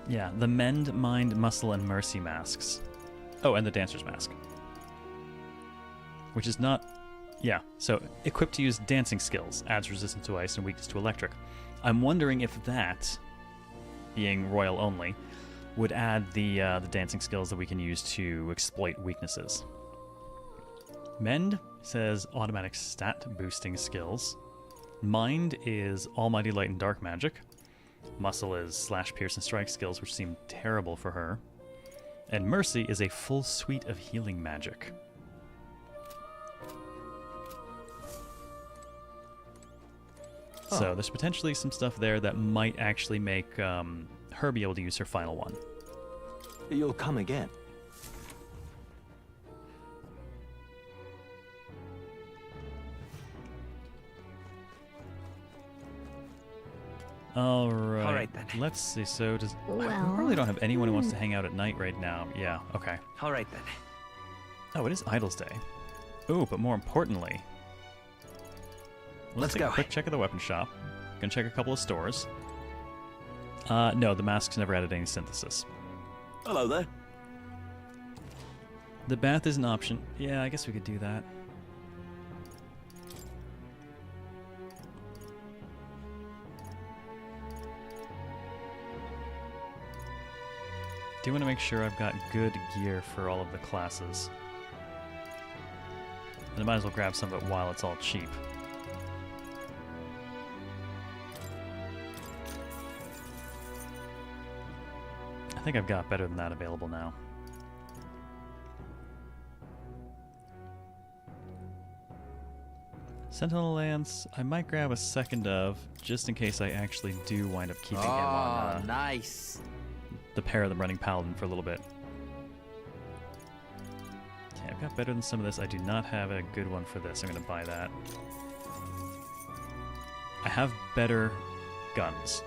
Yeah, the Mend, Mind, Muscle, and Mercy masks. Oh, and the Dancer's Mask. Which is not Yeah, so equipped to use dancing skills, adds resistance to ice and weakness to electric. I'm wondering if that, being royal only, would add the dancing skills that we can use to exploit weaknesses. Mend says automatic stat boosting skills. Mind is almighty light and dark magic. Muscle is slash, pierce, and strike skills, which seem terrible for her. And Mercy is a full suite of healing magic. So there's potentially some stuff there that might actually make her be able to use her final one. You'll come again. All right. All right, then. Let's see. So does I Well, probably don't have anyone who wants to hang out at night right now. Yeah. Okay. All right, then. Oh, it is Idol's Day. Ooh, but more importantly, Let's take a go. quick check of the weapon shop. Gonna check a couple of stores. No, the masks never added any synthesis. Hello there. The bath is an option. Yeah, I guess we could do that. Do want to make sure I've got good gear for all of the classes. And I might as well grab some of it while it's all cheap. I think I've got better than that available now. Sentinel Lance, I might grab a second of, just in case I actually do wind up keeping him on nice. the pair of them running Paladin for a little bit. Okay, I've got better than some of this. I do not have a good one for this. I'm going to buy that. I have better guns.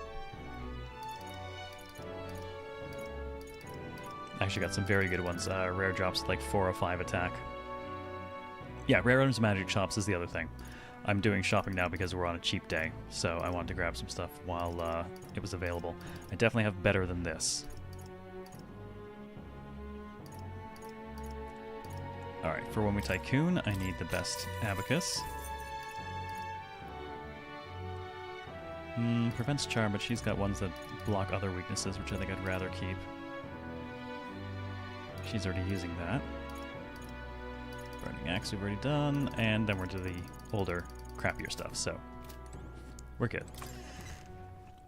I actually got some very good ones. Rare drops like 4 or 5 attack. Yeah, rare items magic shops is the other thing. I'm doing shopping now because we're on a cheap day, so I wanted to grab some stuff while it was available. I definitely have better than this. Alright, for when we Tycoon, I need the best Abacus. Prevents charm, but she's got ones that block other weaknesses, which I think I'd rather keep. She's already using that. Burning Axe we've already done, and then we're to the older, crappier stuff, so we're good.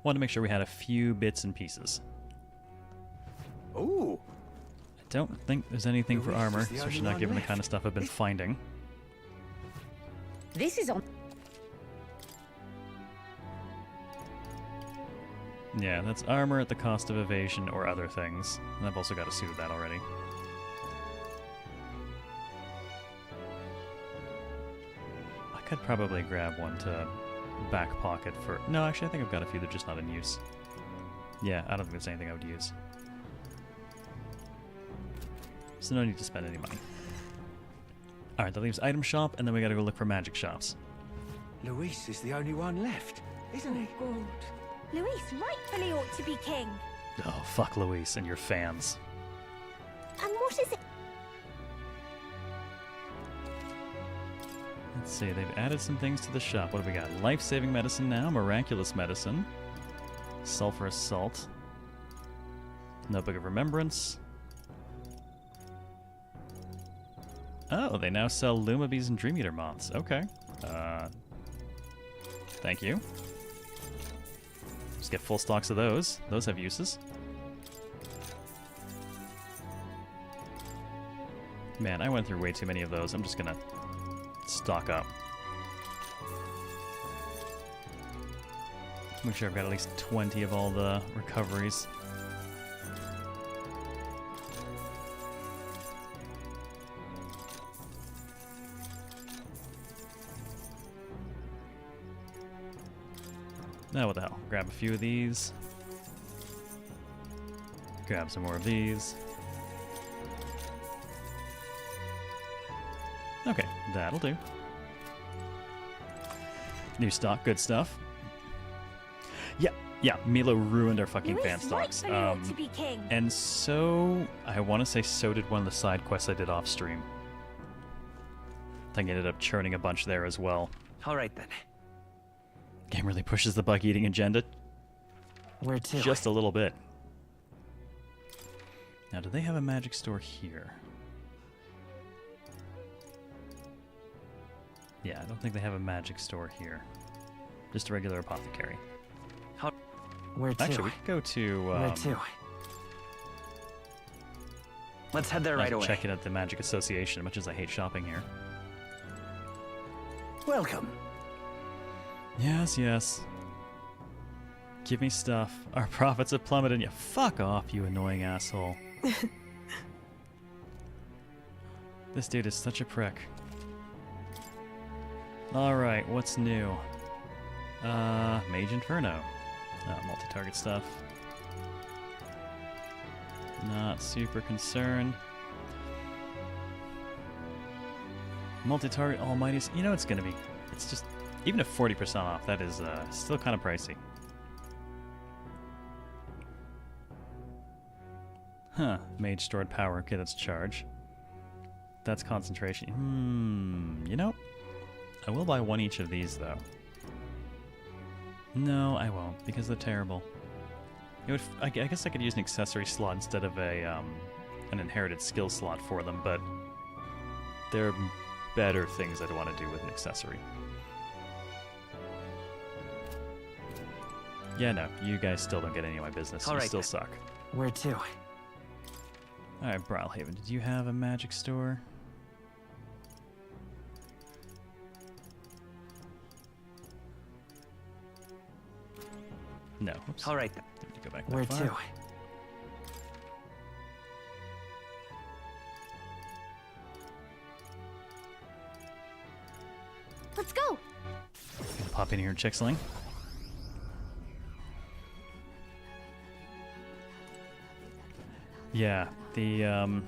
Wanted to make sure we had a few bits and pieces. Ooh. I don't think there's anything for armor, especially not given the kind of stuff I've been finding. This is on. Yeah, that's armor at the cost of evasion or other things. And I've also got a suit of that already. I could probably grab one to back pocket for... No, actually, I think I've got a few that are just not in use. Yeah, I don't think there's anything I would use. So no need to spend any money. Alright, that leaves item shop, and then we gotta go look for magic shops. Luis is the only one left, isn't he? Good. Luis rightfully ought to be king. Oh, fuck Luis and your fans. And what is it? Let's see, they've added some things to the shop. What have we got? Life-saving medicine now, miraculous medicine, sulfurous salt, notebook of remembrance. Oh, they now sell Luma bees and Dream Eater moths. Okay. Thank you. Just get full stocks of those. Those have uses. Man, I went through way too many of those. I'm just gonna stock up. Make sure I've got at least 20 of all the recoveries. Now what the hell? Grab a few of these. Grab some more of these. Okay, that'll do. New stock, good stuff. Yeah, Milo ruined our fucking fan stocks. To be king. And so, I want to say so did one of the side quests I did off stream. think I ended up churning a bunch there as well. Alright then. Game really pushes the bug eating agenda Where to? just a little bit. Now, do they have a magic store here? Yeah, I don't think they have a magic store here. Just a regular apothecary. Where to? Actually, we could go to... Where to? Let's head there right away. Check it at the Magic Association, much as I hate shopping here. Welcome. Yes, yes. Give me stuff. Our profits have plummeted. You fuck off, you annoying asshole. This dude is such a prick. Alright, what's new? Mage Inferno. Multi-target stuff. Not super concerned. Multi-target Almighty's. You know it's gonna be. It's just. Even at 40% off, that is still kind of pricey. Huh. Mage stored power. Okay, that's charge. That's concentration. You know, I will buy one each of these, though. No, I won't, because they're terrible. It would I guess I could use an accessory slot instead of an inherited skill slot for them, but there are better things I'd want to do with an accessory. Yeah, no, you guys still don't get any of my business. You still suck. Where to? Alright, Brawlhaven, did you have a magic store? No. Oops. Alright then. Didn't need to go back Where that far. to? Let's go. Pop in here and check something. Yeah, the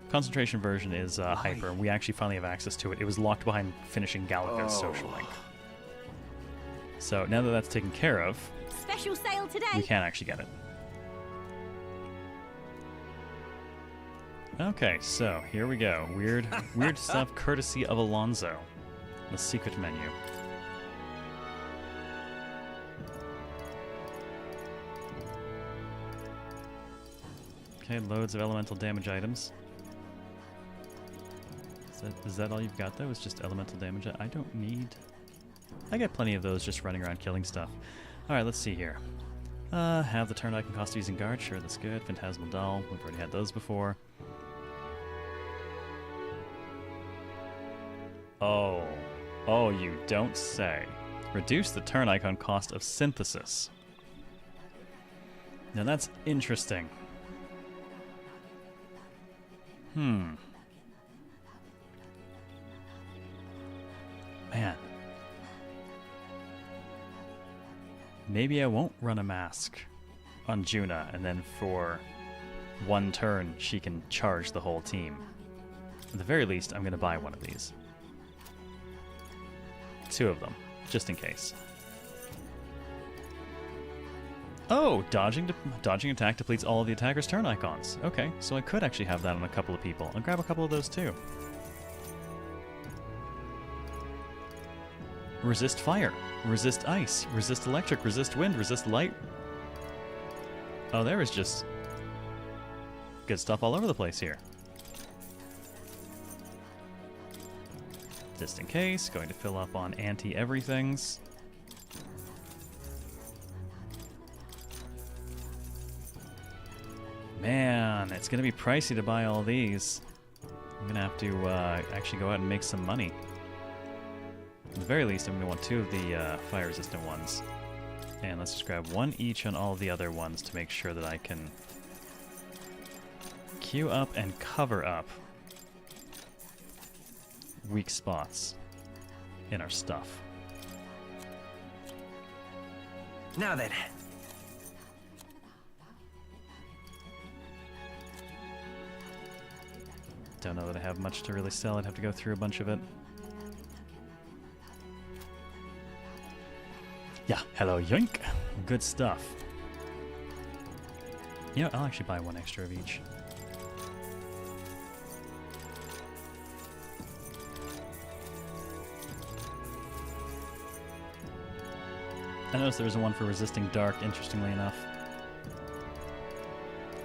concentration version is hyper, and we actually finally have access to it. It was locked behind finishing Gallica's social link. So now that that's taken care of, Special sale today. we can actually get it. Okay, so here we go. Weird stuff courtesy of Alonzo. The secret menu. Okay, loads of elemental damage items. Is that all you've got, though? It's just elemental damage? I don't need... I got plenty of those just running around killing stuff. Alright, let's see here. Have the turn icon cost using guard? Sure, that's good. Phantasmal Doll. We've already had those before. Oh, you don't say. Reduce the turn icon cost of synthesis. Now that's interesting. Man. Maybe I won't run a mask on Juna, and then for one turn she can charge the whole team. At the very least, I'm going to buy one of these. 2 of them, just in case. Oh, dodging attack depletes all of the attacker's turn icons. Okay, so I could actually have that on a couple of people. I'll grab a couple of those too. Resist fire, resist ice, resist electric, resist wind, resist light. Oh, there is just good stuff all over the place here. Just in case, going to fill up on anti-everythings. Man, it's going to be pricey to buy all these. I'm going to have to actually go out and make some money. At the very least, I'm going to want 2 of the fire-resistant ones. And let's just grab 1 each on all of the other ones to make sure that I can queue up and cover up weak spots in our stuff. Now then. Don't know that I have much to really sell. I'd have to go through a bunch of it. Yeah, hello, yoink. Good stuff. You know, I'll actually buy 1 extra of each. I noticed there was one for resisting dark, interestingly enough.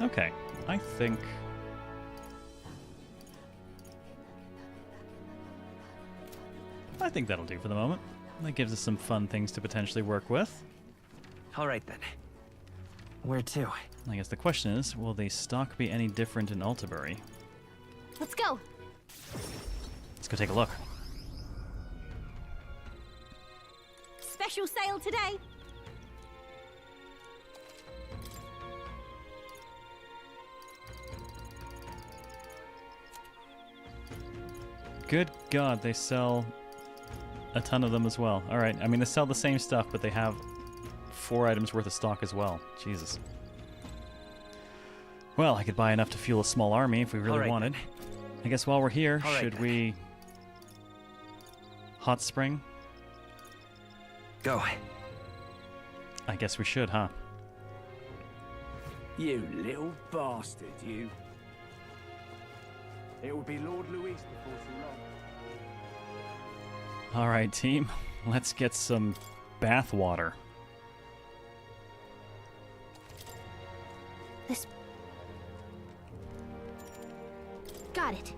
Okay, I think that'll do for the moment. That gives us some fun things to potentially work with. All right then. Where to? I guess the question is, will the stock be any different in Altabury? Let's go. Let's go take a look. Special sale today. Good God, they sell a ton of them as well. Alright, I mean, they sell the same stuff, but they have 4 items worth of stock as well. Jesus. Well, I could buy enough to fuel a small army if we really wanted. I guess while we're here, should we... Hot spring? Go. I guess we should, huh? You little bastard, you. It will be Lord Luis before too long. Alright, team. Let's get some bath water. This... Got it.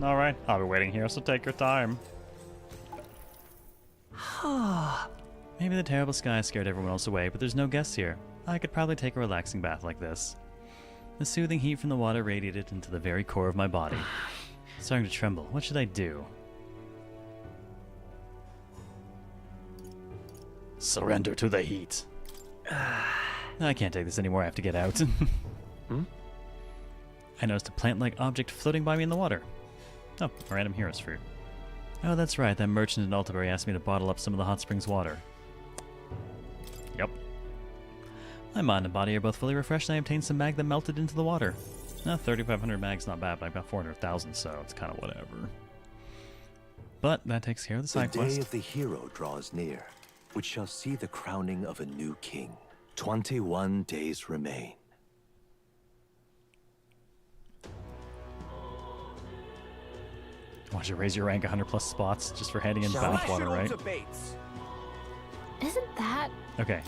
Alright, I'll be waiting here, so take your time. Maybe the terrible sky scared everyone else away, but there's no guests here. I could probably take a relaxing bath like this. The soothing heat from the water radiated into the very core of my body. Starting to tremble. What should I do? Surrender to the heat. I can't take this anymore. I have to get out. I noticed a plant-like object floating by me in the water. Oh, a random hero's fruit. Oh, that's right. That merchant in Altabury asked me to bottle up some of the hot springs water. Yep. My mind and body are both fully refreshed, and I obtained some mag that melted into the water. 3,500 mag's not bad, but I've got 400,000, so it's kind of whatever. But that takes care of the side quest. The day of the hero draws near, which shall see the crowning of a new king. 21 days remain. Why don't you raise your rank 100 plus spots just for heading in bathwater, right? Isn't that... Okay.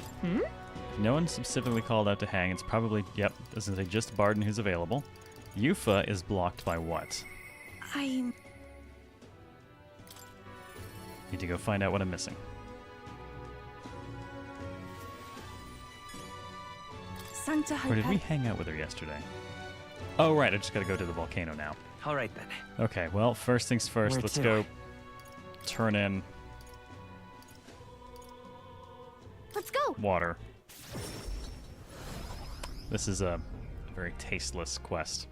No one specifically called out to hang. It's probably, yep, this is just Barden who's available. Yufa is blocked by what? I'm... Need to go find out what I'm missing. Santa Or did we hang out with her yesterday? Oh, right, I just gotta go to the volcano now. All right then. Okay, well, first things first, let's go turn in... Let's go! Water. This is a very tasteless quest.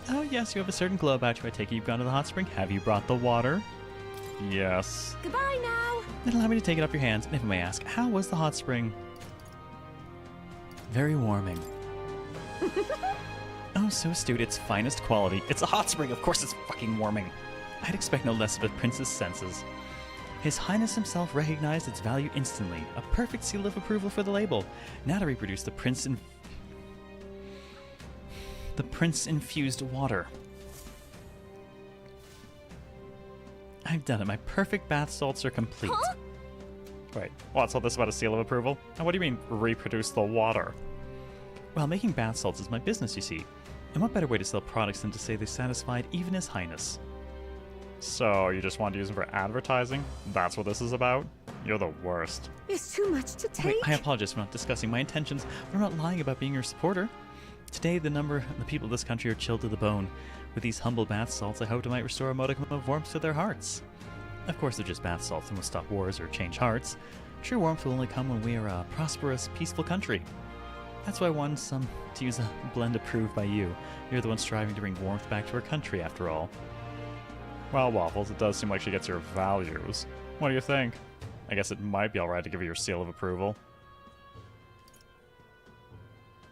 Oh yes, you have a certain glow about you. I take it you've gone to the hot spring. Have you brought the water? Yes. Goodbye now. Then allow me to take it off your hands, and if I may ask, how was the hot spring? Very warming. Oh, so astute, its finest quality. It's a hot spring, of course it's fucking warming. I'd expect no less of a prince's senses. His Highness himself recognized its value instantly. A perfect seal of approval for the label. Now to reproduce the prince-infused water. I've done it. My perfect bath salts are complete. Huh? Wait, what's all this about a seal of approval? And what do you mean, reproduce the water? Well, making bath salts is my business, you see. And what better way to sell products than to say they satisfied even His Highness? So, you just want to use them for advertising? That's what this is about? You're the worst. It's too much to take. Wait, I apologize for not discussing my intentions, but I'm not lying about being your supporter. Today, the people of this country are chilled to the bone. With these humble bath salts, I hoped I might restore a modicum of warmth to their hearts. Of course, they're just bath salts and will stop wars or change hearts. True warmth will only come when we are a prosperous, peaceful country. That's why I wanted to use a blend approved by you. You're the one striving to bring warmth back to our country, after all. Well, Waffles, it does seem like she gets your values. What do you think? I guess it might be alright to give her your seal of approval.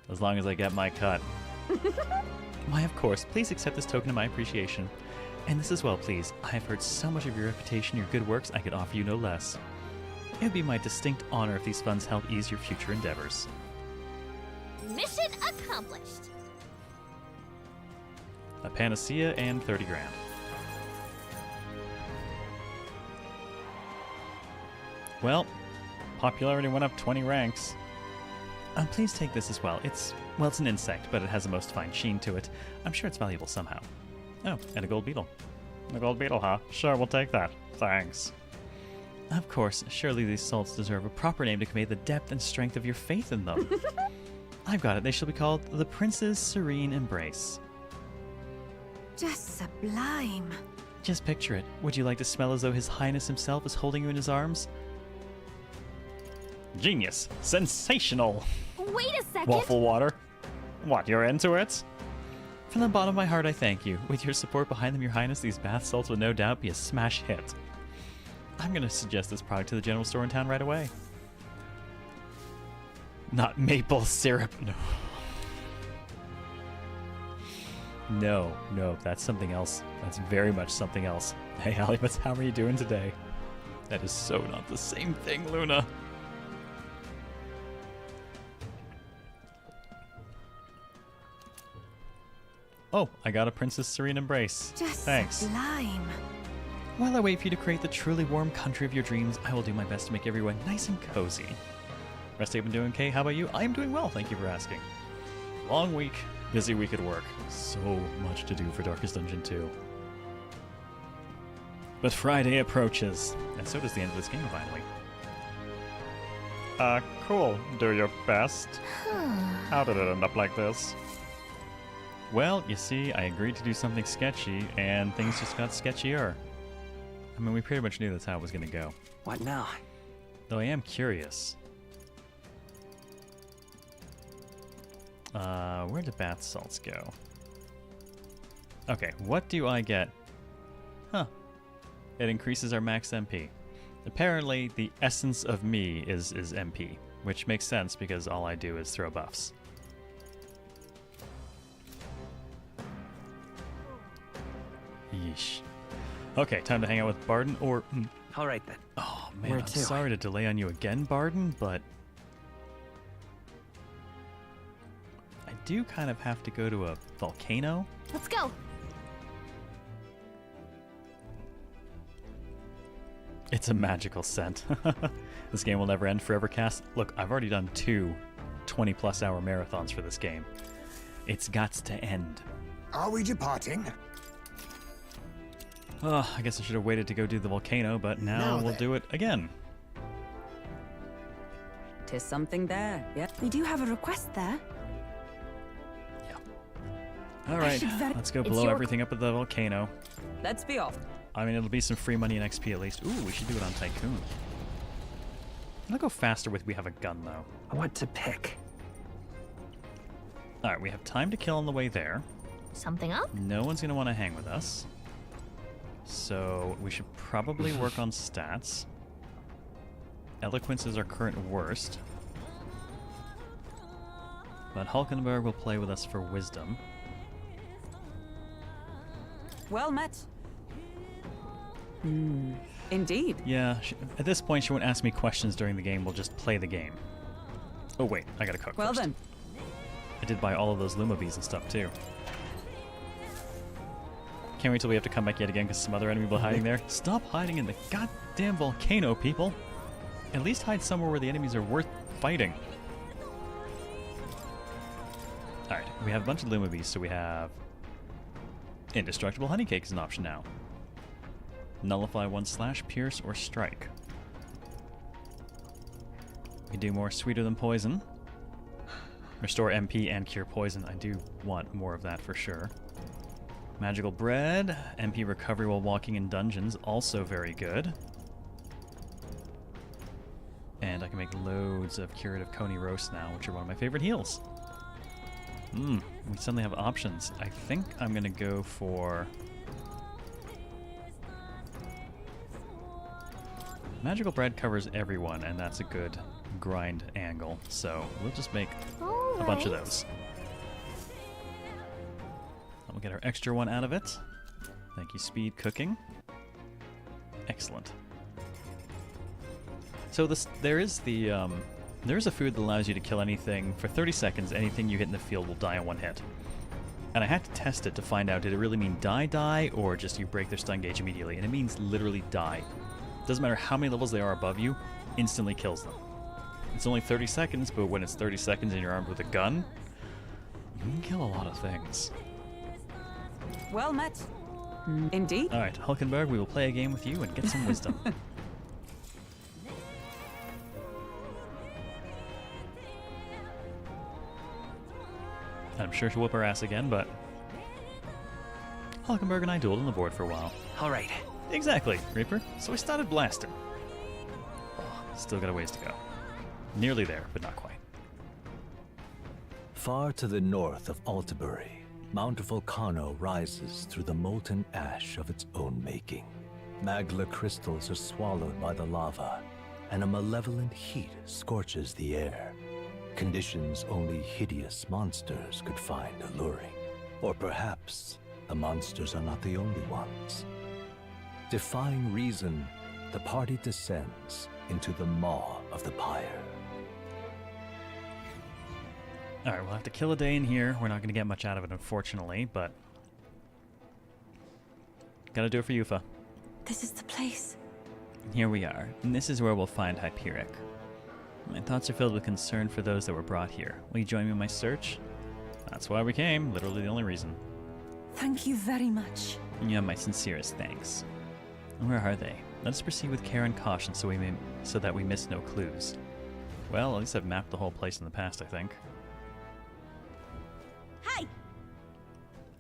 As long as I get my cut. Why, of course. Please accept this token of my appreciation. And this as well, please. I have heard so much of your reputation, your good works, I could offer you no less. It would be my distinct honor if these funds help ease your future endeavors. Mission accomplished. A panacea and 30 grand. Well, popularity went up 20 ranks. Please take this as well. It's an insect, but it has a most fine sheen to it. I'm sure it's valuable somehow. Oh, and a gold beetle. A gold beetle, huh? Sure, we'll take that. Thanks. Of course, surely these salts deserve a proper name to convey the depth and strength of your faith in them. I've got it. They shall be called the Prince's Serene Embrace. Just sublime. Just picture it. Would you like to smell as though His Highness himself is holding you in his arms? Genius. Sensational. Wait a second. Waffle water. What, you're into it? From the bottom of my heart, I thank you. With your support behind them, Your Highness, these bath salts will no doubt be a smash hit. I'm going to suggest this product to the general store in town right away. Not maple syrup. No. No, that's something else. That's very much something else. Hey, Alibus, how are you doing today? That is so not the same thing, Luna. Oh, I got a Princess Serene Embrace. Just thanks. Sublime. While I wait for you to create the truly warm country of your dreams, I will do my best to make everyone nice and cozy. Rest of you been doing okay? How about you? I'm doing well, thank you for asking. Long week, busy week at work. So much to do for Darkest Dungeon 2. But Friday approaches, and so does the end of this game finally. Cool. Do your best. How did it end up like this? Well, you see, I agreed to do something sketchy, and things just got sketchier. I mean, we pretty much knew that's how it was going to go. What now? Though I am curious. Where did bath salts go? Okay, what do I get? Huh. It increases our max MP. Apparently, the essence of me is MP, which makes sense because all I do is throw buffs. Yeesh. Okay, time to hang out with Barden, or... Alright then. Oh, man, Where I'm to? sorry to delay on you again, Barden, but... I do kind of have to go to a volcano. Let's go. It's a magical scent. This game will never end forever, Cass. Look, I've already done 2 20-plus hour marathons for this game. It's got to end. Are we departing? Oh, I guess I should have waited to go do the volcano, but now we'll do it again. Tis something there, yeah. We do have a request there. Alright, let's go blow everything up at the volcano. Let's be off. I mean, it'll be some free money and XP at least. Ooh, we should do it on Tycoon. I'll go faster with we have a gun, though. What to pick? Alright, we have time to kill on the way there. Something up? No one's going to want to hang with us. So we should probably work on stats. Eloquence is our current worst. But Hulkenberg will play with us for wisdom. Well met. Indeed. Yeah, at this point she won't ask me questions during the game, we'll just play the game. Oh wait, I gotta cook Well first. then. I did buy all of those Luma bees and stuff too. Can't wait till we have to come back yet again because some other enemy will be hiding there. Stop hiding in the goddamn volcano, people! At least hide somewhere where the enemies are worth fighting. Alright, we have a bunch of Luma bees, so we have... Indestructible Honeycake is an option now. Nullify 1 slash, pierce, or strike. We do more sweeter than poison. Restore MP and cure poison. I do want more of that for sure. Magical bread. MP recovery while walking in dungeons. Also very good. And I can make loads of curative Coney roast now, which are one of my favorite heals. We suddenly have options. I think I'm going to go for... Magical bread covers everyone, and that's a good grind angle. So we'll just make a bunch of those. We'll get our extra one out of it. Thank you, speed cooking. Excellent. So there is the There's a food that allows you to kill anything for 30 seconds. Anything you hit in the field will die in one hit. And I had to test it to find out, did it really mean die, or just you break their stun gauge immediately? And it means literally die. Doesn't matter how many levels they are above you, instantly kills them. It's only 30 seconds, but when it's 30 seconds and you're armed with a gun, you can kill a lot of things. Well met. Indeed. Alright, Hulkenberg, we will play a game with you and get some wisdom. I'm sure she'll whip our ass again, but Hulkenberg and I dueled on the board for a while. Alright. Exactly, Reaper. So we started blasting. Oh, still got a ways to go. Nearly there, but not quite. Far to the north of Altabury, Mount Volcano rises through the molten ash of its own making. Magla crystals are swallowed by the lava, and a malevolent heat scorches the air. Conditions only hideous monsters could find alluring. Or perhaps the monsters are not the only ones. Defying reason, the party descends into the maw of the pyre. Alright, we'll have to kill a day in here. We're not going to get much out of it, unfortunately, but gotta do it for Yufa. This is the place. Here we are, and this is where we'll find Hyperic. My thoughts are filled with concern for those that were brought here. Will you join me in my search? That's why we came, literally the only reason. Thank you very much. You have my sincerest thanks. Where are they? Let us proceed with care and caution so that we miss no clues. Well, at least I've mapped the whole place in the past, I think. Hi!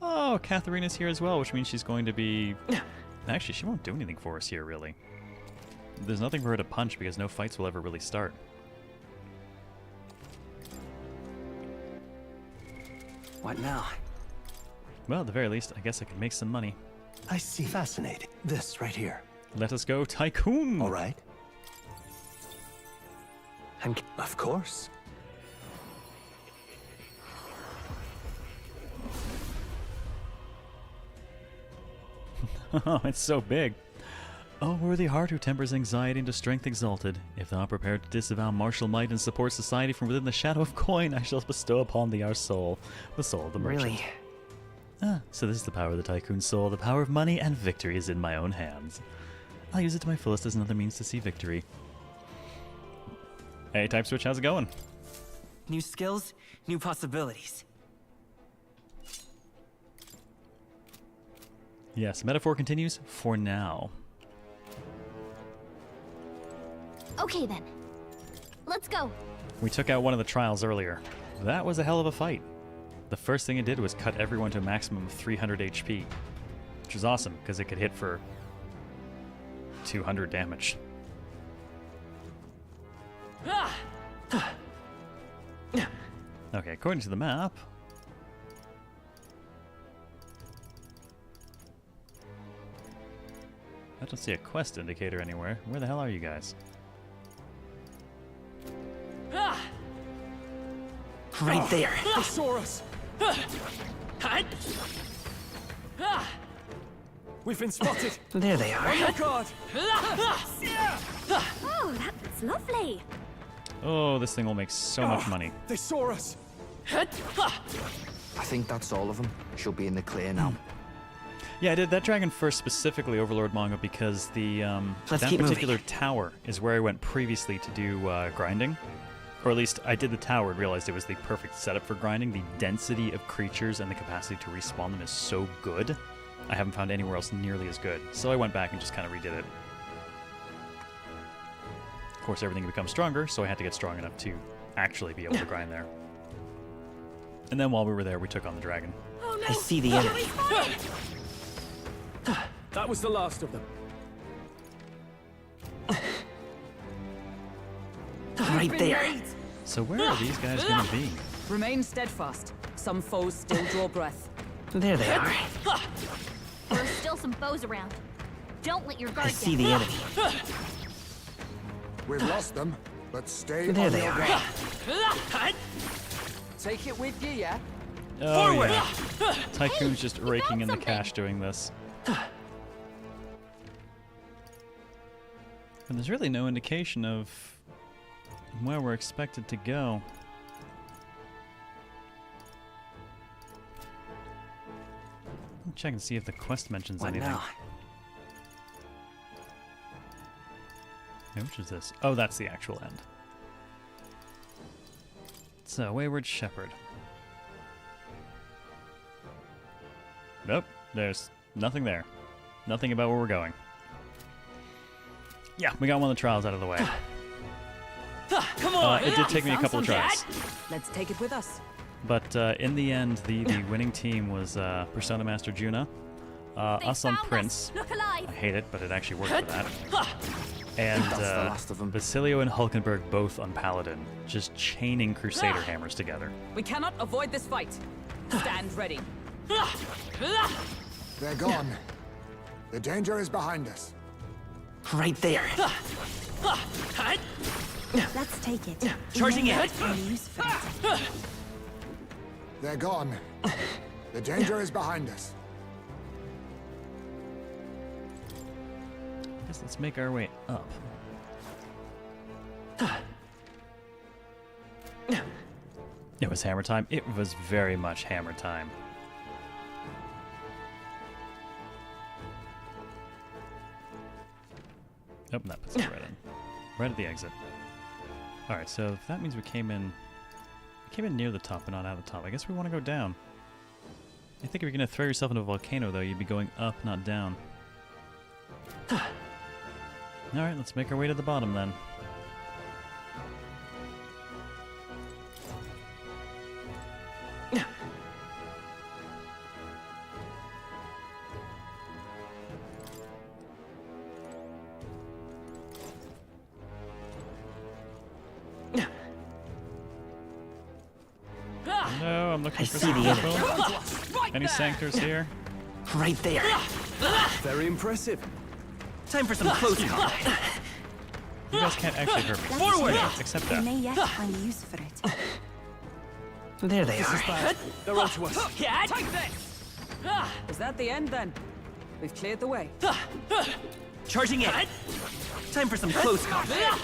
Oh, Katharina's here as well, which means she's going to be... Actually, she won't do anything for us here, really. There's nothing for her to punch because no fights will ever really start. What now? Well, at the very least, I guess I could make some money. I see. Fascinating. This right here. Let us go, Tycoon! All right. And of course. Oh, it's so big. O worthy heart who tempers anxiety into strength exalted, if thou art prepared to disavow martial might and support society from within the shadow of coin, I shall bestow upon thee our soul, the soul of the merchant. Really? Ah, so this is the power of the Tycoon soul. The power of money and victory is in my own hands. I'll use it to my fullest as another means to see victory. Hey, Type Switch, how's it going? New skills, new possibilities. Yes, metaphor continues for now. Okay then. Let's go. We took out one of the trials earlier. That was a hell of a fight. The first thing it did was cut everyone to a maximum of 300 HP, which is awesome because it could hit for 200 damage. Okay, according to the map, I don't see a quest indicator anywhere. Where the hell are you guys? Right there. They saw us. We've been spotted. There they are. On your guard. Oh, that's lovely. Oh, this thing will make so much money. They saw us. I think that's all of them. She'll be in the clear now. Yeah, I did that Dragon first specifically Overlord manga because the Let's that keep particular moving. tower is where I went previously to do grinding. Or at least I did the tower and realized it was the perfect setup for grinding. The density of creatures and the capacity to respawn them is so good. I haven't found anywhere else nearly as good. So I went back and just kind of redid it. Of course, everything becomes stronger, so I had to get strong enough to actually be able to grind there. And then while we were there, we took on the dragon. Oh no! I see the enemy. That was the last of them. Right there. So where are these guys going to be? Remain steadfast. Some foes still draw breath. There they are. There's still some foes around. Don't let your guard I down. see the enemy. We've lost them, but stay There on they your are. guard. Take it with you, yeah? Oh yeah. Tycoon's just you raking found in the something. cash doing this. And there's really no indication of where we're expected to go. Check and see if the quest mentions anything. now? Okay, which is this? Oh, that's the actual end. So, Wayward Shepherd. Nope, there's nothing there. Nothing about where we're going. Yeah, we got one of the trials out of the way. Come on! It did take me a couple of tries. Let's take it with us. But in the end, the winning team was Persona Master Juna, us on Prince. Look alive. I hate it, but it actually worked for that. And That's the last of them. Basilio and Hulkenberg both on Paladin, just chaining Crusader hammers together. We cannot avoid this fight. Stand ready. They're gone. The danger is behind us. Right there. Let's take it. Charging We may it. not find use for it. They're gone. The danger is behind us. I guess let's make our way up. It was hammer time. It was very much hammer time. Oh, that puts it right in. Right at the exit. Alright, so that means we came in near the top but not at the top. I guess we want to go down. I think if you're going to throw yourself into a volcano, though, you'd be going up, not down. Alright, let's make our way to the bottom, then. No, I'm looking for some people. Any Sanctors here? Right there. Very impressive. Time for some close combat. You guys can't actually hurt me. Forward! Accept We that. may yet find use for it. There they are. They're onto us. Take this! Is that the end then? We've cleared the way. Charging in. Time for some close combat.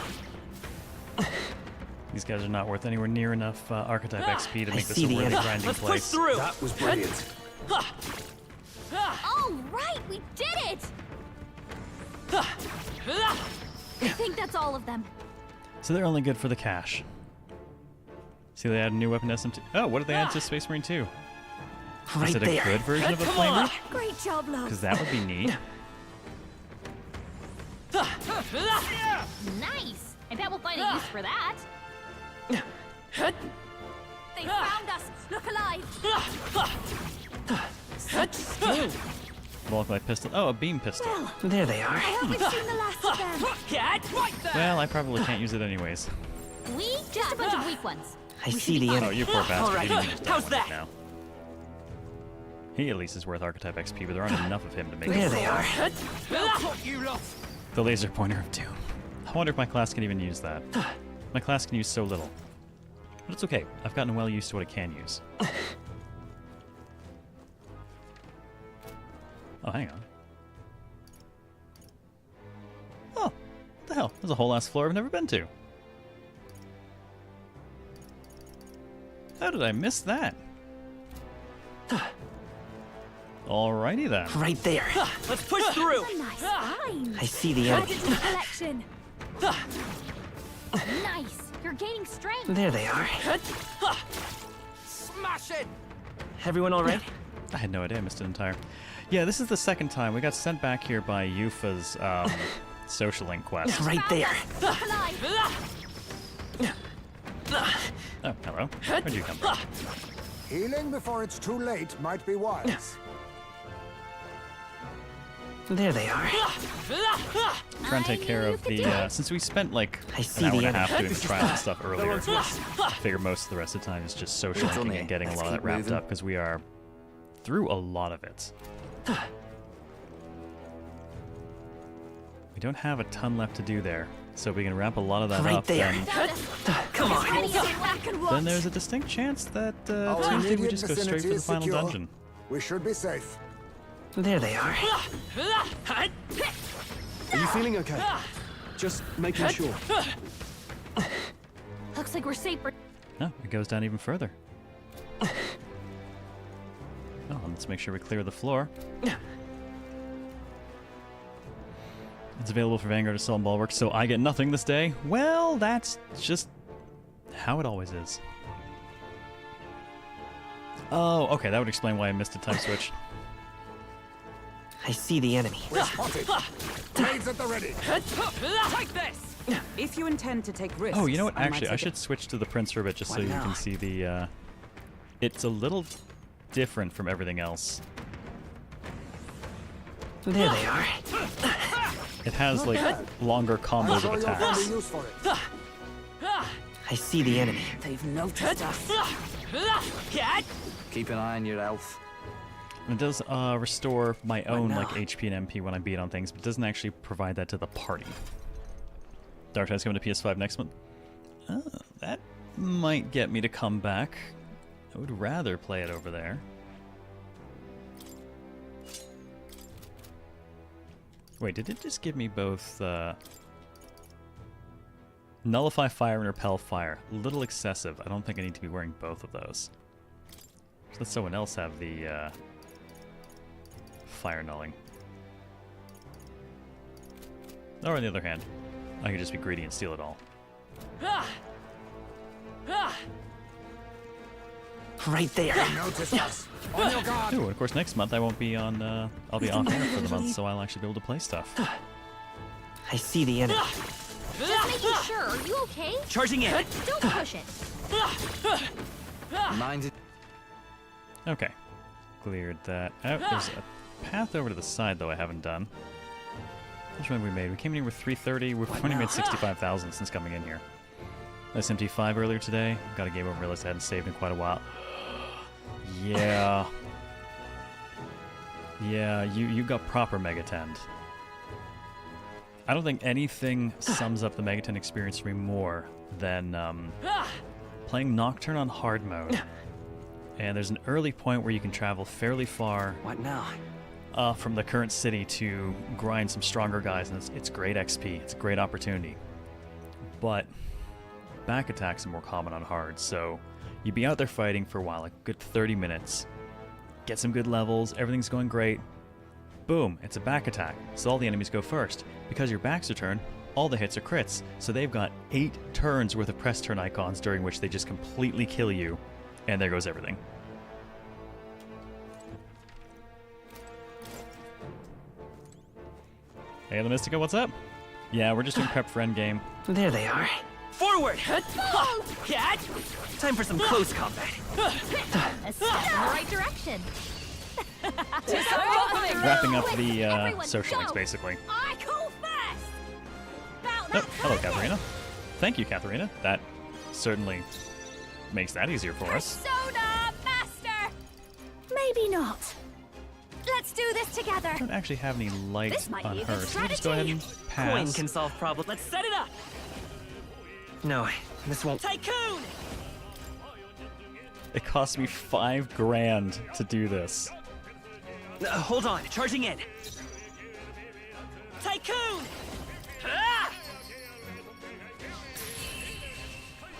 These guys are not worth anywhere near enough Archetype XP to make this a see the worthy enemy. grinding Let's push place. through. That was brilliant. All right, we did it! I think that's all of them. So they're only good for the cash. See, they add a new weapon to SMT. Oh, what did they add to Space Marine 2? Right Is it a there. good version of a flamer? Great job, love. Because that would be neat. Nice! I bet we'll find a use for that. They found us. Look alive. Such skill. Volkite pistol. Oh, a beam pistol. There they are. I hope we've seen the last of them. Well, I probably can't use it anyways. We just a bunch of weak ones. I see the Oh, enemy. you poor bastard. All right. You didn't use How's one that? Now. He at least is worth Archetype XP, but there aren't enough of him to make There it. they are. The laser pointer of doom. I wonder if my class can even use that. My class can use so little. But it's okay. I've gotten well used to what it can use. Oh, hang on. Oh, what the hell? There's a whole ass floor I've never been to. How did I miss that? Alrighty then. Right there. Let's push through. A nice find. I see the enemy. Added to the collection. Nice! You're gaining strength. There they are. Smash it! Everyone all right? I had no idea I missed it entire. Yeah, this is the second time. We got sent back here by Yufa's social link quest. Right there. Look alive. Oh, hello. Where'd you come from? Healing before it's too late might be wise. There they are. Trying to take care of the, since we spent like I an see hour the and a half enemy. doing the trial and stuff earlier, I figure most of the rest of the time is just social It's linking only- and getting a let's lot of that keep wrapped moving. up because we are through a lot of it. We don't have a ton left to do there, so we can wrap a lot of that Right up. there. Come on. Sit back and watch. Then there's a distinct chance that Our Tuesday we immediate just go straight vicinity for the is final secure. dungeon. We should be safe. There they are. Are you feeling okay? Just making sure. Looks like we're safe for... No, it goes down even further. Oh, let's make sure we clear the floor. It's available for Vanguard Assault and Bulwark, so I get nothing this day. Well, that's just how it always is. Oh, okay, that would explain why I missed a time switch. I see the enemy. We're spotted. Blades at the ready. Take this! If you intend to take risks... Oh, you know what? I might Actually, I take should switch to the Prince for a bit just so What you now? can see the, It's a little different from everything else. There they are. It has, like, longer combos of attacks. Use for it. I see the enemy. They've noticed us. Keep an eye on your health. And it does restore my own like HP and MP when I beat on things, but it doesn't actually provide that to the party. Dark Tide's coming to PS5 next month. Oh, that might get me to come back. I would rather play it over there. Wait, did it just give me both Nullify Fire and Repel Fire? A little excessive. I don't think I need to be wearing both of those. Let someone else have the fire nulling. Or on the other hand, I could just be greedy and steal it all. Right there. They noticed us. On your guard. Ooh, and of course next month I won't be on, I'll be off air for the month, so I'll actually be able to play stuff. I see the enemy. Just making sure. Are you okay? Charging in. Don't push it. Mind it. Okay. Cleared that out. There's a path over to the side, though, I haven't done. How much money we made? We came in here with 330. We've only made 65,000 since coming in here. SMT5 earlier today. Got a game over, realized I hadn't saved in quite a while. Yeah. Yeah, you got proper Megatend. I don't think anything sums up the Megatend experience for me more than playing Nocturne on hard mode. And there's an early point where you can travel fairly far. What now? From the current city to grind some stronger guys, and it's great XP. It's a great opportunity. But back attacks are more common on hard, so you'd be out there fighting for a while, like a good 30 minutes. Get some good levels, everything's going great. Boom, it's a back attack, so all the enemies go first. Because your backs are turned, all the hits are crits, so they've got 8 turns worth of press turn icons during which they just completely kill you, and there goes everything. Hey, the Mystica, what's up? Yeah, we're just doing prep for endgame. There they are. Forward! Time for some close combat. A step in the right direction. Wrapping up the social links, basically. I go first. Oh, hello, Katharina. Thank you, Katharina. That certainly makes that easier for us. Persona Master! Maybe not. Let's do this together. I don't actually have any lights This might on be a her, good so we'll just go ahead and pass. Coin can solve problems. Let's set it up. No, this won't. Tycoon! It cost me $5 grand to do this. Hold on, charging in. Tycoon! Ah!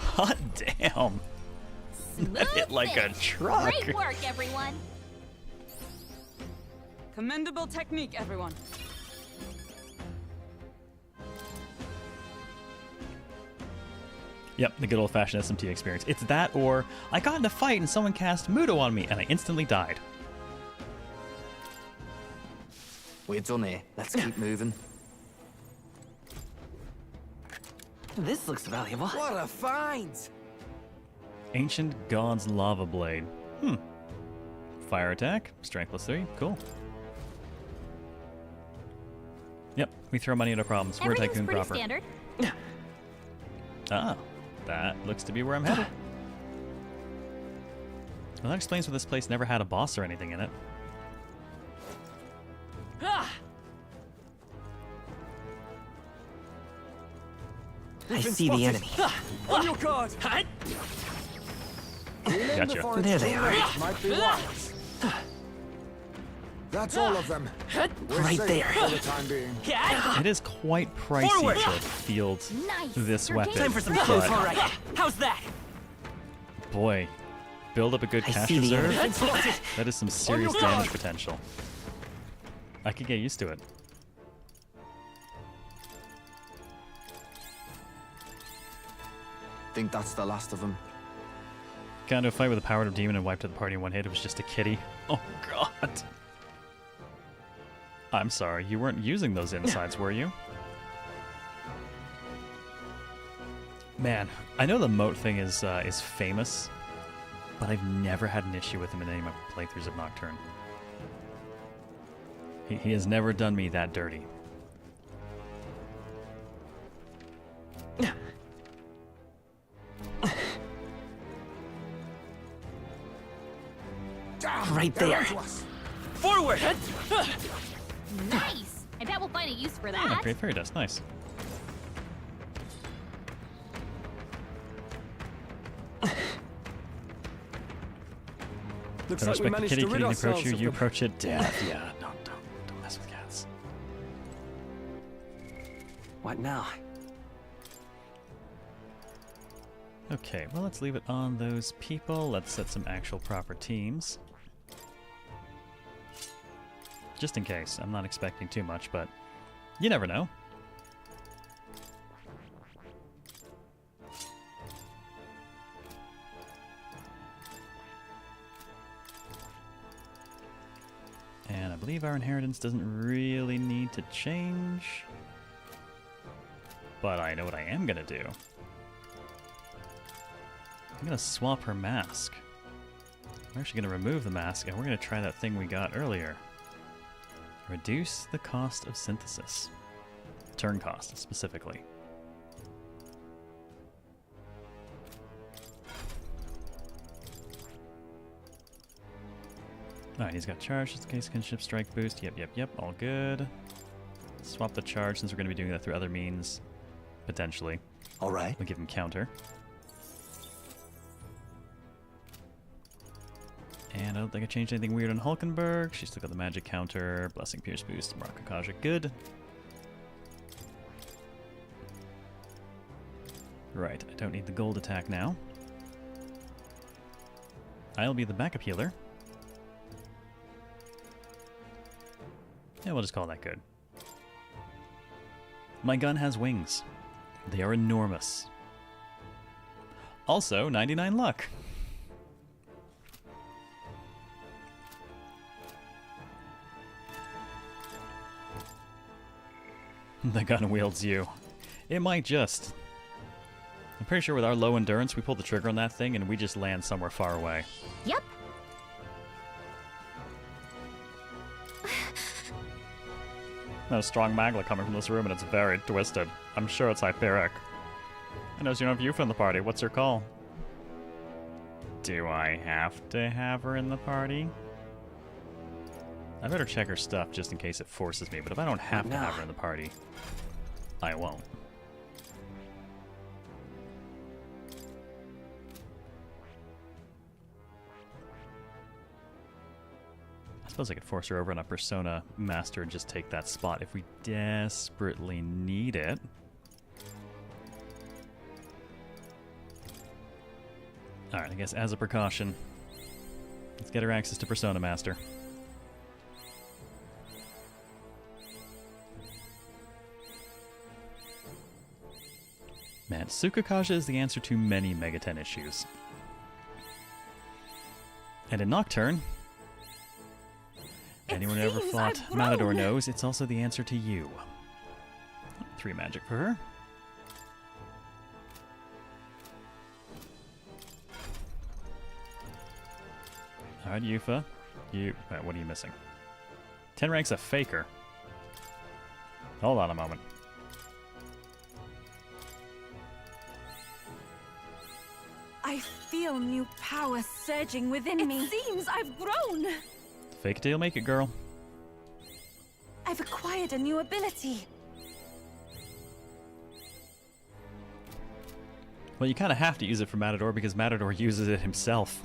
Hot damn! That hit like a truck. Great work, everyone. Commendable technique, everyone. Yep, the good old-fashioned SMT experience. It's that, or I got in a fight and someone cast Mudo on me and I instantly died. We're done here. Let's keep moving. This looks valuable. What a find! Ancient God's Lava Blade. Fire attack, strength +3, cool. Yep, we throw money at our problems. We're Everything's Tycoon pretty proper. standard. Ah, that looks to be where I'm headed. Well, that explains why this place never had a boss or anything in it. I see the enemy. On your guard! Gotcha. There they are. Might be wise. That's all of them. We're Right safe there. for the time being. It is quite pricey Forward! to field Nice. this Your weapon. Time for some but, close. All right. How's that? boy, build up a good I cash see the reserve. enemy. Spotted. That is some serious your damage guard. potential. I could get used to it. Think that's the last of them. Got into a fight with a powered up demon and wiped out the party in one hit. It was just a kitty. Oh god. I'm sorry, you weren't using those insides, were you? Man, I know the moat thing is famous, but I've never had an issue with him in any of my playthroughs of Nocturne. He has never done me that dirty. Right there. Forward! Nice. I bet we'll find a use for Oh, that. great fairy dust, nice. Looks Don't like we respect the managed kitty. to rid Kitty approach ourselves you. of You them. approach it. Death. Yeah. Don't mess with cats. What now? Okay, well, let's leave it on those people. Let's set some actual proper teams. Just in case. I'm not expecting too much, but you never know. And I believe our inheritance doesn't really need to change. But I know what I am going to do. I'm going to swap her mask. We're actually going to remove the mask, and we're going to try that thing we got earlier. Reduce the cost of synthesis. Turn cost, specifically. Alright, he's got charge just in case can ship strike boost. Yep, all good. Swap the charge since we're going to be doing that through other means. Potentially. Alright. We'll give him counter. And I don't think I changed anything weird on Hulkenberg. She's still got the magic counter, blessing pierce boost, Marco good. Right, I don't need the gold attack now. I'll be the backup healer. Yeah, we'll just call that good. My gun has wings. They are enormous. Also, 99 luck. The gun wields you. It might just. I'm pretty sure with our low endurance, we pull the trigger on that thing and we just land somewhere far away. Yep. There's a strong magla coming from this room and it's very twisted. I'm sure it's hyperic. I notice you don't have Yufa in the party. What's your call? Do I have to have her in the party? I better check her stuff just in case it forces me, but if I don't have to have her in the party, I won't. I suppose I could force her over on a Persona Master and just take that spot if we desperately need it. Alright, I guess as a precaution, let's get her access to Persona Master. Man, Tsukakaja is the answer to many Megaten issues. And in Nocturne, anyone who ever fought Matador knows it's also the answer to you. 3 magic for her. Alright, Yufa. What are you missing? 10 ranks a faker. Hold on a moment. I feel new power surging within me. It seems I've grown. Fake it till you make it, girl. I've acquired a new ability. Well, you kind of have to use it for Matador because Matador uses it himself.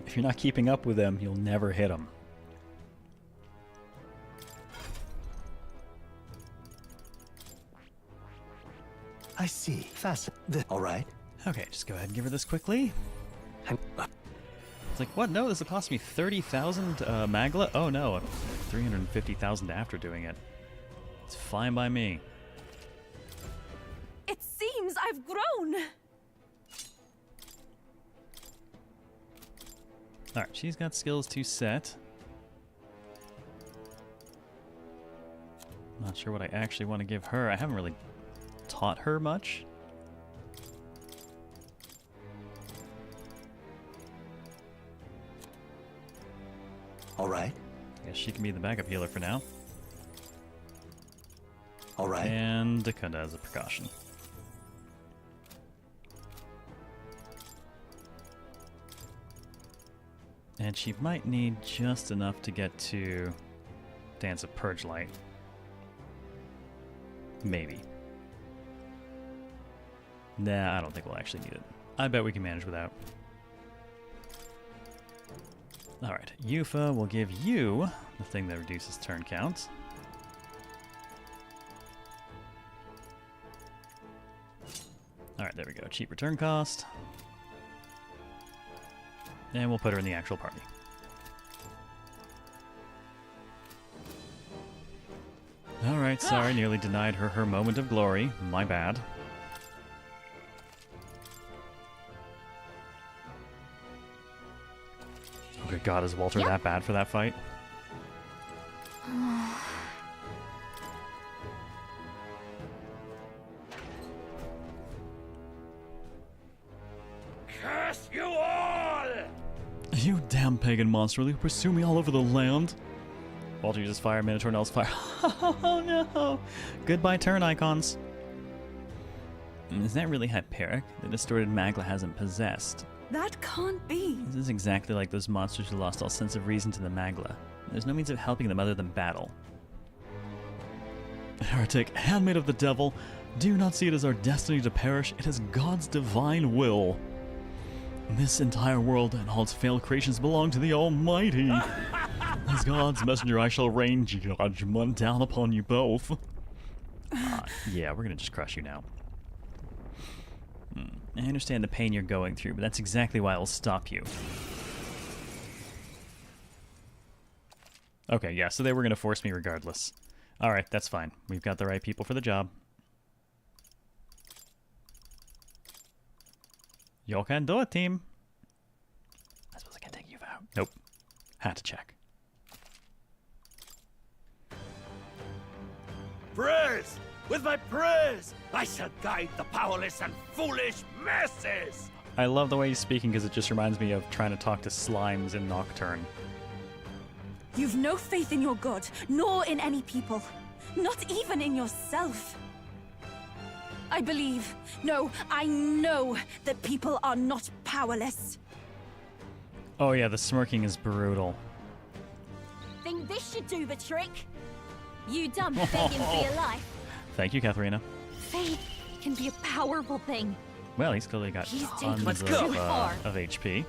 If you're not keeping up with him, you'll never hit him. I see. All right. Okay, just go ahead and give her this quickly. It's like, what? No, this will cost me 30,000 Magla? Oh no, 350,000 after doing it. It's fine by me. It seems I've grown. Alright, she's got skills to set. Not sure what I actually want to give her. I haven't really taught her much. All right. I guess she can be the backup healer for now. All right. And Dakunda as a precaution. And she might need just enough to get to Dance of Purge Light. Maybe. Nah, I don't think we'll actually need it. I bet we can manage without. Alright, Yufa will give you the thing that reduces turn count. Alright, there we go. Cheap return cost. And we'll put her in the actual party. Alright, sorry, nearly denied her her moment of glory. My bad. Oh good god, is Walter that bad for that fight? Curse you all! You damn pagan monster, will you pursue me all over the land? Walter uses fire, Minotaur Nell's fire. Oh no! Goodbye turn icons. Is that really Hyperic? The distorted Magla hasn't possessed. That can't be. This is exactly like those monsters who lost all sense of reason to the Magla. There's no means of helping them other than battle. Heretic, handmaid of the devil, do you not see it as our destiny to perish? It is God's divine will. This entire world and all its failed creations belong to the Almighty. As God's messenger, I shall rain judgment down upon you both. Yeah, we're gonna just crush you now. I understand the pain you're going through, but that's exactly why I'll stop you. Okay, yeah, so they were gonna force me regardless. Alright, that's fine. We've got the right people for the job. You all can do it, team. I suppose I can take you out. Nope. Had to check. Prayers! With my prayers, I shall guide the powerless and foolish masses! I love the way he's speaking because it just reminds me of trying to talk to slimes in Nocturne. You've no faith in your god, nor in any people. Not even in yourself. I believe, no, I know that people are not powerless. Oh yeah, the smirking is brutal. Think this should do the trick? You done begging for your life. Thank you, Katharina. Faith can be a powerful thing. Well, he's clearly got He's tons taking it too far. of HP.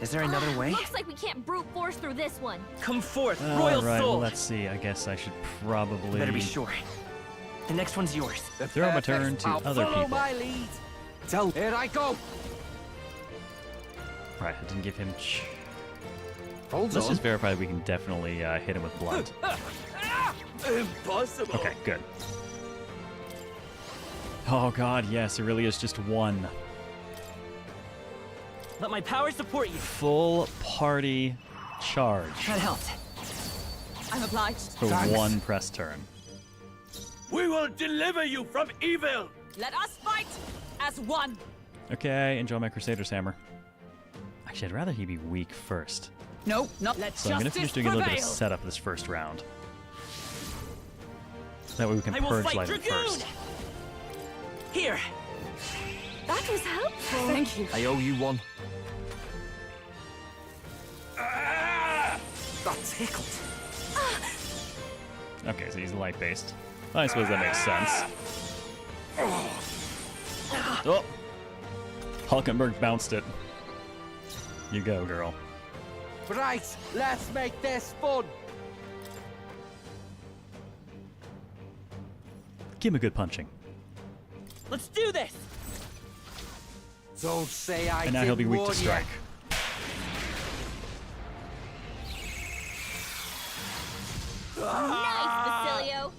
Is there another way? Looks like we can't brute force through this one. Come forth, royal Alright, soul! well, let's see. I guess I should probably... Better be sure. The next one's yours. Throw my turn to other follow people. my lead. Tell here I go. Right, I didn't give him... Hold Let's on. just verify that we can definitely hit him with blunt. Impossible. Okay, good. Oh god, yes, it really is just one. Let my power support you. Full party charge That helped. I'm obliged. for one press turn. We will deliver you from evil. Let us fight as one. Okay, enjoy my Crusader's Hammer. Actually, I'd rather he be weak first. No, not let So I'm going to finish doing a little bit of setup this first round. That way we can I will purge fight light it Dragoon. first. Here. That was helpful. Thank you. I owe you one. Got tickled. Okay, so he's light-based. I suppose that makes sense. Oh! Hulkenberg bounced it. You go, girl. Right, let's make this fun. Give him a good punching. Let's do this! Don't say I And now he'll be weak to warn ya. strike. Nice, Basilio.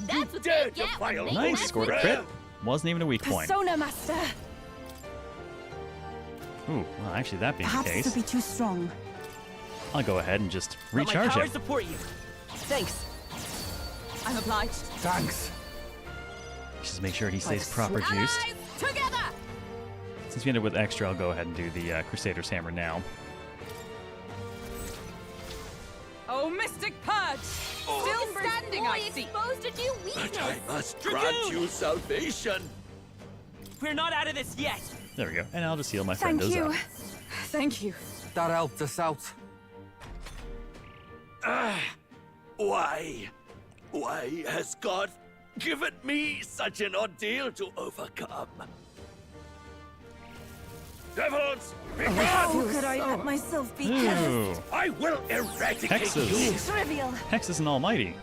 That's what they get when they Nice, mess scored a with crit. you. Wasn't even a weak point. Persona Master! Ooh, well, actually, that being Perhaps the this will case, be too strong. I'll go ahead and just Let my recharge power him. support you. Thanks. I'm obliged. Thanks. Just make sure he stays proper juiced. Allies, together! Since we ended with extra, I'll go ahead and do the Crusader's Hammer now. Oh, Mystic Purge! Still standing, I see. Exposed a new weakness. must grant you salvation. We're not out of this yet. There we go. And I'll just heal my friend Thank you. up. Thank you. That helped us out. Why? Why has God given me such an ordeal to overcome? Devils, be How gone! could I let myself be Ooh. cursed? I will eradicate Hexes. you! Trivial. Hex is an almighty.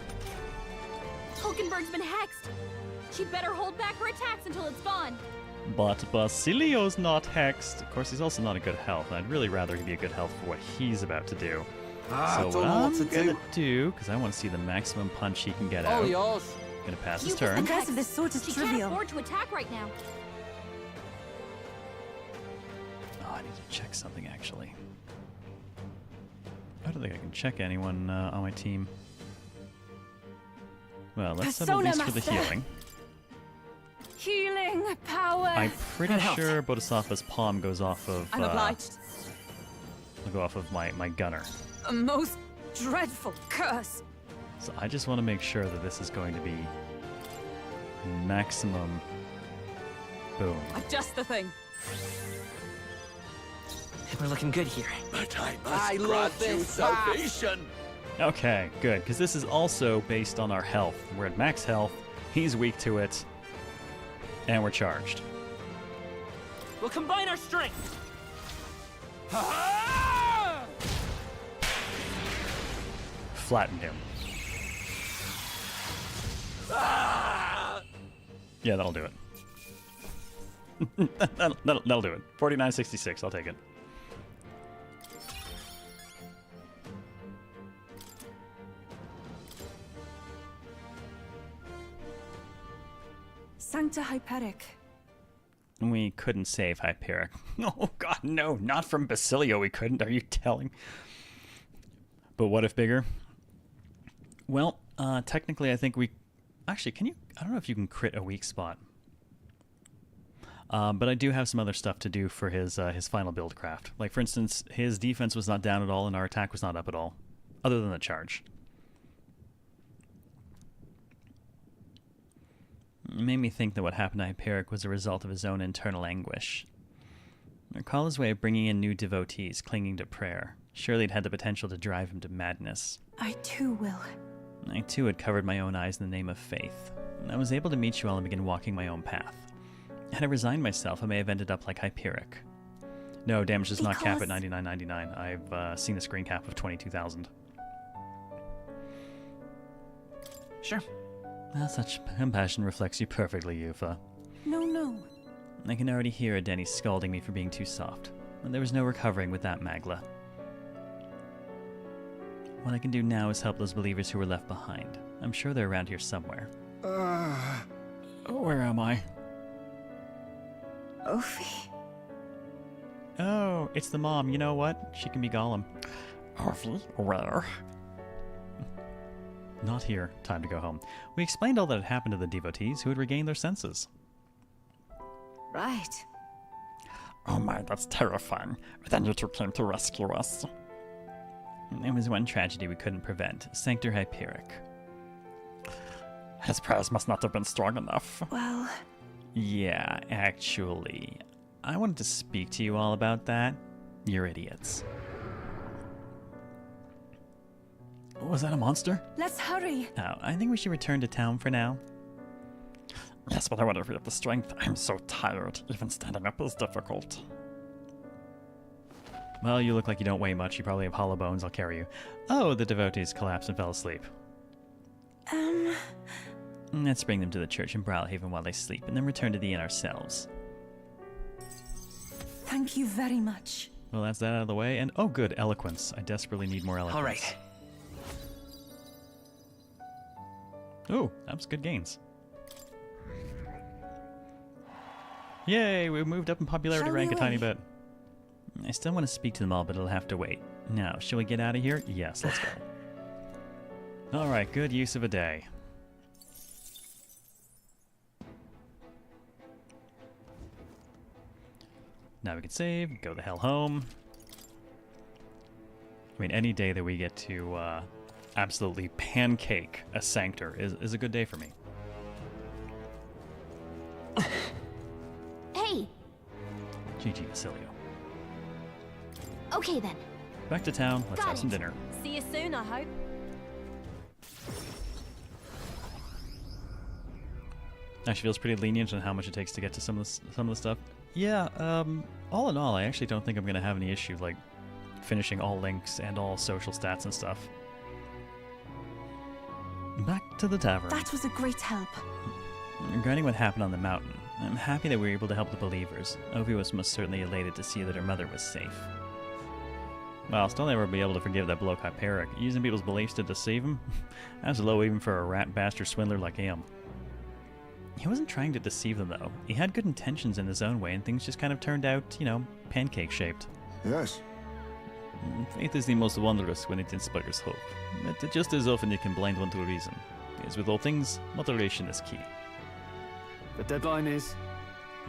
Hulkenberg's been hexed. She'd better hold back her attacks until it's gone. But Basilio's not hexed. Of course, he's also not a good health, and I'd really rather he be a good health for what he's about to do. So don't what know I'm what to gonna do, because I want to see the maximum punch he can get All out. yours. Gonna pass his You turn. The curse of this sort is She can't trivial. afford to attack right now. Oh, I need to check something actually. I don't think I can check anyone on my team. Well, let's settle Persona these for the Master. healing. Healing power. I'm pretty That helps. sure Bodhisattva's palm goes off of. I'm obliged. Will go off of my gunner. A most dreadful curse. So I just want to make sure that this is going to be maximum. Boom. Just the thing. We're looking good here. But I I must love grant you this salvation. Okay, good, because this is also based on our health. We're at max health. He's weak to it, and we're charged. We'll combine our strength. Flatten him. Yeah, that'll do it. that'll do it. 49.66. I'll take it. Sancta Hyperic. We couldn't save Hyperic. Oh god, no, not from Basilio we couldn't, are you telling? But what if bigger? Well, technically I think we... Actually, can you... I don't know if you can crit a weak spot. But I do have some other stuff to do for his final build craft. Like, for instance, his defense was not down at all and our attack was not up at all. Other than the charge. It made me think that what happened to Hyperic was a result of his own internal anguish. I recall his way of bringing in new devotees, clinging to prayer. Surely it had the potential to drive him to madness. I too will. I too had covered my own eyes in the name of faith. I was able to meet you all and begin walking my own path. Had I resigned myself, I may have ended up like Hyperic. No, damage does not cap at 99.99. I've seen a screen cap of 22,000. Sure. Such compassion reflects you perfectly, Yufa. No. I can already hear Denny scolding me for being too soft. And there was no recovering with that Magla. What I can do now is help those believers who were left behind. I'm sure they're around here somewhere. Where am I? Ophi. Oh, it's the mom. You know what? She can be Gollum. Ophi, where? Not here. Time to go home. We explained all that had happened to the devotees who had regained their senses. Right. Oh my, that's terrifying. Then you two came to rescue us. It was one tragedy we couldn't prevent. Sanctor Hyperic. His prayers must not have been strong enough. Well... Yeah, actually. I wanted to speak to you all about that. You're idiots. Was that a monster? Let's hurry. Oh, I think we should return to town for now. Yes, but I wonder if we have the strength. I'm so tired. Even standing up is difficult. Well, you look like you don't weigh much. You probably have hollow bones. I'll carry you. Oh, the devotees collapsed and fell asleep. Let's bring them to the church in Brawlhaven while they sleep, and then return to the inn ourselves. Thank you very much. Well, that's that out of the way, and oh good, eloquence. I desperately need more eloquence. All right. Oh, that was good gains. Yay, we moved up in popularity Shall rank we a tiny wait? bit. I still want to speak to them all, but it'll have to wait. Now, shall we get out of here? Yes, let's go. Alright, good use of a day. Now we can save, go the hell home. I mean, any day that we get to absolutely pancake a Sanctor is a good day for me. Hey! GG, Basilio. Okay then. Back to town, let's Got have some it. dinner. See you soon, I hope. Actually feels pretty lenient on how much it takes to get to some of the stuff. Yeah, all in all, I actually don't think I'm going to have any issue, like, finishing all links and all social stats and stuff. Back to the tavern. That was a great help. Regarding what happened on the mountain, I'm happy that we were able to help the believers. Ovi was most certainly elated to see that her mother was safe. Well, I'll still never be able to forgive that bloke Hyperic. Using people's beliefs to deceive them? That's low even for a rat bastard swindler like him. He wasn't trying to deceive them, though. He had good intentions in his own way, and things just kind of turned out, you know, pancake-shaped. Yes. Faith is the most wondrous when it inspires hope. But just as often it can blind one to reason. As with all things, moderation is key. The deadline is?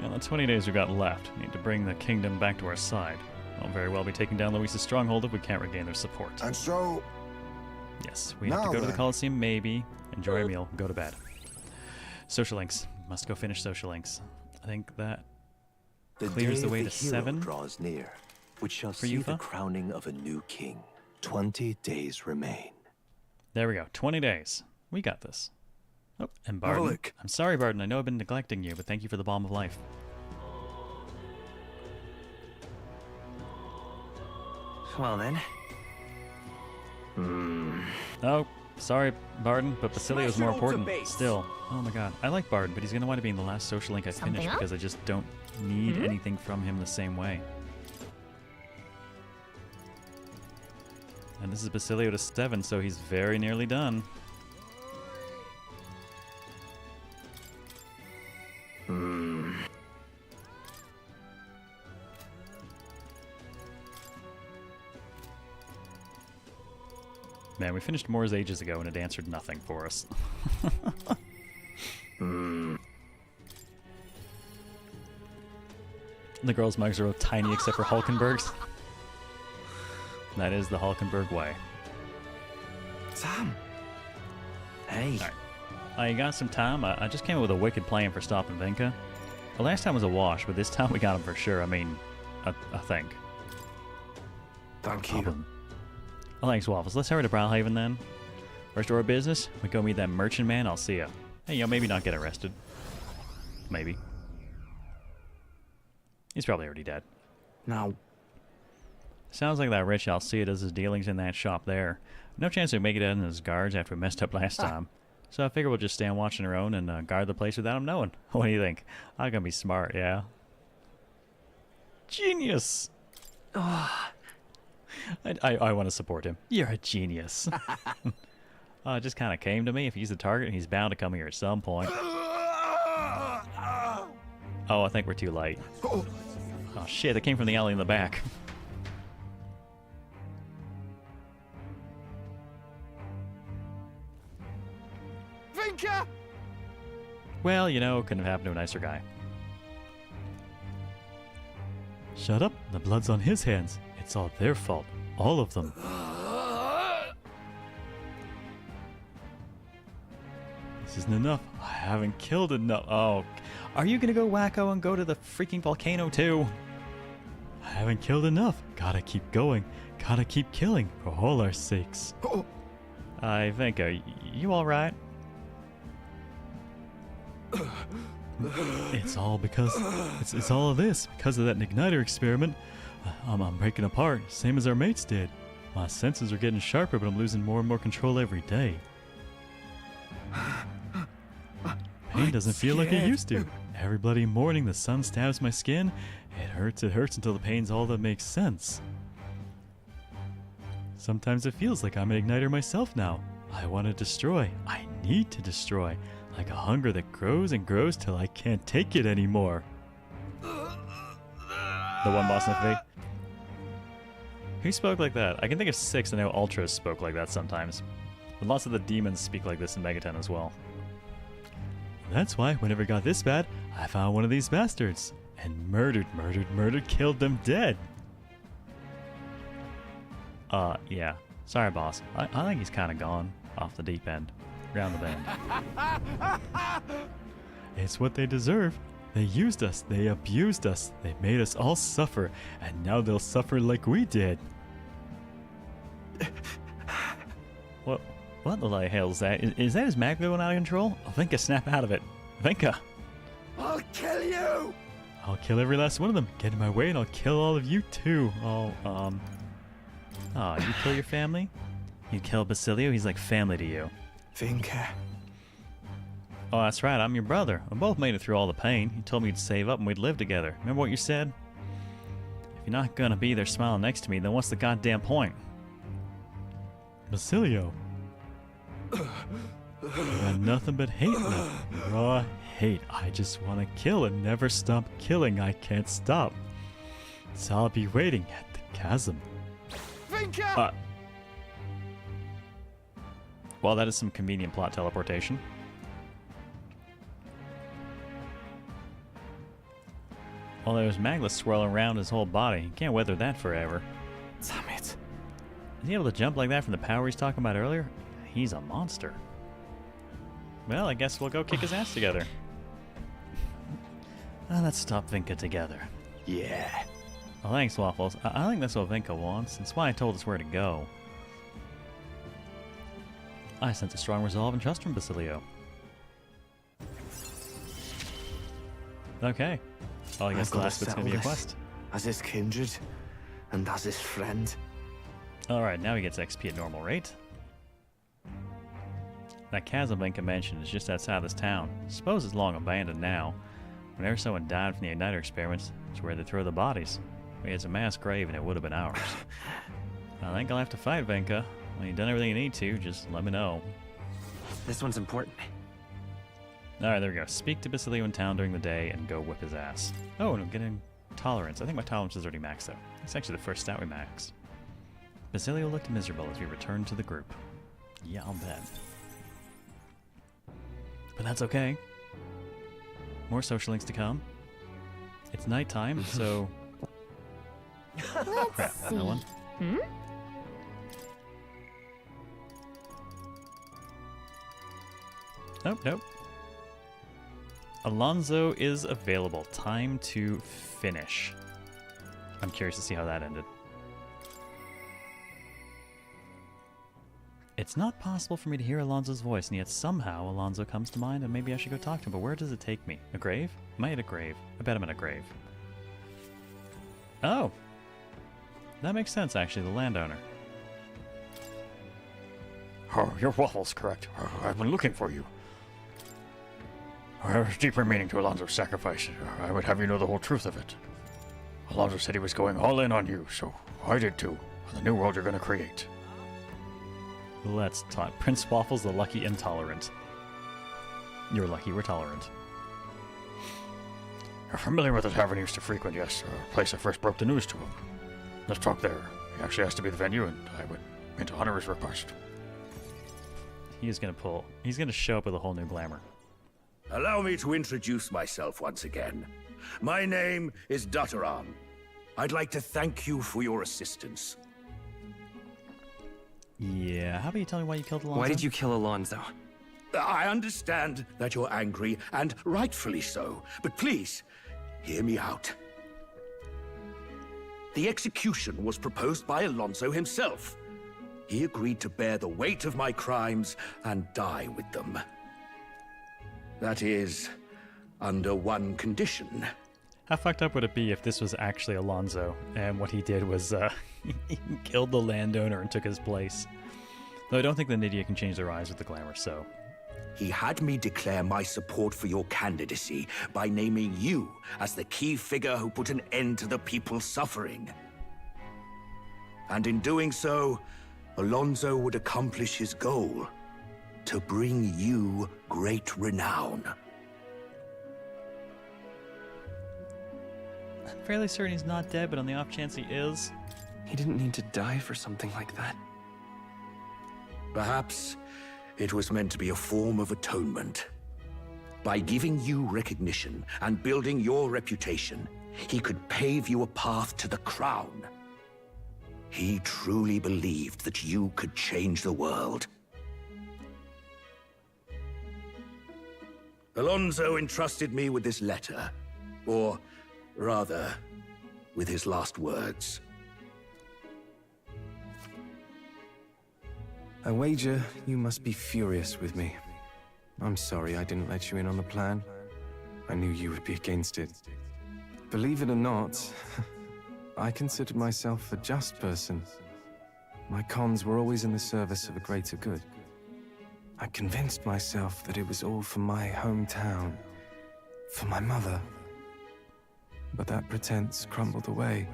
Yeah, the 20 days we've got left. We need to bring the kingdom back to our side. Won't very well be taking down Luis's stronghold if we can't regain their support. And so... Yes, we have to go to the Colosseum, maybe. Enjoy our meal, go to bed. Social links. Must go finish social links. I think that clears the way to 7 draws near, which shall for see the Yufa. crowning of a new king. 20 days remain. There we go. 20 days. We got this. Oh, and Have a Barton. look. I'm sorry, Barton. I know I've been neglecting you, but thank you for the balm of life. Well then. Oh, sorry, Barton, but Basilio's Smash more it all to important. base. Still. Oh my god. I like Barton, but he's going to want to be in the last social link I Something finish up? because I just don't need anything from him the same way. And this is Basilio to 7, so he's very nearly done. Man, we finished Moore's ages ago and it answered nothing for us. The girls' mugs are tiny except for Hulkenberg's. That is the Hulkenberg way. Sam. Hey. Alright. I got some time. I just came up with a wicked plan for stopping Vinka. The last time was a wash, but this time we got him for sure. I mean, I think. Thank you. Oh, thanks, Waffles. Let's hurry to Brawlhaven then. First order of business, we go meet that merchant man. I'll see ya. Hey, you know, maybe not get arrested. Maybe. He's probably already dead. Now, Sounds like that rich Alcea does his dealings in that shop there. No chance we make it out in his guards after we messed up last time. So I figure we'll just stand watching our own and guard the place without him knowing. What do you think? I'm gonna be smart, yeah? Genius! I want to support him. You're a genius. It just kind of came to me. If he's the target, he's bound to come here at some point. Oh, I think we're too late. Oh shit, it came from the alley in the back. Vinka! Well, you know, couldn't have happened to a nicer guy. Shut up. The blood's on his hands. It's all their fault. All of them. This isn't enough. I haven't killed enough. Oh, are you gonna go wacko and go to the freaking volcano too? I haven't killed enough. Gotta keep going. Gotta keep killing for all our sakes. I think, you alright? It's all because it's all of this because of that igniter experiment. I'm breaking apart, same as our mates did. My senses are getting sharper, but I'm losing more and more control every day. pain doesn't feel like it used to. Every bloody morning the sun stabs my skin. It hurts until the pain's all that makes sense. Sometimes it feels like I'm an igniter myself now. I want to destroy. I need to destroy. Like a hunger that grows and grows till I can't take it anymore. The one boss in the FV. Who spoke like that? I can think of 6 and I know Ultras spoke like that sometimes. But lots of the demons speak like this in Megaton as well. That's why, whenever it got this bad, I found one of these bastards. And murdered, killed them dead. Yeah. Sorry, boss. I think he's kind of gone off the deep end. Round the bend. It's what they deserve. They used us. They abused us. They made us all suffer. And now they'll suffer like we did. What the hell is that? Is that his mag going out of control? Oh, Vinka, snap out of it. Vinka! I'll kill you! I'll kill every last one of them. Get in my way and I'll kill all of you too. You kill your family? You kill Basilio? He's like family to you. Vinka. Oh, that's right. I'm your brother. We both made it through all the pain. You told me you'd save up and we'd live together. Remember what you said? If you're not gonna be there smiling next to me, then what's the goddamn point? Basilio. You got nothing but hate left. Raw hate. I just want to kill and never stop killing. I can't stop. So I'll be waiting at the chasm. Vinka! Well, that is some convenient plot teleportation. Well, there's Maglus swirling around his whole body. You can't weather that forever. Damn it. Is he able to jump like that from the power he's talking about earlier? He's a monster. Well, I guess we'll go kick his ass together. Let's stop Vinka together. Yeah. Well, thanks, Waffles. I think that's what Vinka wants. That's why I told us where to go. I sense a strong resolve and trust from Basilio. Okay. Well, I guess the last bit's gonna be a quest. As his kindred, and as his friend. Alright, now he gets XP at normal rate. That chasm Vinka mentioned is just outside this town. I suppose it's long abandoned now. Whenever someone died from the Igniter experiments, it's where they throw the bodies. It's a mass grave and it would have been ours. I think I'll have to fight Vinka. When you've done everything you need to, just let me know. This one's important. Alright, there we go. Speak to Basilio in town during the day and go whip his ass. Oh, and I'm getting tolerance. I think my tolerance is already maxed though. It's actually the first stat we maxed. Basilio looked miserable as we returned to the group. Yeah, I'll bet. But that's okay. More social links to come. It's nighttime, so... Let's Crap, see. no one. Nope. Alonso is available. Time to finish. I'm curious to see how that ended. It's not possible for me to hear Alonso's voice, and yet somehow Alonso comes to mind, and maybe I should go talk to him, but where does it take me? A grave? Am I at a grave? I bet I'm at a grave. Oh! That makes sense, actually, the landowner. Oh, your Waffle's correct. I've been looking for you. There's deeper meaning to Alonso's sacrifice. I would have you know the whole truth of it. Alonso said he was going all in on you, so I did too, on the new world you're going to create. Let's talk. Prince Waffle's the lucky intolerant. You're lucky we're tolerant. You're familiar with the tavern he used to frequent, yes. A place I first broke the news to him. Let's talk there. He actually has to be the venue, and I went into honor his request. He's gonna show up with a whole new glamour. Allow me to introduce myself once again. My name is Dutteran. I'd like to thank you for your assistance. Yeah, how about you tell me why you killed Alonso? Why did you kill Alonso? I understand that you're angry, and rightfully so, but please, hear me out. The execution was proposed by Alonso himself. He agreed to bear the weight of my crimes and die with them. That is, under one condition. How fucked up would it be if this was actually Alonso, and what he did was, he killed the landowner and took his place? Though I don't think the Nydia can change their eyes with the glamour, so he had me declare my support for your candidacy by naming you as the key figure who put an end to the people's suffering. And in doing so, Alonso would accomplish his goal, to bring you great renown. I'm fairly certain he's not dead, but on the off chance he is... He didn't need to die for something like that. Perhaps it was meant to be a form of atonement. By giving you recognition and building your reputation, he could pave you a path to the crown. He truly believed that you could change the world. Alonso entrusted me with this letter, or rather, with his last words. I wager you must be furious with me. I'm sorry I didn't let you in on the plan. I knew you would be against it. Believe it or not, I considered myself a just person. My cons were always in the service of a greater good. I convinced myself that it was all for my hometown, for my mother. But that pretense crumbled away,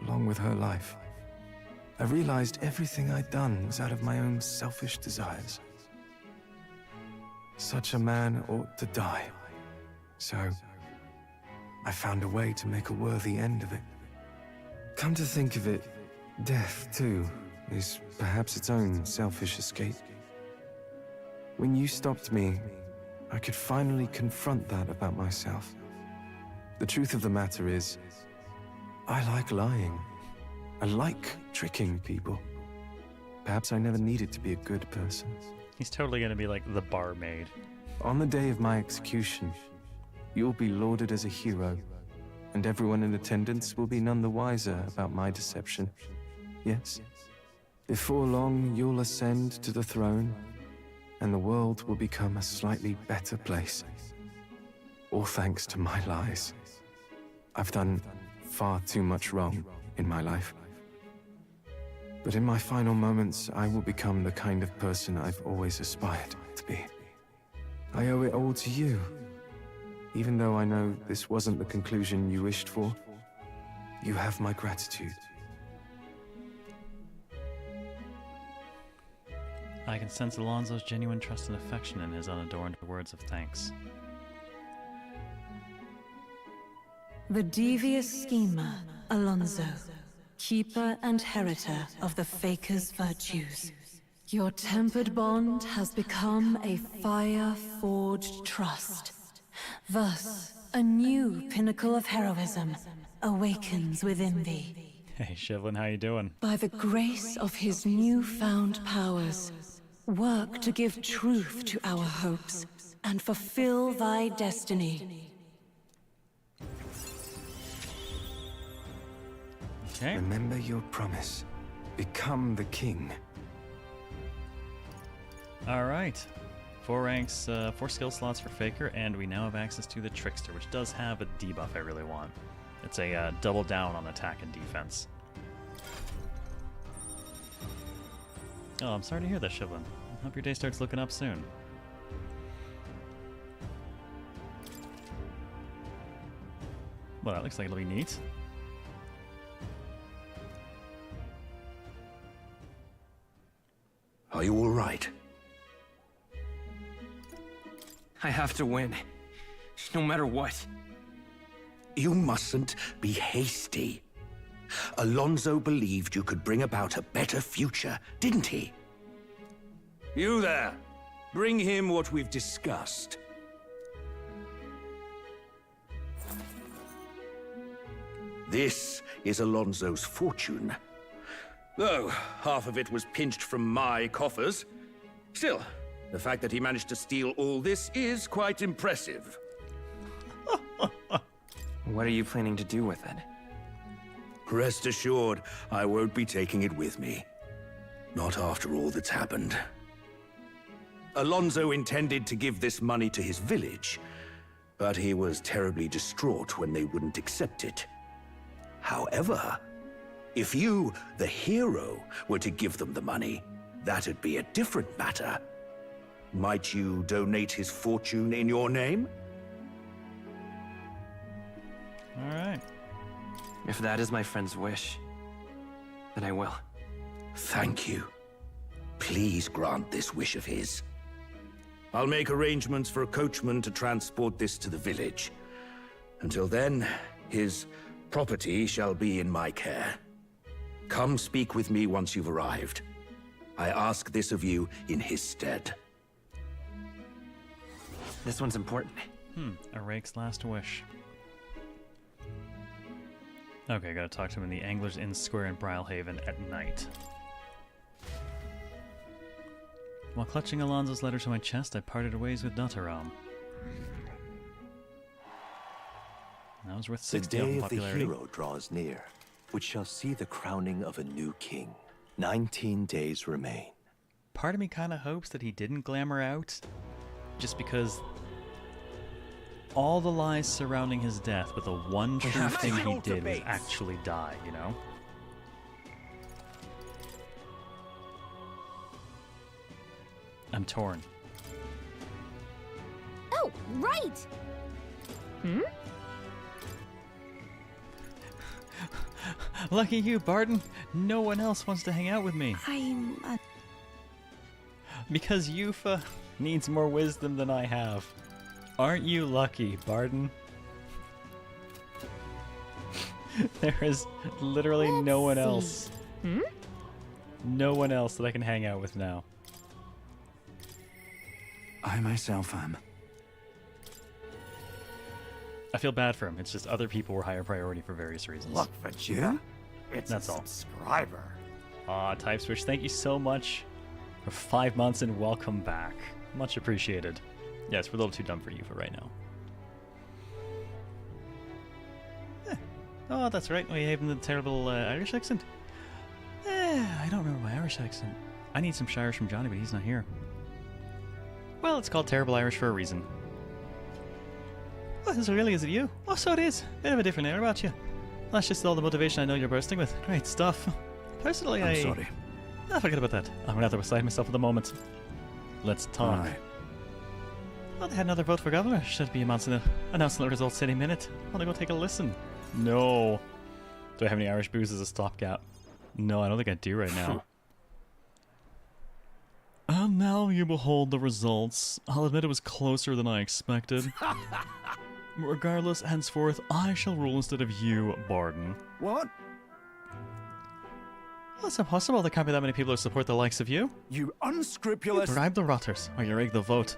along with her life. I realized everything I'd done was out of my own selfish desires. Such a man ought to die. So, I found a way to make a worthy end of it. Come to think of it, death, too, is perhaps its own selfish escape. When you stopped me, I could finally confront that about myself. The truth of the matter is, I like lying. I like tricking people. Perhaps I never needed to be a good person. He's totally gonna be like the barmaid. On the day of my execution, you'll be lauded as a hero, and everyone in attendance will be none the wiser about my deception. Yes, before long you'll ascend to the throne, and the world will become a slightly better place. All thanks to my lies. I've done far too much wrong in my life. But in my final moments, I will become the kind of person I've always aspired to be. I owe it all to you. Even though I know this wasn't the conclusion you wished for, you have my gratitude. I can sense Alonso's genuine trust and affection in his unadorned words of thanks. The devious schemer, Alonso, keeper and heritor of the Faker's virtues. Your tempered bond has become a fire-forged trust. Thus, a new pinnacle of heroism awakens within thee. Hey, Shivlin, how you doing? By the grace of his newfound powers, work to give truth to our hopes and fulfill thy destiny. Okay. Remember your promise. Become the king. All right. 4 ranks, 4 skill slots for Faker, and we now have access to the Trickster, which does have a debuff I really want. It's a double down on attack and defense. Oh, I'm sorry to hear that, Shivlin. I hope your day starts looking up soon. Well, that looks like it'll be neat. Are you all right? I have to win, no matter what. You mustn't be hasty. Alonso believed you could bring about a better future, didn't he? You there! Bring him what we've discussed. This is Alonso's fortune. Though half of it was pinched from my coffers. Still, the fact that he managed to steal all this is quite impressive. What are you planning to do with it? Rest assured, I won't be taking it with me. Not after all that's happened. Alonso intended to give this money to his village, but he was terribly distraught when they wouldn't accept it. However, if you, the hero, were to give them the money, that'd be a different matter. Might you donate his fortune in your name? All right. If that is my friend's wish, then I will. Thank you. Please grant this wish of his. I'll make arrangements for a coachman to transport this to the village. Until then, his property shall be in my care. Come speak with me once you've arrived. I ask this of you in his stead. This one's important. A rake's last wish. Okay, gotta talk to him in the Anglers Inn Square in Brylehaven at night. While clutching Alonso's letter to my chest, I parted ways with Dataram. That was worth The 60 day off in of the popularity. hero draws near, which shall see the crowning of a new king. 19 days remain. Part of me kind of hopes that he didn't glamour out, just because all the lies surrounding his death, but the one true thing he did was actually die, you know? I'm torn. Oh, right! Hmm? Lucky you, Barton. No one else wants to hang out with me. I'm Because Yufa needs more wisdom than I have. Aren't you lucky, Barton? There is literally no one else. No one else that I can hang out with now. I myself am. I feel bad for him. It's just other people were higher priority for various reasons. Look, Vegeta. It's That's a all. subscriber. Aw, Type Switch, thank you so much for 5 months and welcome back. Much appreciated. Yes, we're a little too dumb for you for right now. Oh, that's right. We have the terrible Irish accent. I don't remember my Irish accent. I need some Shires from Johnny, but he's not here. Well, it's called Terrible Irish for a reason. Oh, is it really? Is it you? Oh, so it is. Bit of a different air about you. That's just all the motivation I know you're bursting with. Great stuff. Personally, I'm sorry. Ah, forget about that. I'm gonna have to beside myself at the moment. Let's talk. Aye. Oh, they had another vote for governor. Should be announcing the results any minute. Wanna go take a listen? No. Do I have any Irish booze as a stopgap? No, I don't think I do right now. And now you behold the results. I'll admit it was closer than I expected. Regardless, henceforth, I shall rule instead of you, Barton. What? Well, it's impossible. There can't be that many people who support the likes of you. You unscrupulous... You bribe the rotters, or you rig the vote.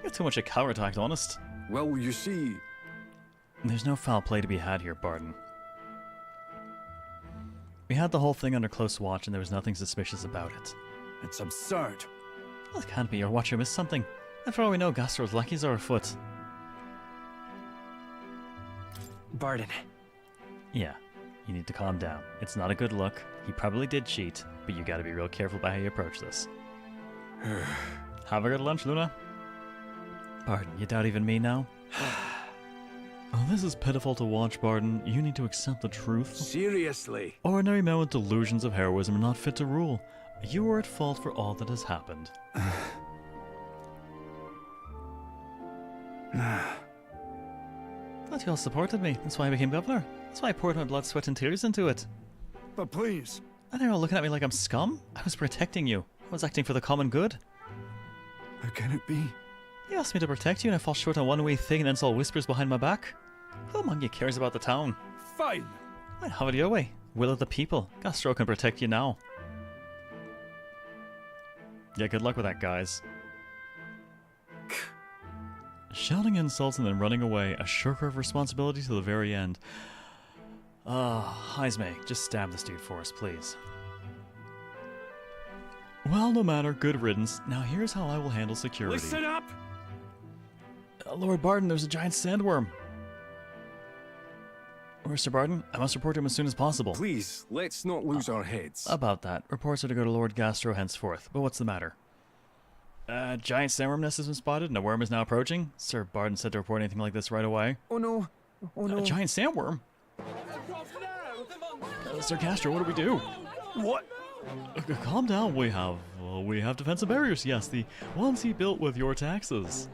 You're too much a coward to act honest. Well, you see... There's no foul play to be had here, Barton. We had the whole thing under close watch, and there was nothing suspicious about it. It's absurd. Well, it can't be. Your watcher missed something. And for all we know, Gastro's luckies are afoot. Barton. Yeah, you need to calm down. It's not a good look. He probably did cheat, but you gotta be real careful about how you approach this. Have a good lunch, Luna. Barton, you doubt even me now? Oh, this is pitiful to watch, Barton. You need to accept the truth. Seriously? Ordinary men with delusions of heroism are not fit to rule. You are at fault for all that has happened. But you all supported me. That's why I became governor. That's why I poured my blood, sweat, and tears into it. But please. And they're all looking at me like I'm scum. I was protecting you. I was acting for the common good. How can it be? You asked me to protect you and I fall short on one wee thing and then saw whispers behind my back. Who among you cares about the town? Fine. Well, have it your way. Will of the people. Gastro can protect you now. Yeah, good luck with that, guys. Shouting insults and then running away, a shirker of responsibility to the very end. Heisme, just stab this dude for us, please. Well, no matter, good riddance. Now here's how I will handle security. Listen up! Lord Barton, there's a giant sandworm. Where's Sir Barton? I must report to him as soon as possible. Please, let's not lose our heads. About that. Reports are to go to Lord Gastro henceforth. But what's the matter? Giant sandworm nest has been spotted and a worm is now approaching. Sir Barton said to report anything like this right away. Oh no. Oh no. A giant sandworm? Sir Castro, what do we do? What? Calm down. We have defensive barriers. Yes, the ones he built with your taxes.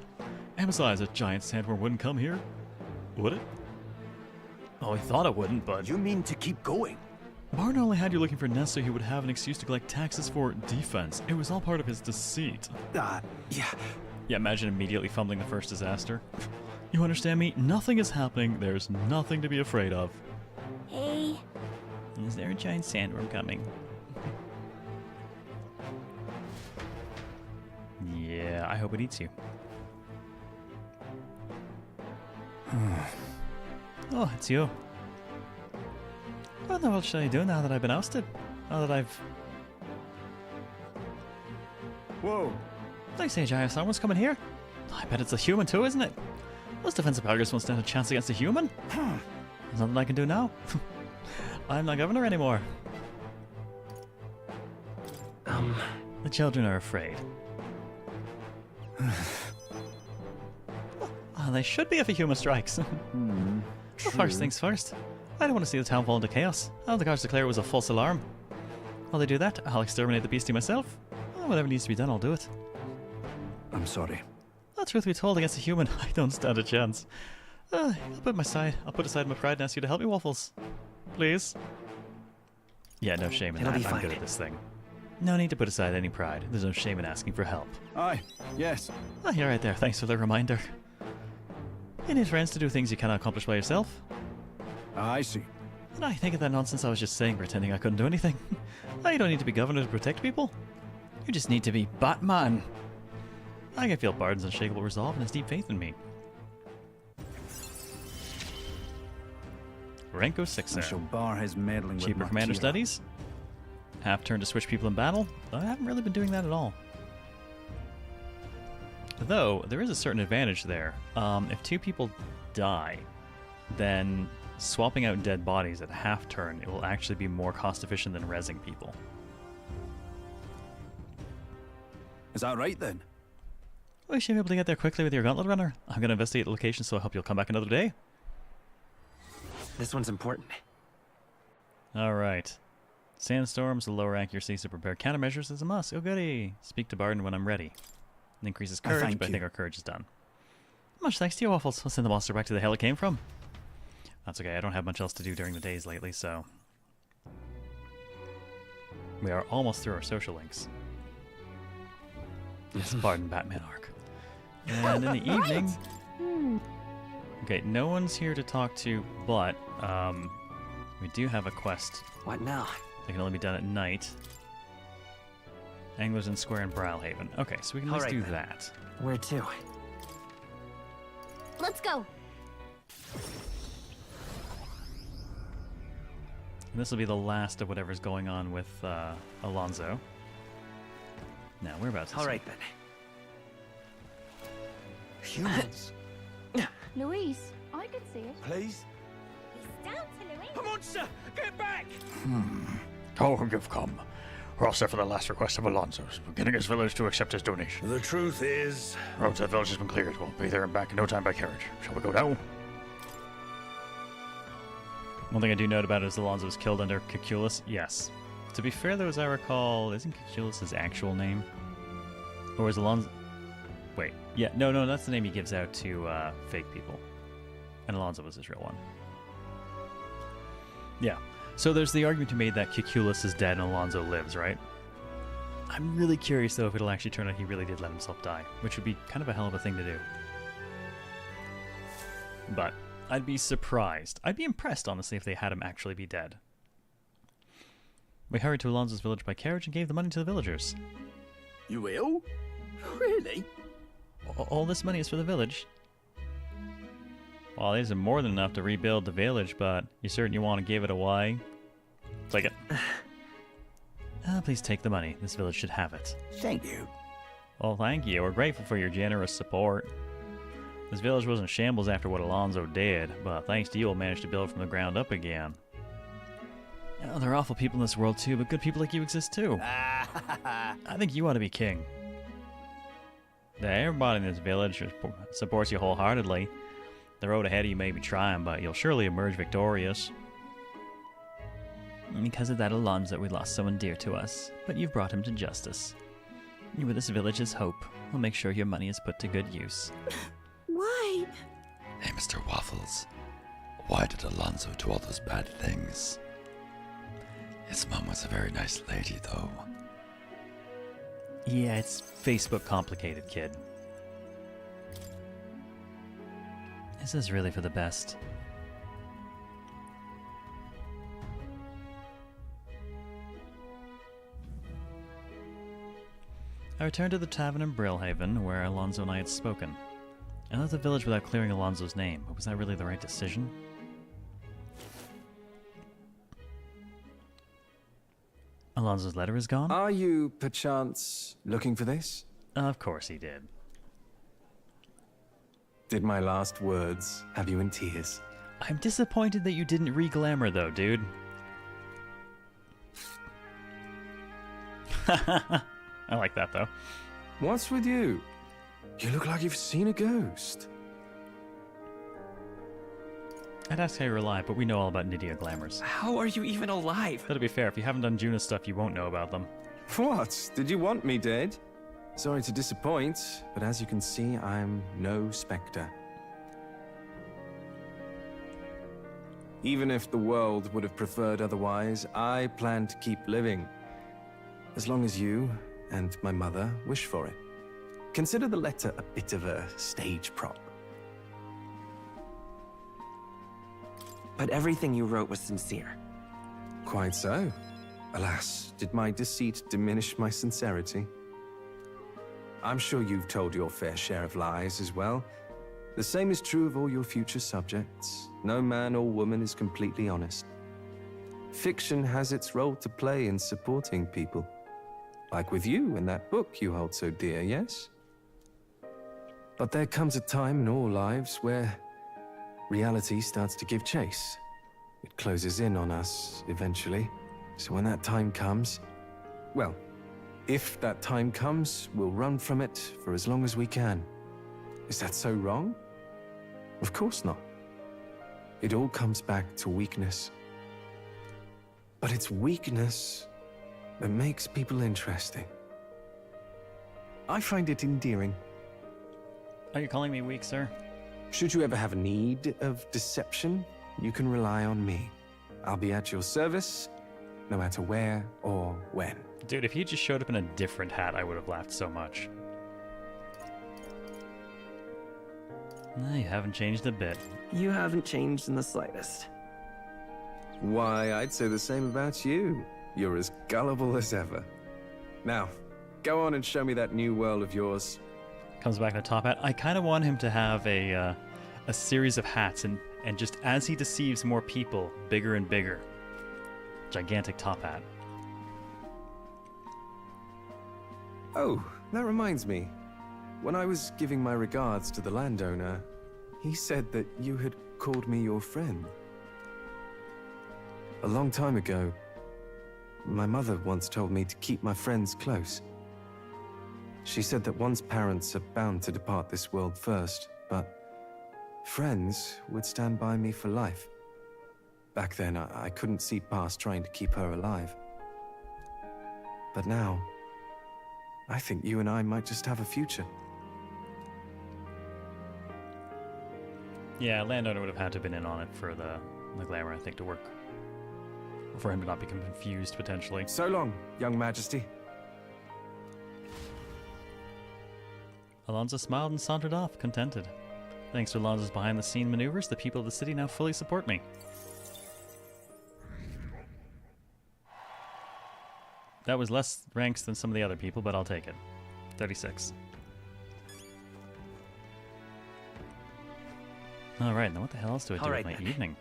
And besides, a giant sandworm wouldn't come here, would it? Oh, he thought it wouldn't, but You mean to keep going? Martin only had you looking for nests so he would have an excuse to collect taxes for defense. It was all part of his deceit. Yeah. Yeah, imagine immediately fumbling the first disaster. You understand me? Nothing is happening. There's nothing to be afraid of. Hey. Is there a giant sandworm coming? Yeah, I hope it eats you. Oh, it's you. What in the world should I do now that I've been ousted? Now that I've... Whoa. They say giant someone's coming here. I bet it's a human too, isn't it? Those defensive barriers won't stand a chance against a human. There's nothing I can do now. I'm not governor anymore. The children are afraid. They should be if a human strikes. Well, first things first. I don't want to see the town fall into chaos. I'll the guards declare it was a false alarm. While they do that, I'll exterminate the beastie myself. Whatever needs to be done, I'll do it. I'm sorry. The truth be told, against a human, I don't stand a chance. I'll put aside my pride and ask you to help me, Waffles. Please? Yeah, no shame in It'll that. be I'm fine. good at this thing. No need to put aside any pride. There's no shame in asking for help. Aye. Yes. Oh, you're right there. Thanks for the reminder. You need friends to do things you cannot accomplish by yourself. I see. And I think of that nonsense I was just saying, pretending I couldn't do anything. You don't need to be governor to protect people. You just need to be Batman. I can feel Barden's unshakable resolve and his deep faith in me. Renko I 6 shall bar his meddling with Cheaper my commander Kira. studies. Half turn to switch people in battle. I haven't really been doing that at all. Though, there is a certain advantage there. If two people die, then swapping out dead bodies at half turn, it will actually be more cost efficient than rezzing people. Is that right then? We should be able to get there quickly with your gauntlet runner. I'm going to investigate the location, so I hope you'll come back another day. This one's important. Alright. Sandstorms, lower accuracy, so prepare countermeasures is a must. Oh goody. Speak to Barden when I'm ready. It increases courage, thank but I you. think our courage is done. Much thanks to you, Waffles. I'll send the monster back to the hell it came from. That's okay, I don't have much else to do during the days lately, so... We are almost through our social links. Yes, Barden Batman arc. And in the evening... Okay, no one's here to talk to, but we do have a quest. What now? That can only be done at night. Anglers in Square and Browhaven. Okay, so we can at least Alright do then. that. Where to? Let's go. And this will be the last of whatever's going on with Alonso. Now, we're about to All right then. Humans. Louise, I could see it. Please? He's down to Louise. A monster! Get back! Oh, you've come. We're all set for the last request of Alonso's, getting his village to accept his donation. The truth is... Road to the village has been cleared. We'll be there and back in no time by carriage. Shall we go now? One thing I do note about it is Alonso was killed under Caculus. Yes. To be fair, though, as I recall, isn't Caculus his actual name? Or is Alonso... Wait. Yeah, no, that's the name he gives out to fake people. And Alonso was his real one. Yeah. So there's the argument you made that Caculus is dead and Alonso lives, right? I'm really curious, though, if it'll actually turn out he really did let himself die, which would be kind of a hell of a thing to do. But I'd be surprised. I'd be impressed, honestly, if they had him actually be dead. We hurried to Alonso's village by carriage and gave the money to the villagers. You will? Really? All this money is for the village. Well, it isn't more than enough to rebuild the village, but you certain you want to give it away? Take it. Please take the money. This village should have it. Thank you. Well, thank you. We're grateful for your generous support. This village was in shambles after what Alonso did, but thanks to you, we'll manage to build from the ground up again. There are awful people in this world too, but good people like you exist too. I think you ought to be king. Everybody in this village supports you wholeheartedly. The road ahead of you may be trying, but you'll surely emerge victorious. Because of that, Alonso, we lost someone dear to us, but you've brought him to justice. You were this village's hope. We'll make sure your money is put to good use. Why? Hey, Mr. Waffles. Why did Alonso do all those bad things? His mom was a very nice lady, though. Yeah, it's Facebook complicated, kid. This is really for the best. I returned to the tavern in Brilhaven, where Alonso and I had spoken. I left the village without clearing Alonso's name, but was that really the right decision? Alonso's letter is gone? Are you, perchance, looking for this? Of course he did. Did my last words have you in tears? I'm disappointed that you didn't re-glamour, though, dude. I like that, though. What's with you? You look like you've seen a ghost. I'd ask how you're alive, but we know all about Nydia glamours. How are you even alive? That'll be fair. If you haven't done Juno stuff, you won't know about them. What? Did you want me dead? Sorry to disappoint, but as you can see, I'm no spectre. Even if the world would have preferred otherwise, I plan to keep living. As long as you and my mother wish for it. Consider the letter a bit of a stage prop. But everything you wrote was sincere. Quite so. Alas, did my deceit diminish my sincerity? I'm sure you've told your fair share of lies as well. The same is true of all your future subjects. No man or woman is completely honest. Fiction has its role to play in supporting people. Like with you in that book you hold so dear, yes? But there comes a time in all lives where reality starts to give chase. It closes in on us eventually. So when that time comes, well, if that time comes, we'll run from it for as long as we can. Is that so wrong? Of course not. It all comes back to weakness. But it's weakness that makes people interesting. I find it endearing. Are you calling me weak, sir? Should you ever have a need of deception, you can rely on me. I'll be at your service, no matter where or when. Dude, if you just showed up in a different hat, I would have laughed so much. No, you haven't changed a bit. You haven't changed in the slightest. Why, I'd say the same about you. You're as gullible as ever. Now, go on and show me that new world of yours. Comes back to top hat. I kind of want him to have a series of hats, and just as he deceives more people, bigger and bigger. Gigantic top hat. Oh, that reminds me. When I was giving my regards to the landowner, he said that you had called me your friend. A long time ago, my mother once told me to keep my friends close. She said that one's parents are bound to depart this world first, but friends would stand by me for life. Back then, I couldn't see past trying to keep her alive. But now, I think you and I might just have a future. Yeah, landowner would have had to have been in on it for the glamour, I think, to work. For him to not become confused, potentially. So long, young majesty. Alonso smiled and sauntered off, contented. Thanks to Alonso's behind-the-scene maneuvers, the people of the city now fully support me. That was less ranks than some of the other people, but I'll take it. 36. Alright, now what the hell else do I do with my evening?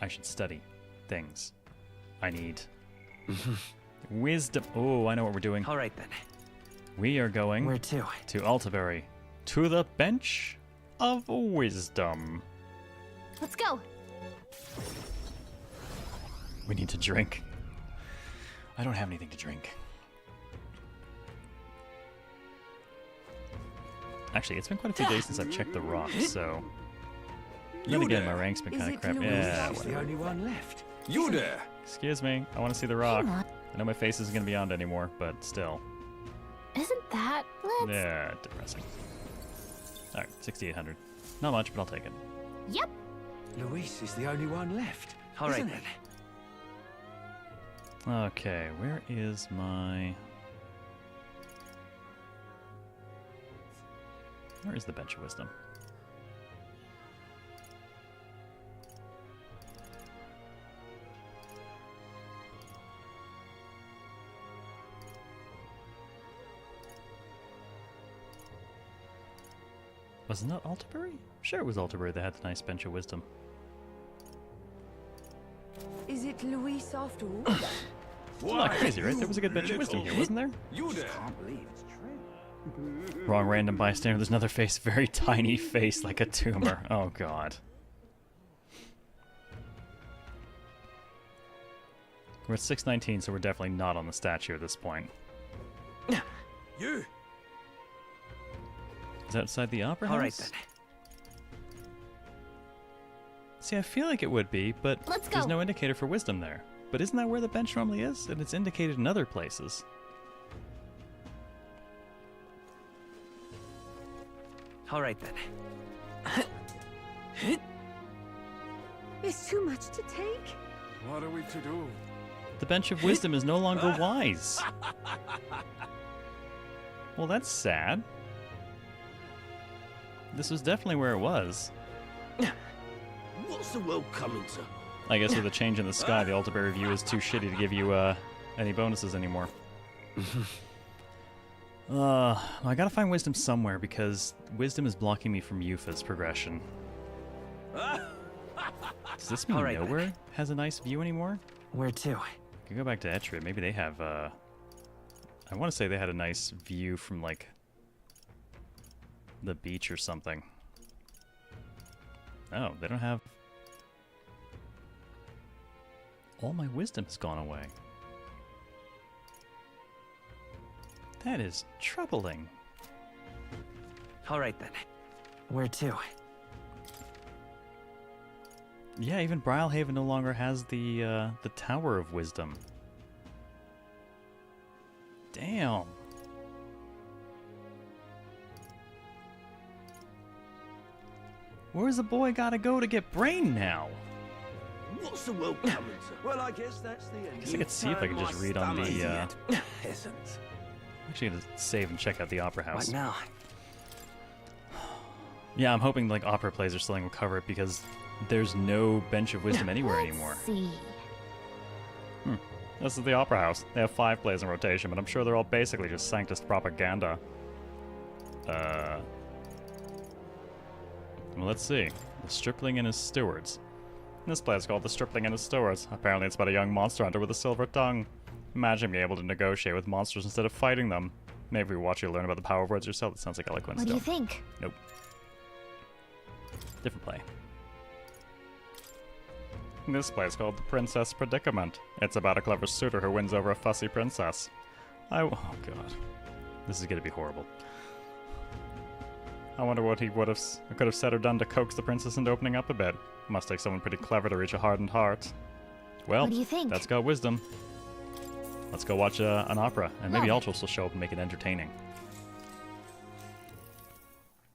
I should study things. I need wisdom. Oh, I know what we're doing. Alright then. We are going... Where to? To Altabury. To the Bench of Wisdom. Let's go. We need to drink. I don't have anything to drink. Actually, it's been quite a few days since I've checked the rocks, so... Then again, my rank's been kind of crap. Yeah, the only one left. You there! Excuse me, I want to see the rock. Hang on. I know my face isn't going to be on anymore, but still. Isn't that... Let's... Yeah, depressing. Alright, 6,800. Not much, but I'll take it. Yep. Luis is the only one left. All right, isn't then. it? Okay, where is my... Where is the Bench of Wisdom? Wasn't that Altabury? Sure it was Altabury that had the nice Bench of Wisdom. Is it Luis after all? It's not crazy, right? There was a good Bench of Wisdom here, wasn't there? You there! Can't believe it's true. Wrong random bystander. There's another face. Very tiny face like a tumor. Oh, God. We're at 619, so we're definitely not on the statue at this point. You! Is that outside the opera house? All right, then. See, I feel like it would be, but Let's there's go. no indicator for wisdom there. But isn't that where the bench normally is? And it's indicated in other places. All right, then. It's too much to take. What are we to do? The bench of wisdom is no longer wise. Well, that's sad. This was definitely where it was. What's the world coming to? I guess with the change in the sky, the Altabury view is too shitty to give you any bonuses anymore. I gotta find wisdom somewhere because wisdom is blocking me from Yufa's progression. Does this mean All right, nowhere has a nice view anymore? Where to? I can go back to Etria. Maybe they have, I want to say they had a nice view from, like, the beach or something. Oh, they don't have... All my wisdom has gone away. That is troubling. All right, then. Where to? Yeah, even Brylehaven no longer has the Tower of Wisdom. Damn. Where's the boy gotta go to get brain now? What's the world coming to? Well, I guess that's the end. I guess I could see if I could just read on the, Peasants. I'm actually gonna save and check out the Opera House. What now? Yeah, I'm hoping, like, opera plays or something will cover it because there's no Bench of Wisdom anywhere anymore. See. This is the Opera House. They have 5 plays in rotation, but I'm sure they're all basically just Sanctus propaganda. Well, let's see. The Stripling and His Stewards. This play is called The Stripling and His Stewards. Apparently it's about a young monster hunter with a silver tongue. Imagine being able to negotiate with monsters instead of fighting them. Maybe we watch you learn about the power of words yourself. That sounds like eloquence. What do you think? Nope. Different play. This play is called The Princess Predicament. It's about a clever suitor who wins over a fussy princess. Oh god. This is gonna be horrible. I wonder what he could have said or done to coax the princess into opening up a bit. Must take someone pretty clever to reach a hardened heart. Well, What do you think? that's got wisdom. Let's go watch an opera, and maybe Love it. Ultros will show up and make it entertaining.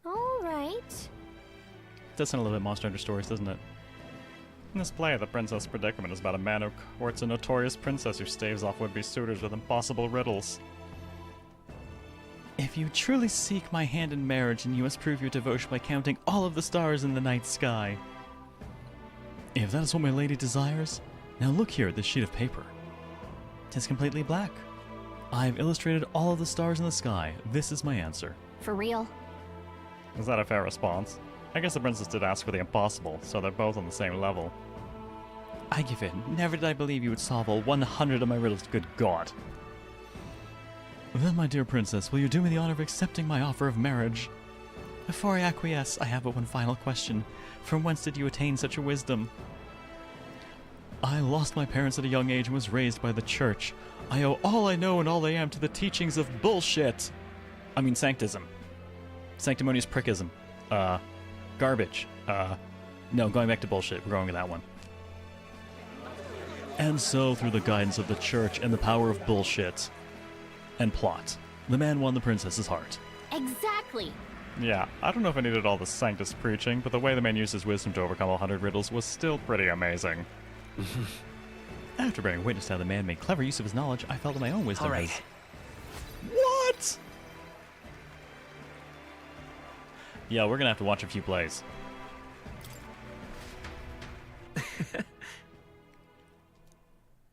All right. It does sound a little bit Monster Hunter Stories, doesn't it? In this play, The Princess Predicament is about a man who courts a notorious princess who staves off would-be suitors with impossible riddles. If you truly seek my hand in marriage, then you must prove your devotion by counting all of the stars in the night sky. If that is what my lady desires, now look here at this sheet of paper. 'Tis completely black. I've illustrated all of the stars in the sky. This is my answer. For real. Is that a fair response? I guess the princess did ask for the impossible, so they're both on the same level. I give in. Never did I believe you would solve all 100 of my riddles, good God. Then, my dear princess, will you do me the honor of accepting my offer of marriage? Before I acquiesce, I have but one final question. From whence did you attain such a wisdom? I lost my parents at a young age and was raised by the church. I owe all I know and all I am to the teachings of bullshit. I mean sanctism. Sanctimonious prickism. Garbage. No, going back to bullshit. We're going with that one. And so, through the guidance of the church and the power of bullshit and plot, the man won the princess's heart. Exactly. Yeah, I don't know if I needed all the Sanctus preaching, but the way the man used his wisdom to overcome 100 riddles was still pretty amazing. After bearing witness to how the man made clever use of his knowledge, I felt that my own wisdom was... What? Yeah, we're gonna have to watch a few plays.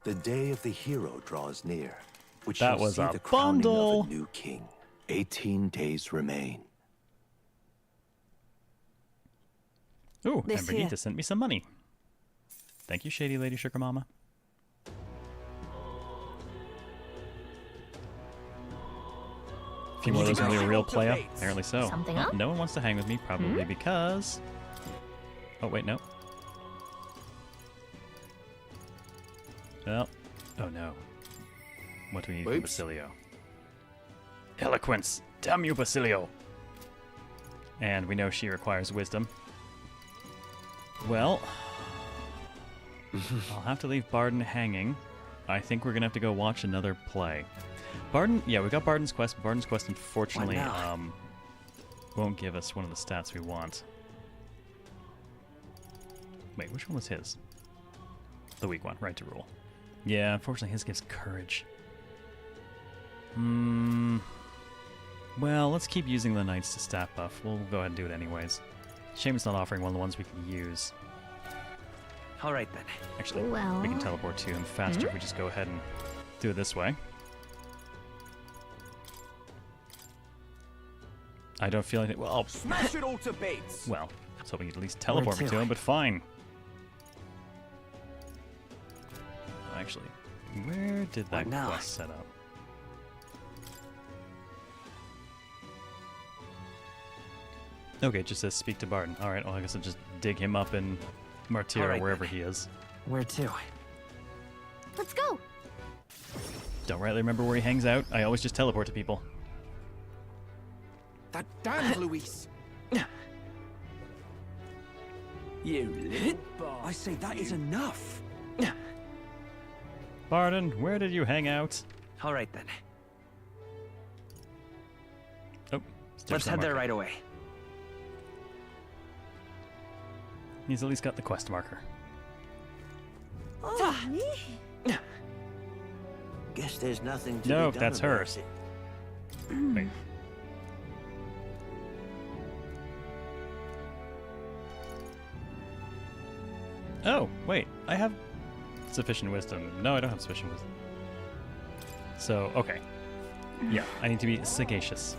The day of the hero draws near, which That shall was see a the crowning bundle. of a new king. 18 days remain. Ooh, This and Brigitte here. sent me some money. Thank you, Shady Lady Sugar Mama. A few more of those will be a real play-up. Apparently so. Something Well, up? no one wants to hang with me, probably because... Oh, wait, no. Well, oh no. What do we need from Basilio? Eloquence! Damn you, Basilio! And we know she requires wisdom. Well, I'll have to leave Barden hanging. I think we're gonna have to go watch another play. Barden, yeah, we got Barden's Quest. But Barden's Quest, unfortunately, won't give us one of the stats we want. Wait, which one was his? The weak one, right to rule. Yeah, unfortunately, his gives courage. Well, let's keep using the Knights to stat buff. We'll go ahead and do it anyways. Shame it's not offering one of the ones we can use. Alright then. Actually, we can teleport to him faster if we just go ahead and do it this way. I don't feel anything. Well, Smash it all to bits! well, I was hoping you'd at least teleport me to him, but fine. Oh, actually, where did that quest set up? Okay, it just says speak to Barden. Alright, well, I guess I'll just dig him up in Martyra, wherever he is. Where to? Let's go. Don't rightly remember where he hangs out. I always just teleport to people. That damn Luis! You I say that is enough. Barden, where did you hang out? Alright then. Oh, Let's head there right away. He's at least got the quest marker. Guess there's nothing to No, be done that's about hers. it. Wait. Oh, wait. I have sufficient wisdom. No, I don't have sufficient wisdom. So, okay. Yeah, I need to be sagacious.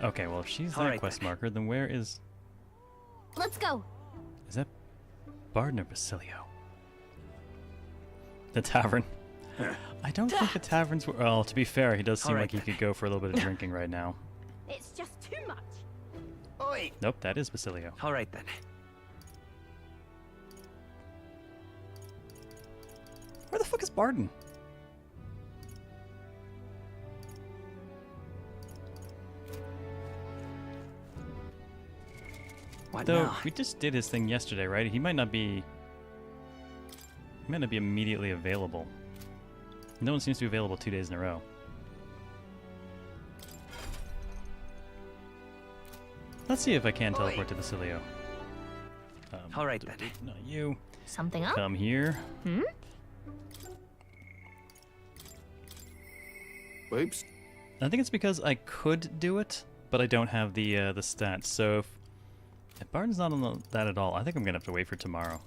Okay, well, if she's that quest marker, then where is... Let's go. Is that Barden or Basilio? The tavern. I don't think the taverns were... Well, to be fair, he does seem like he could go for a little bit of drinking right now. It's just too much. Oi! Nope, that is Basilio. Alright then. Where the fuck is Barden? What Though now? we just did his thing yesterday, right? He might not be... He might not be immediately available. No one seems to be available 2 days in a row. Let's see if I can teleport to Basilio. Alright then. Not you. Something up? Come here. Whoops. I think it's because I could do it, but I don't have the stats. So if Barden's not on that at all, I think I'm gonna have to wait for tomorrow.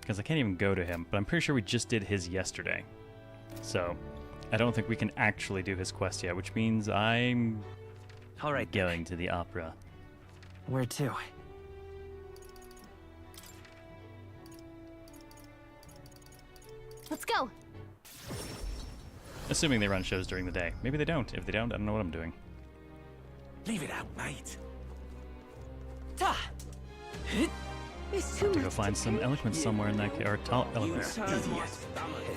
Because I can't even go to him, but I'm pretty sure we just did his yesterday. So I don't think we can actually do his quest yet, which means I'm going to the opera. Where to? Let's go. Assuming they run shows during the day. Maybe they don't. If they don't, I don't know what I'm doing. Leave it out, mate. It's Have to go find some eloquence somewhere in that or eloquence.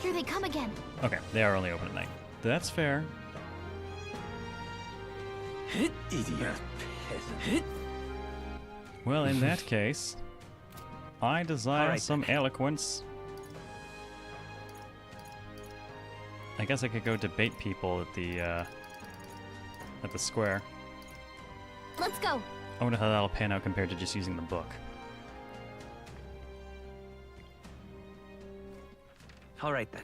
Here they come again. Okay, they are only open at night. That's fair. Idiot. Well, in that case, I desire Alright, some eloquence. I guess I could go debate people at the square. Let's go. I wonder how that'll pan out compared to just using the book. All right then.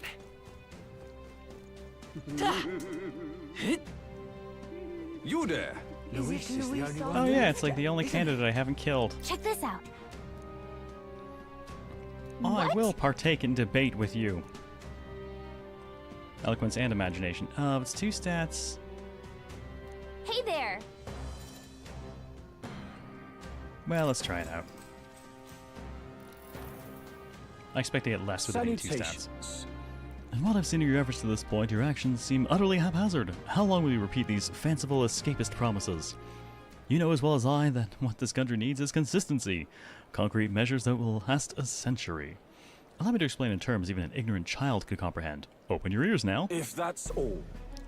You there? Luis is the only one. Oh yeah, it's like the only candidate I haven't killed. Check this out. Oh, I What? will partake in debate with you. Eloquence and imagination. It's 2 stats. Hey there. Well, let's try it out. I expect to get less with it being 2 stats. And what I've seen of your efforts to this point, your actions seem utterly haphazard. How long will you repeat these fanciful escapist promises? You know as well as I that what this country needs is consistency. Concrete measures that will last a century. Allow me to explain in terms even an ignorant child could comprehend. Open your ears now. If that's all.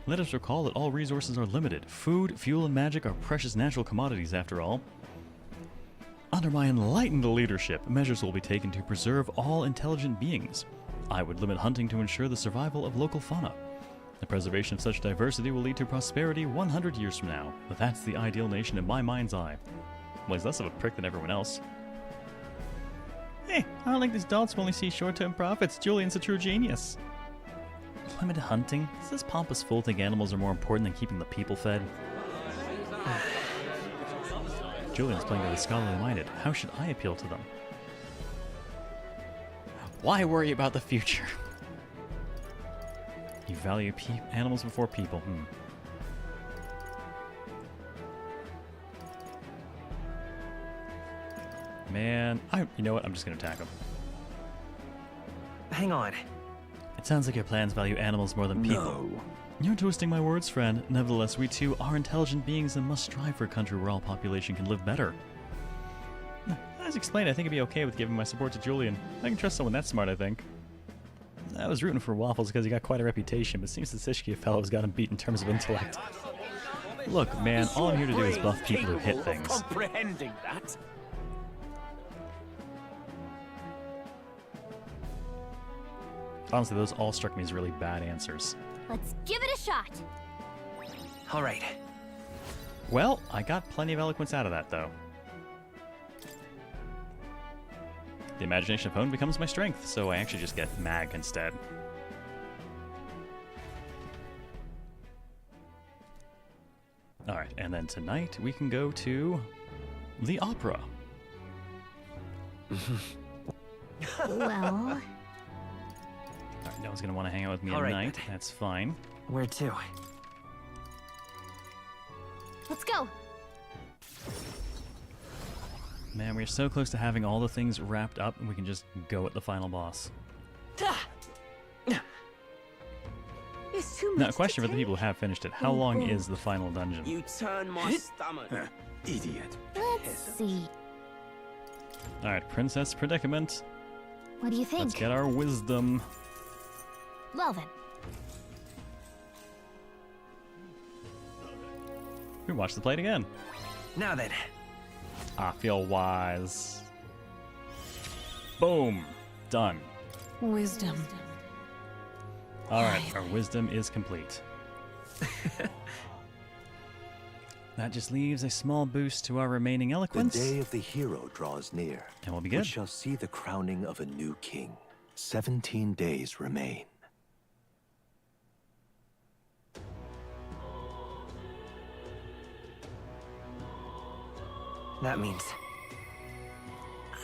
Let us recall that all resources are limited. Food, fuel, and magic are precious natural commodities after all. Under my enlightened leadership, measures will be taken to preserve all intelligent beings. I would limit hunting to ensure the survival of local fauna. The preservation of such diversity will lead to prosperity 100 years from now. That's the ideal nation in my mind's eye. Well, he's less of a prick than everyone else. Hey, I don't like these adults who only see short-term profits. Julian's a true genius. Limited hunting? Does this pompous fool think animals are more important than keeping the people fed? Julian's playing to the scholarly minded. How should I appeal to them? Why worry about the future? You value animals before people. Man, you know what? I'm just gonna attack him. Hang on. It sounds like your plans value animals more than people. No. You're twisting my words, friend. Nevertheless, we too are intelligent beings and must strive for a country where all population can live better. As explained, I think I'd be okay with giving my support to Julian. I can trust someone that smart, I think. I was rooting for Waffles because he got quite a reputation, but seems the Sishkia fellow's got him beat in terms of intellect. Look, man, all I'm here to do is buff people who hit things. Comprehending that. Honestly, those all struck me as really bad answers. Let's give it a shot. All right. Well, I got plenty of eloquence out of that, though. The imagination of home becomes my strength, so I actually just get mag instead. Alright, and then tonight we can go to the opera. Well... Alright, no one's going to want to hang out with me All at right, night. That's fine. Where to? Let's go. Man, we're so close to having all the things wrapped up, and we can just go at the final boss. It's too much. Now, a question for the people who have finished it. How long is the final dungeon? You turn my stomach. Idiot. Let's see. Alright, Princess Predicament. What do you think? Let's get our wisdom. Well then. We watch the plate again. Now then. I feel wise. Boom. Done. Wisdom. Alright, our wisdom is complete. That just leaves a small boost to our remaining eloquence. The day of the hero draws near. And we'll be good. We shall see the crowning of a new king. 17 days remain. That means...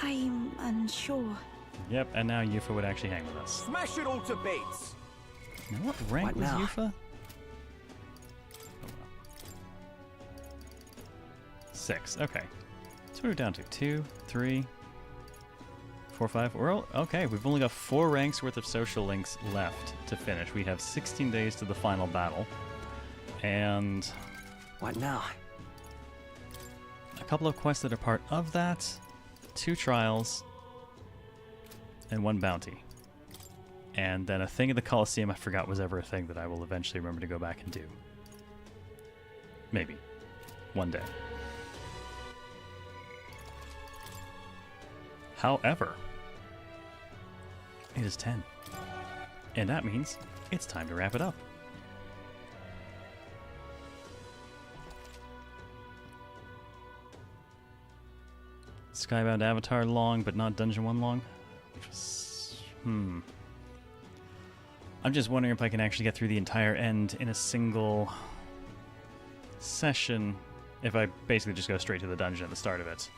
I'm unsure. Yep, and now Yufa would actually hang with us. Smash it all to bits. Now, what rank What was now? Yufa? 6. Okay. So we're down to 2, 3, 4, 5. Okay, we've only got 4 ranks worth of social links left to finish. We have 16 days to the final battle. And What now? a couple of quests that are part of that, 2 trials, and 1 bounty. And then a thing in the Colosseum I forgot was ever a thing that I will eventually remember to go back and do. Maybe. One day. However, it is 10. And that means it's time to wrap it up. Skybound Avatar long, but not Dungeon 1 long. Which was... I'm just wondering if I can actually get through the entire end in a single session, if I basically just go straight to the dungeon at the start of it.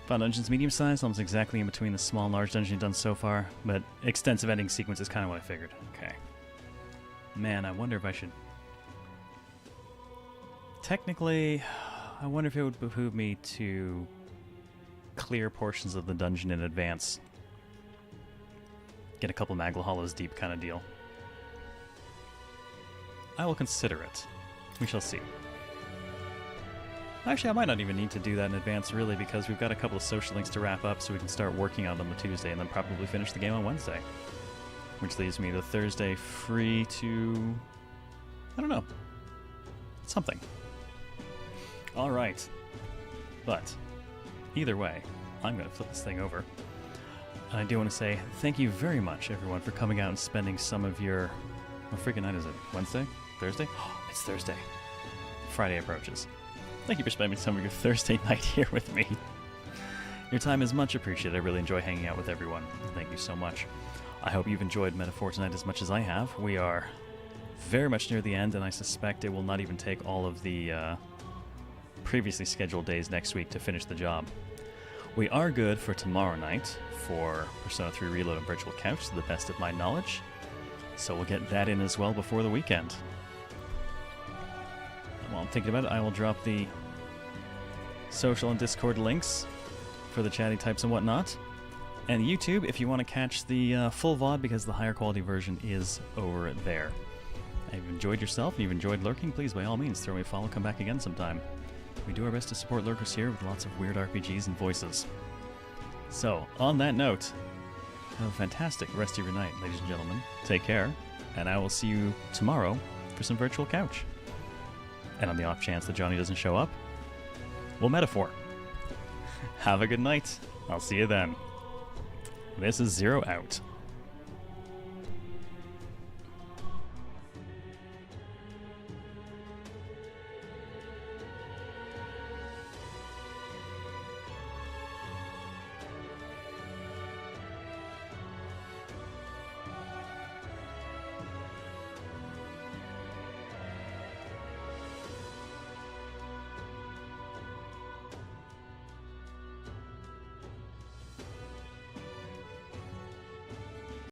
Fun Dungeon's medium size, almost exactly in between the small and large dungeon you've done so far, but extensive ending sequence is kind of what I figured. Okay. Man, I wonder if I should... Technically, I wonder if it would behoove me to clear portions of the dungeon in advance. Get a couple Magla Hollows deep kind of deal. I will consider it. We shall see. Actually, I might not even need to do that in advance, really, because we've got a couple of social links to wrap up so we can start working on them on Tuesday and then probably finish the game on Wednesday. Which leaves me the Thursday free to... I don't know. Something. Alright. But, either way, I'm going to flip this thing over. And I do want to say thank you very much, everyone, for coming out and spending some of your... What freaking night is it? Wednesday? Thursday? Oh, it's Thursday. Friday approaches. Thank you for spending some of your Thursday night here with me. Your time is much appreciated. I really enjoy hanging out with everyone. Thank you so much. I hope you've enjoyed Metaphor tonight as much as I have. We are very much near the end, and I suspect it will not even take all of the previously scheduled days next week to finish the job. We are good for tomorrow night for Persona 3 Reload and Virtual Couch, to the best of my knowledge. So we'll get that in as well before the weekend. While I'm thinking about it, I will drop the social and Discord links for the chatty types and whatnot. And YouTube, if you want to catch the full VOD, because the higher quality version is over there. If you've enjoyed yourself and you've enjoyed lurking, please, by all means, throw me a follow, come back again sometime. We do our best to support lurkers here with lots of weird RPGs and voices. So, on that note, have a fantastic rest of your night, ladies and gentlemen. Take care, and I will see you tomorrow for some Virtual Couch. And on the off chance that Johnny doesn't show up, we'll Metaphor. Have a good night. I'll see you then. This is Zero out.